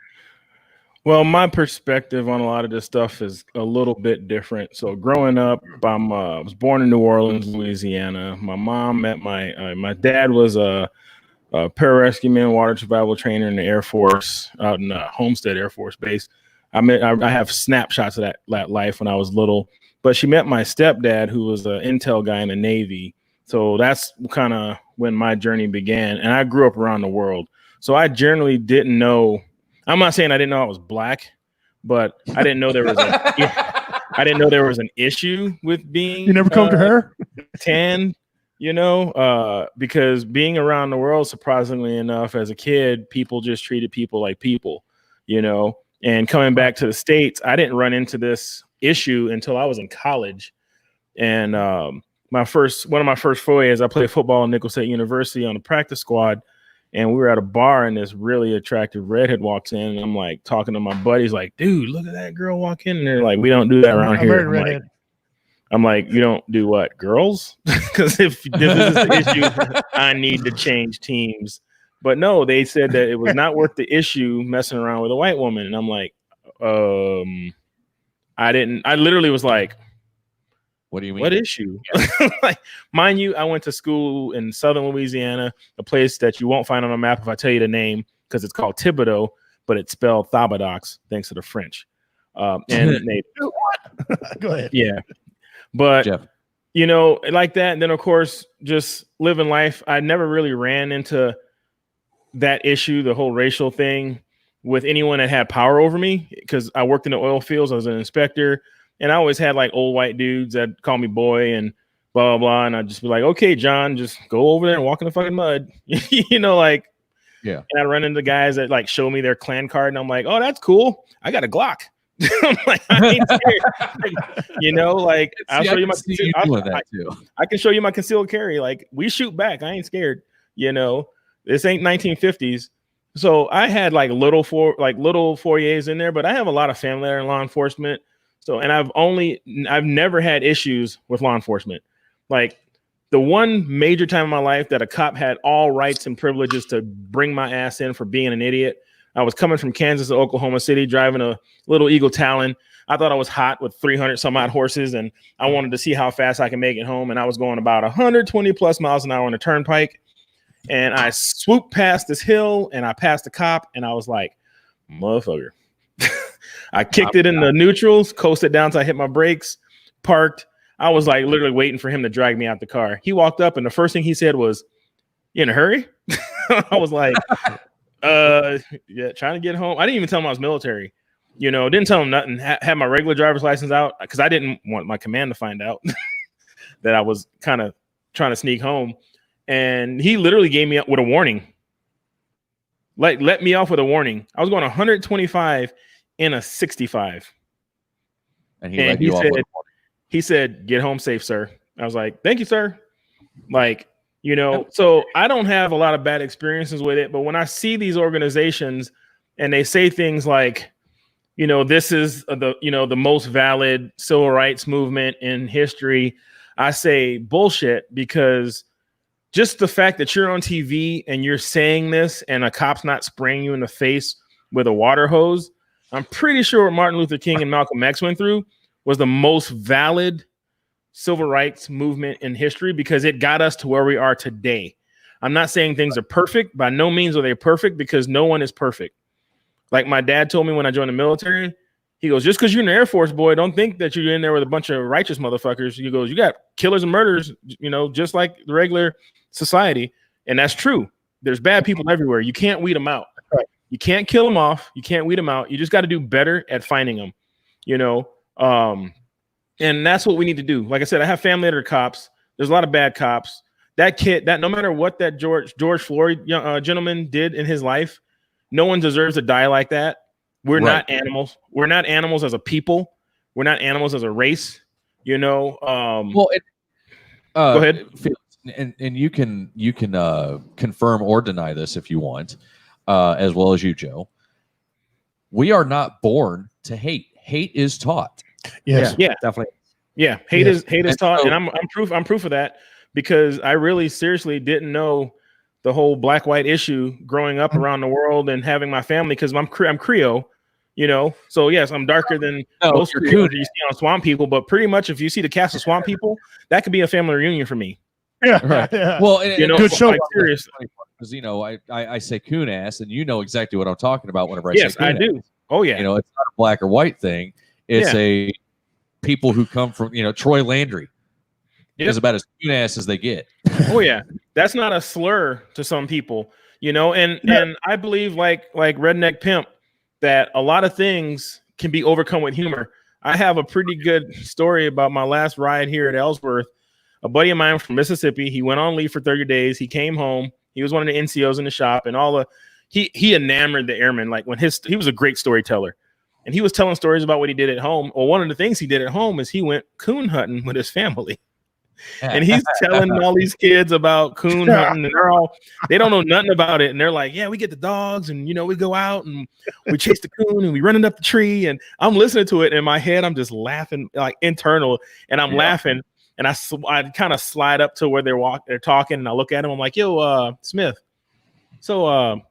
Well, my perspective on a lot of this stuff is a little bit different. So, growing up, I was born in New Orleans, Louisiana. My mom met my dad was a pararescue man, water survival trainer in the Air Force out in Homestead Air Force Base. I have snapshots of that life when I was little. But she met my stepdad, who was an intel guy in the Navy. So that's kind of when my journey began. And I grew up around the world. So I generally didn't know. I'm not saying I didn't know I was black, but I didn't know there was an issue with being. You never come to her? tan, because being around the world, surprisingly enough, as a kid, people just treated people like people, and coming back to the States, I didn't run into this issue until I was in college. And one of my first forays, I played football at Nicholls State University on the practice squad. And we were at a bar and this really attractive redhead walks in, and I'm like talking to my buddies like, dude, look at that girl walk in. And they're like, we don't do that around I'm here. very redhead. I'm like, you don't do what? Girls? Because if this is the issue, I need to change teams But no, they said that it was not worth the issue messing around with a white woman. And I'm like, I literally was like, What do you mean? what issue? Like, mind you, I went to school in Southern Louisiana, a place that you won't find on a map if I tell you the name, because it's called Thibodeau, but it's spelled Thabadox, thanks to the French. And they, Go ahead. yeah. But, Jeff. you know, like that. And then, of course, just living life, I never really ran into that issue, the whole racial thing, with anyone that had power over me, because I worked in the oil fields. I was an inspector, and I always had like old white dudes that call me boy and blah, blah, blah. And I'd just be like, okay, John, just go over there and walk in the fucking mud. You know, like, yeah. And I run into guys that like show me their clan card, and I'm like, oh, that's cool. I got a Glock. I'm like, I ain't scared. Like, you know, like, I'll show you my I can show you my concealed carry. Like, we shoot back. I ain't scared. You know, this ain't 1950s. So I had like little foyers in there, but I have a lot of family that are in law enforcement. So, and I've never had issues with law enforcement. Like, the one major time in my life that a cop had all rights and privileges to bring my ass in for being an idiot. I was coming from Kansas to Oklahoma City, driving a little Eagle Talon. I thought I was hot with 300 some odd horses, and I wanted to see how fast I can make it home. And I was going about 120 plus miles an hour on the turnpike. And I swooped past this hill, and I passed the cop, and I was like, motherfucker. I kicked it in the neutrals, coasted down till I hit my brakes, parked. I was like literally waiting for him to drag me out the car. He walked up, and the first thing he said was, "You in a hurry?" I was like, yeah, trying to get home. I didn't even tell him I was military. You know, didn't tell him nothing. Had my regular driver's license out because I didn't want my command to find out that I was kind of trying to sneak home. And he literally gave me up with a warning. Like, let me off with a warning. I was going 125 in a 65. And he let you off with a warning. He said, "Get home safe, sir." I was like, "Thank you, sir." Like, you know, so I don't have a lot of bad experiences with it. But when I see these organizations and they say things like, you know, this is the most valid civil rights movement in history, I say bullshit, because just the fact that you're on TV and you're saying this and a cop's not spraying you in the face with a water hose, I'm pretty sure what Martin Luther King and Malcolm X went through was the most valid civil rights movement in history, because it got us to where we are today. I'm not saying things are perfect. By no means are they perfect, because no one is perfect. Like my dad told me when I joined the military, he goes, just because you're in the Air Force, boy, don't think that you're in there with a bunch of righteous motherfuckers. He goes, you got killers and murderers, you know, just like the regular society. And that's true. There's bad people everywhere. You can't weed them out. Right. You can't kill them off. You can't weed them out. You just got to do better at finding them, you know? And that's what we need to do. Like I said, I have family that are cops. There's a lot of bad cops. That kid, that no matter what that George Floyd gentleman did in his life, no one deserves to die like that. We're not animals. We're not animals as a people. We're not animals as a race. You know. Go ahead, Felix, and you can confirm or deny this if you want, as well as you, Joe. We are not born to hate. Hate is taught. Yes. Yeah, definitely. Yeah, hate is taught, and I'm proof of that, because I really seriously didn't know the whole black-white issue growing up around the world and having my family, because I'm Creole, you know. So yes, I'm darker than most Creoles you see on Swamp People, but pretty much if you see the cast of Swamp People, that could be a family reunion for me. Yeah, right. Yeah. Well, you know, good show. like, seriously, because you know, I say coon ass, and you know exactly what I'm talking about whenever I say coon I do. Oh yeah, you know, it's not a black or white thing. It's a people who come from, you know, Troy Landry is about as coon ass as they get. Oh yeah, that's not a slur to some people, you know. And I believe like Redneck Pimp, that a lot of things can be overcome with humor. I have a pretty good story about my last ride here at Ellsworth. A buddy of mine from Mississippi, he went on leave for 30 days. He came home. He was one of the NCOs in the shop, and he enamored the airmen. Like he was a great storyteller, and he was telling stories about what he did at home. Well, one of the things he did at home is he went coon hunting with his family. And he's telling all these kids about coon hunting, and they don't know nothing about it. And they're like, yeah, we get the dogs, and, you know, we go out and we chase the coon and we running up the tree. And I'm listening to it, and in my head, I'm just laughing, like internal, and I'm laughing. And I kind of slide up to where they're talking, and I look at him. I'm like, yo, Smith. So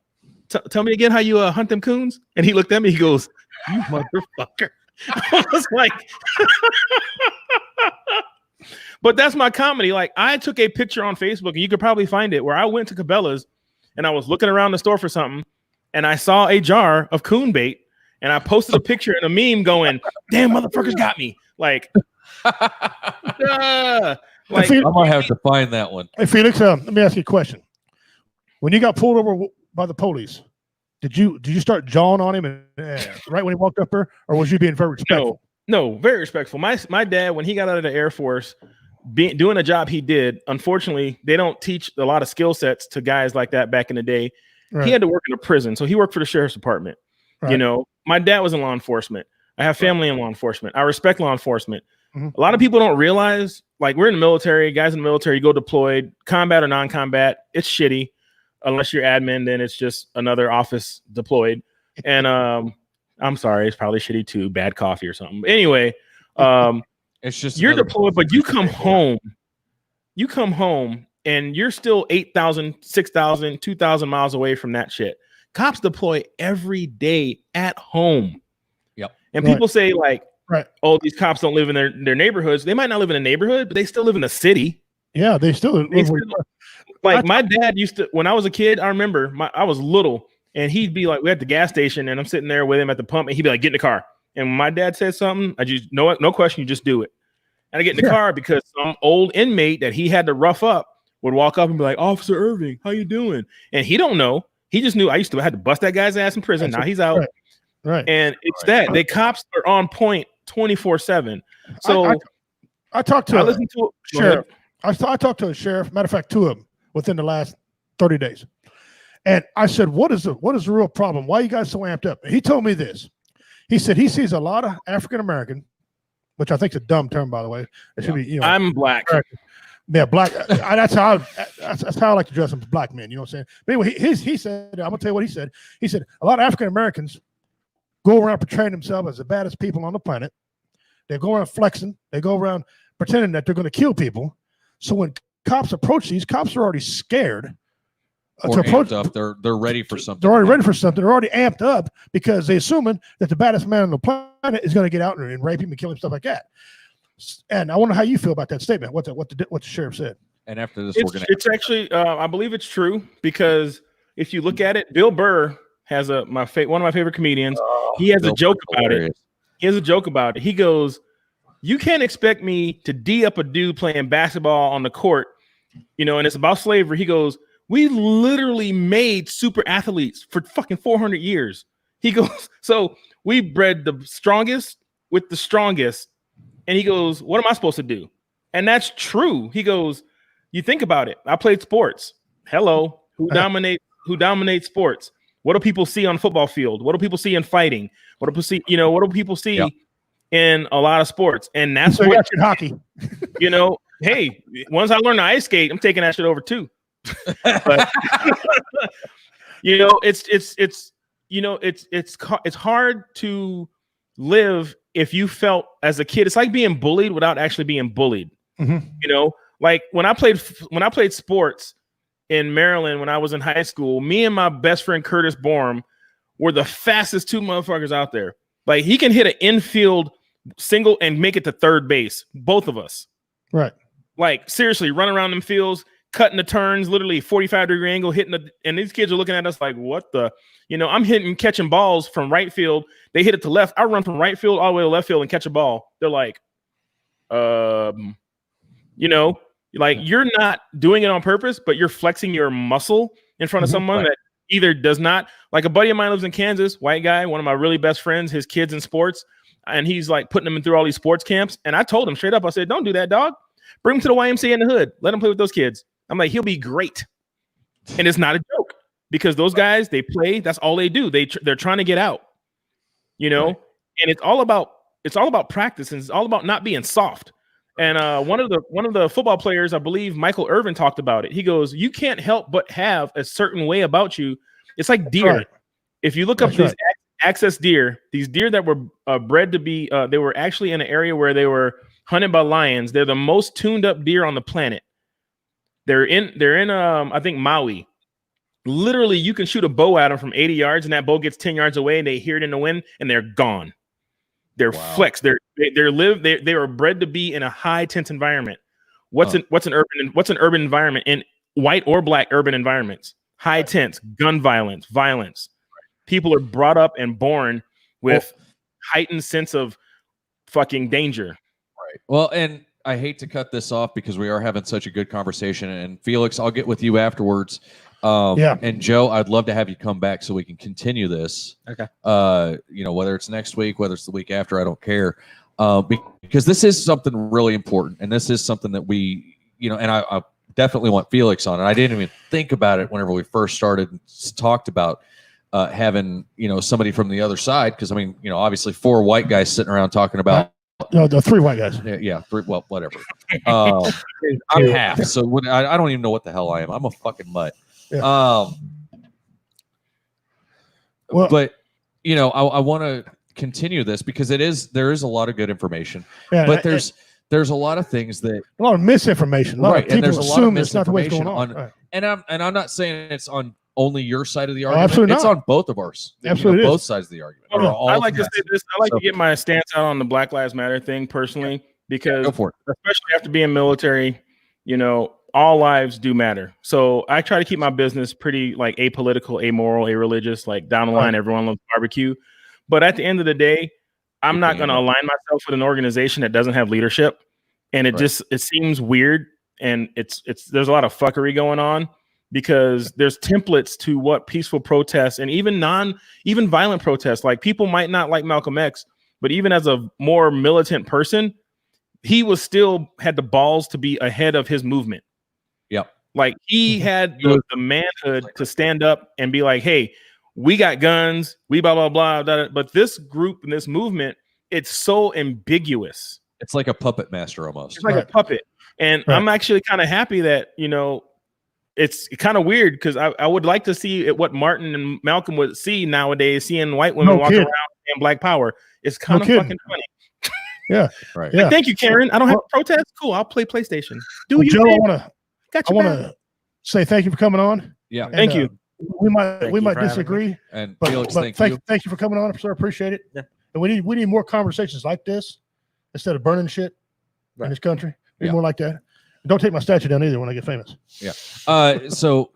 tell me again how you hunt them coons. And he looked at me. He goes, "You motherfucker." I was like, but that's my comedy. Like, I took a picture on Facebook, and you could probably find it, where I went to Cabela's and I was looking around the store for something, and I saw a jar of coon bait, and I posted a picture and a meme going, "Damn, motherfuckers got me." Like, like, I'm gonna have to find that one. Hey, Felix, let me ask you a question. When you got pulled over by the police, did you start jawing on him right when he walked up there, or was you being very respectful? No, very respectful. My dad, when he got out of the Air Force, doing a job he did, unfortunately, they don't teach a lot of skill sets to guys like that back in the day. Right. He had to work in a prison, so he worked for the sheriff's department. Right. You know, my dad was in law enforcement. I have family in law enforcement. I respect law enforcement. Mm-hmm. A lot of people don't realize, like, we're in the military, guys in the military, you go deployed, combat or non-combat, it's shitty. Unless you're admin, then it's just another office deployed. And I'm sorry, it's probably shitty too, bad coffee or something. But anyway, it's just you're deployed, but you come home and you're still 8,000, 6,000, 2,000 miles away from that shit. Cops deploy every day at home. Yep. And people say, like, oh, these cops don't live in their neighborhoods. They might not live in a neighborhood, but they still live in a city. Yeah, they still live. Like, my dad used to, when I was a kid, I remember I was little, and he'd be like, we're at the gas station, and I'm sitting there with him at the pump, and he'd be like, "Get in the car." And when my dad said something, I just, no question, you just do it. And I get in the car because some old inmate that he had to rough up would walk up and be like, "Officer Irving, how you doing?" And he don't know. He just knew I had to bust that guy's ass in prison. Now he's out. Right. And it's that. The cops are on point 24/7. So I talked to listened to a sheriff. I talked to a sheriff, matter of fact, two of them within the last 30 days. And I said, what is the real problem? Why are you guys so amped up? And he told me this. He said he sees a lot of African-American, which I think is a dumb term, by the way. It should be, you know. I'm black. Yeah, black. That's how I like to dress them as black men. You know what I'm saying? But anyway, he said, I'm going to tell you what he said. He said, a lot of African-Americans go around portraying themselves as the baddest people on the planet. They go around flexing. They go around pretending that they're going to kill people. So when cops approach these, cops are already scared. To approach up, they're ready for something. They're already ready for something. They're already amped up because they're assuming that the baddest man on the planet is going to get out and rape him and kill him, stuff like that. And I wonder how you feel about that statement. What the sheriff said. And after this, it's actually I believe it's true, because if you look at it, Bill Burr has one of my favorite comedians. He has a joke about it. He has a joke about it. He goes, "You can't expect me to D up a dude playing basketball on the court, you know, and it's about slavery." He goes, "We literally made super athletes for fucking 400 years. He goes, "So we bred the strongest with the strongest." And he goes, "What am I supposed to do?" And that's true. He goes, "You think about it. I played sports. Hello. Who dominates sports? What do people see on the football field? What do people see in fighting? What do people see in a lot of sports?" And that's what hockey. You know, hey, once I learn to ice skate, I'm taking that shit over too. But you know, it's hard to live if you felt as a kid. It's like being bullied without actually being bullied. Mm-hmm. You know, like when I played sports in Maryland when I was in high school, me and my best friend Curtis Borm were the fastest two motherfuckers out there. Like, he can hit an infield single and make it to third base, both of us. Right. Like, seriously, run around them fields, cutting the turns, literally 45-degree angle, and these kids are looking at us like, what the, you know, I'm catching balls from right field. They hit it to left. I run from right field all the way to left field and catch a ball. They're like, you know, like, you're not doing it on purpose, but you're flexing your muscle in front of someone that either does not. Like, a buddy of mine lives in Kansas, white guy, one of my really best friends, his kids in sports, and he's like putting them through all these sports camps. And I told him straight up, I said, "Don't do that, dog. Bring him to the YMCA in the hood. Let him play with those kids." I'm like, he'll be great. And it's not a joke, because those guys, they play. That's all they do. They're trying to get out, you know, and it's all about practice, and it's all about not being soft. And one of the football players, I believe Michael Irvin, talked about it. He goes, "You can't help but have a certain way about you. It's like deer. Right. If you look up these access deer, these deer that were bred to be, they were actually in an area where they were hunted by lions. They're the most tuned up deer on the planet. They're in I think Maui. Literally, you can shoot a bow at them from 80 yards, and that bow gets 10 yards away, and they hear it in the wind, and they're gone. They're flexed. They were bred to be in a high tense environment. What's an urban environment in white or black urban environments? High tense, gun violence. People are brought up and born with heightened sense of fucking danger. Right. Well, and I hate to cut this off because we are having such a good conversation. And Felix, I'll get with you afterwards. And Joe, I'd love to have you come back so we can continue this. Okay. Whether it's next week, whether it's the week after, I don't care. Because this is something really important, and this is something that we, and I definitely want Felix on. And I didn't even think about it whenever we first started and talked about having, somebody from the other side. Because obviously 4 white guys sitting around talking about. No, 3 white guys. Yeah, 3. Well, whatever. I'm half, so I don't even know what the hell I am. I'm a fucking mutt. Yeah. But I want to continue this because there is a lot of good information, but there's a lot of things that a lot of misinformation. A lot of people assume it's not the way it's going on. And I'm not saying it's on only your side of the argument. Absolutely it's not. on both of ours. Absolutely, both sides of the argument. I like to say this. I like to get my stance out on the Black Lives Matter thing personally, because go for it. Especially after being military, all lives do matter. So I try to keep my business pretty like apolitical, amoral, areligious, like down the line, everyone loves barbecue. But at the end of the day, I'm not going to align myself with an organization that doesn't have leadership. And it seems weird. And there's a lot of fuckery going on, because there's templates to what peaceful protests and even violent protests, like people might not like Malcolm X, but even as a more militant person, he was still had the balls to be ahead of his movement. Yep. Like he had the manhood to stand up and be like, hey, we got guns, we blah, blah, blah, blah. But this group and this movement, it's so ambiguous. It's like a puppet master almost. It's like a puppet. And I'm actually kind of happy that, it's kind of weird, because I would like to see what Martin and Malcolm would see nowadays, seeing white women walking around in Black power. It's kind of fucking funny. Yeah. Right. Like, thank you, Karen. I don't have to protest. Cool. I'll play PlayStation. Joe, I want to say thank you for coming on. Yeah. And, thank you. We might disagree. And but, Felix, thank you for coming on, sir. Appreciate it. Yeah. And we need more conversations like this instead of burning shit in this country. We need more like that. And don't take my statue down either when I get famous. Yeah. So,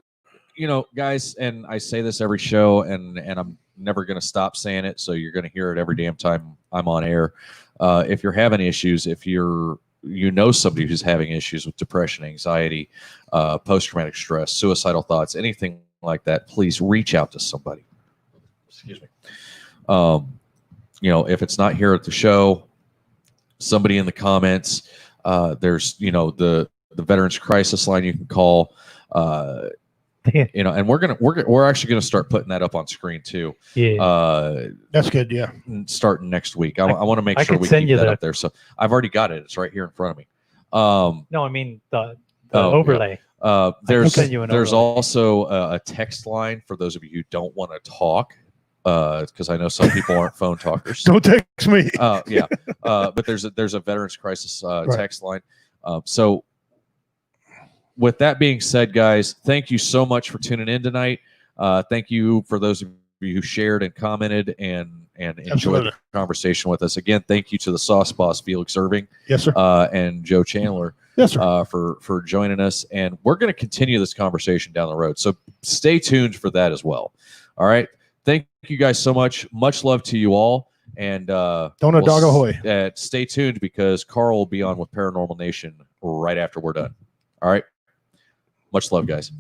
guys, and I say this every show, and I'm never going to stop saying it. So you're going to hear it every damn time I'm on air. If you're having issues, if somebody who's having issues with depression, anxiety, post-traumatic stress, suicidal thoughts, anything like that, please reach out to somebody. Excuse me. If it's not here at the show, somebody in the comments, there's, the Veterans Crisis line you can call, and we're actually gonna start putting that up on screen too. Yeah, that's good. Yeah, starting next week. I want to make sure we keep that up there. So I've already got it. It's right here in front of me. No, I mean the overlay. Yeah. There's also a text line for those of you who don't want to talk, because I know some people aren't phone talkers. Don't text me. But there's a Veterans Crisis text line. So with that being said, guys, thank you so much for tuning in tonight. Thank you for those of you who shared and commented and enjoyed the conversation with us. Again, thank you to the Sauce Boss, Felix Irving. Yes, sir. And Joe Chandler. Yes, sir. For joining us. And we're going to continue this conversation down the road. So stay tuned for that as well. All right. Thank you guys so much. Much love to you all. And dog ahoy. Stay tuned, because Carl will be on with Paranormal Nation right after we're done. All right. Much love, guys.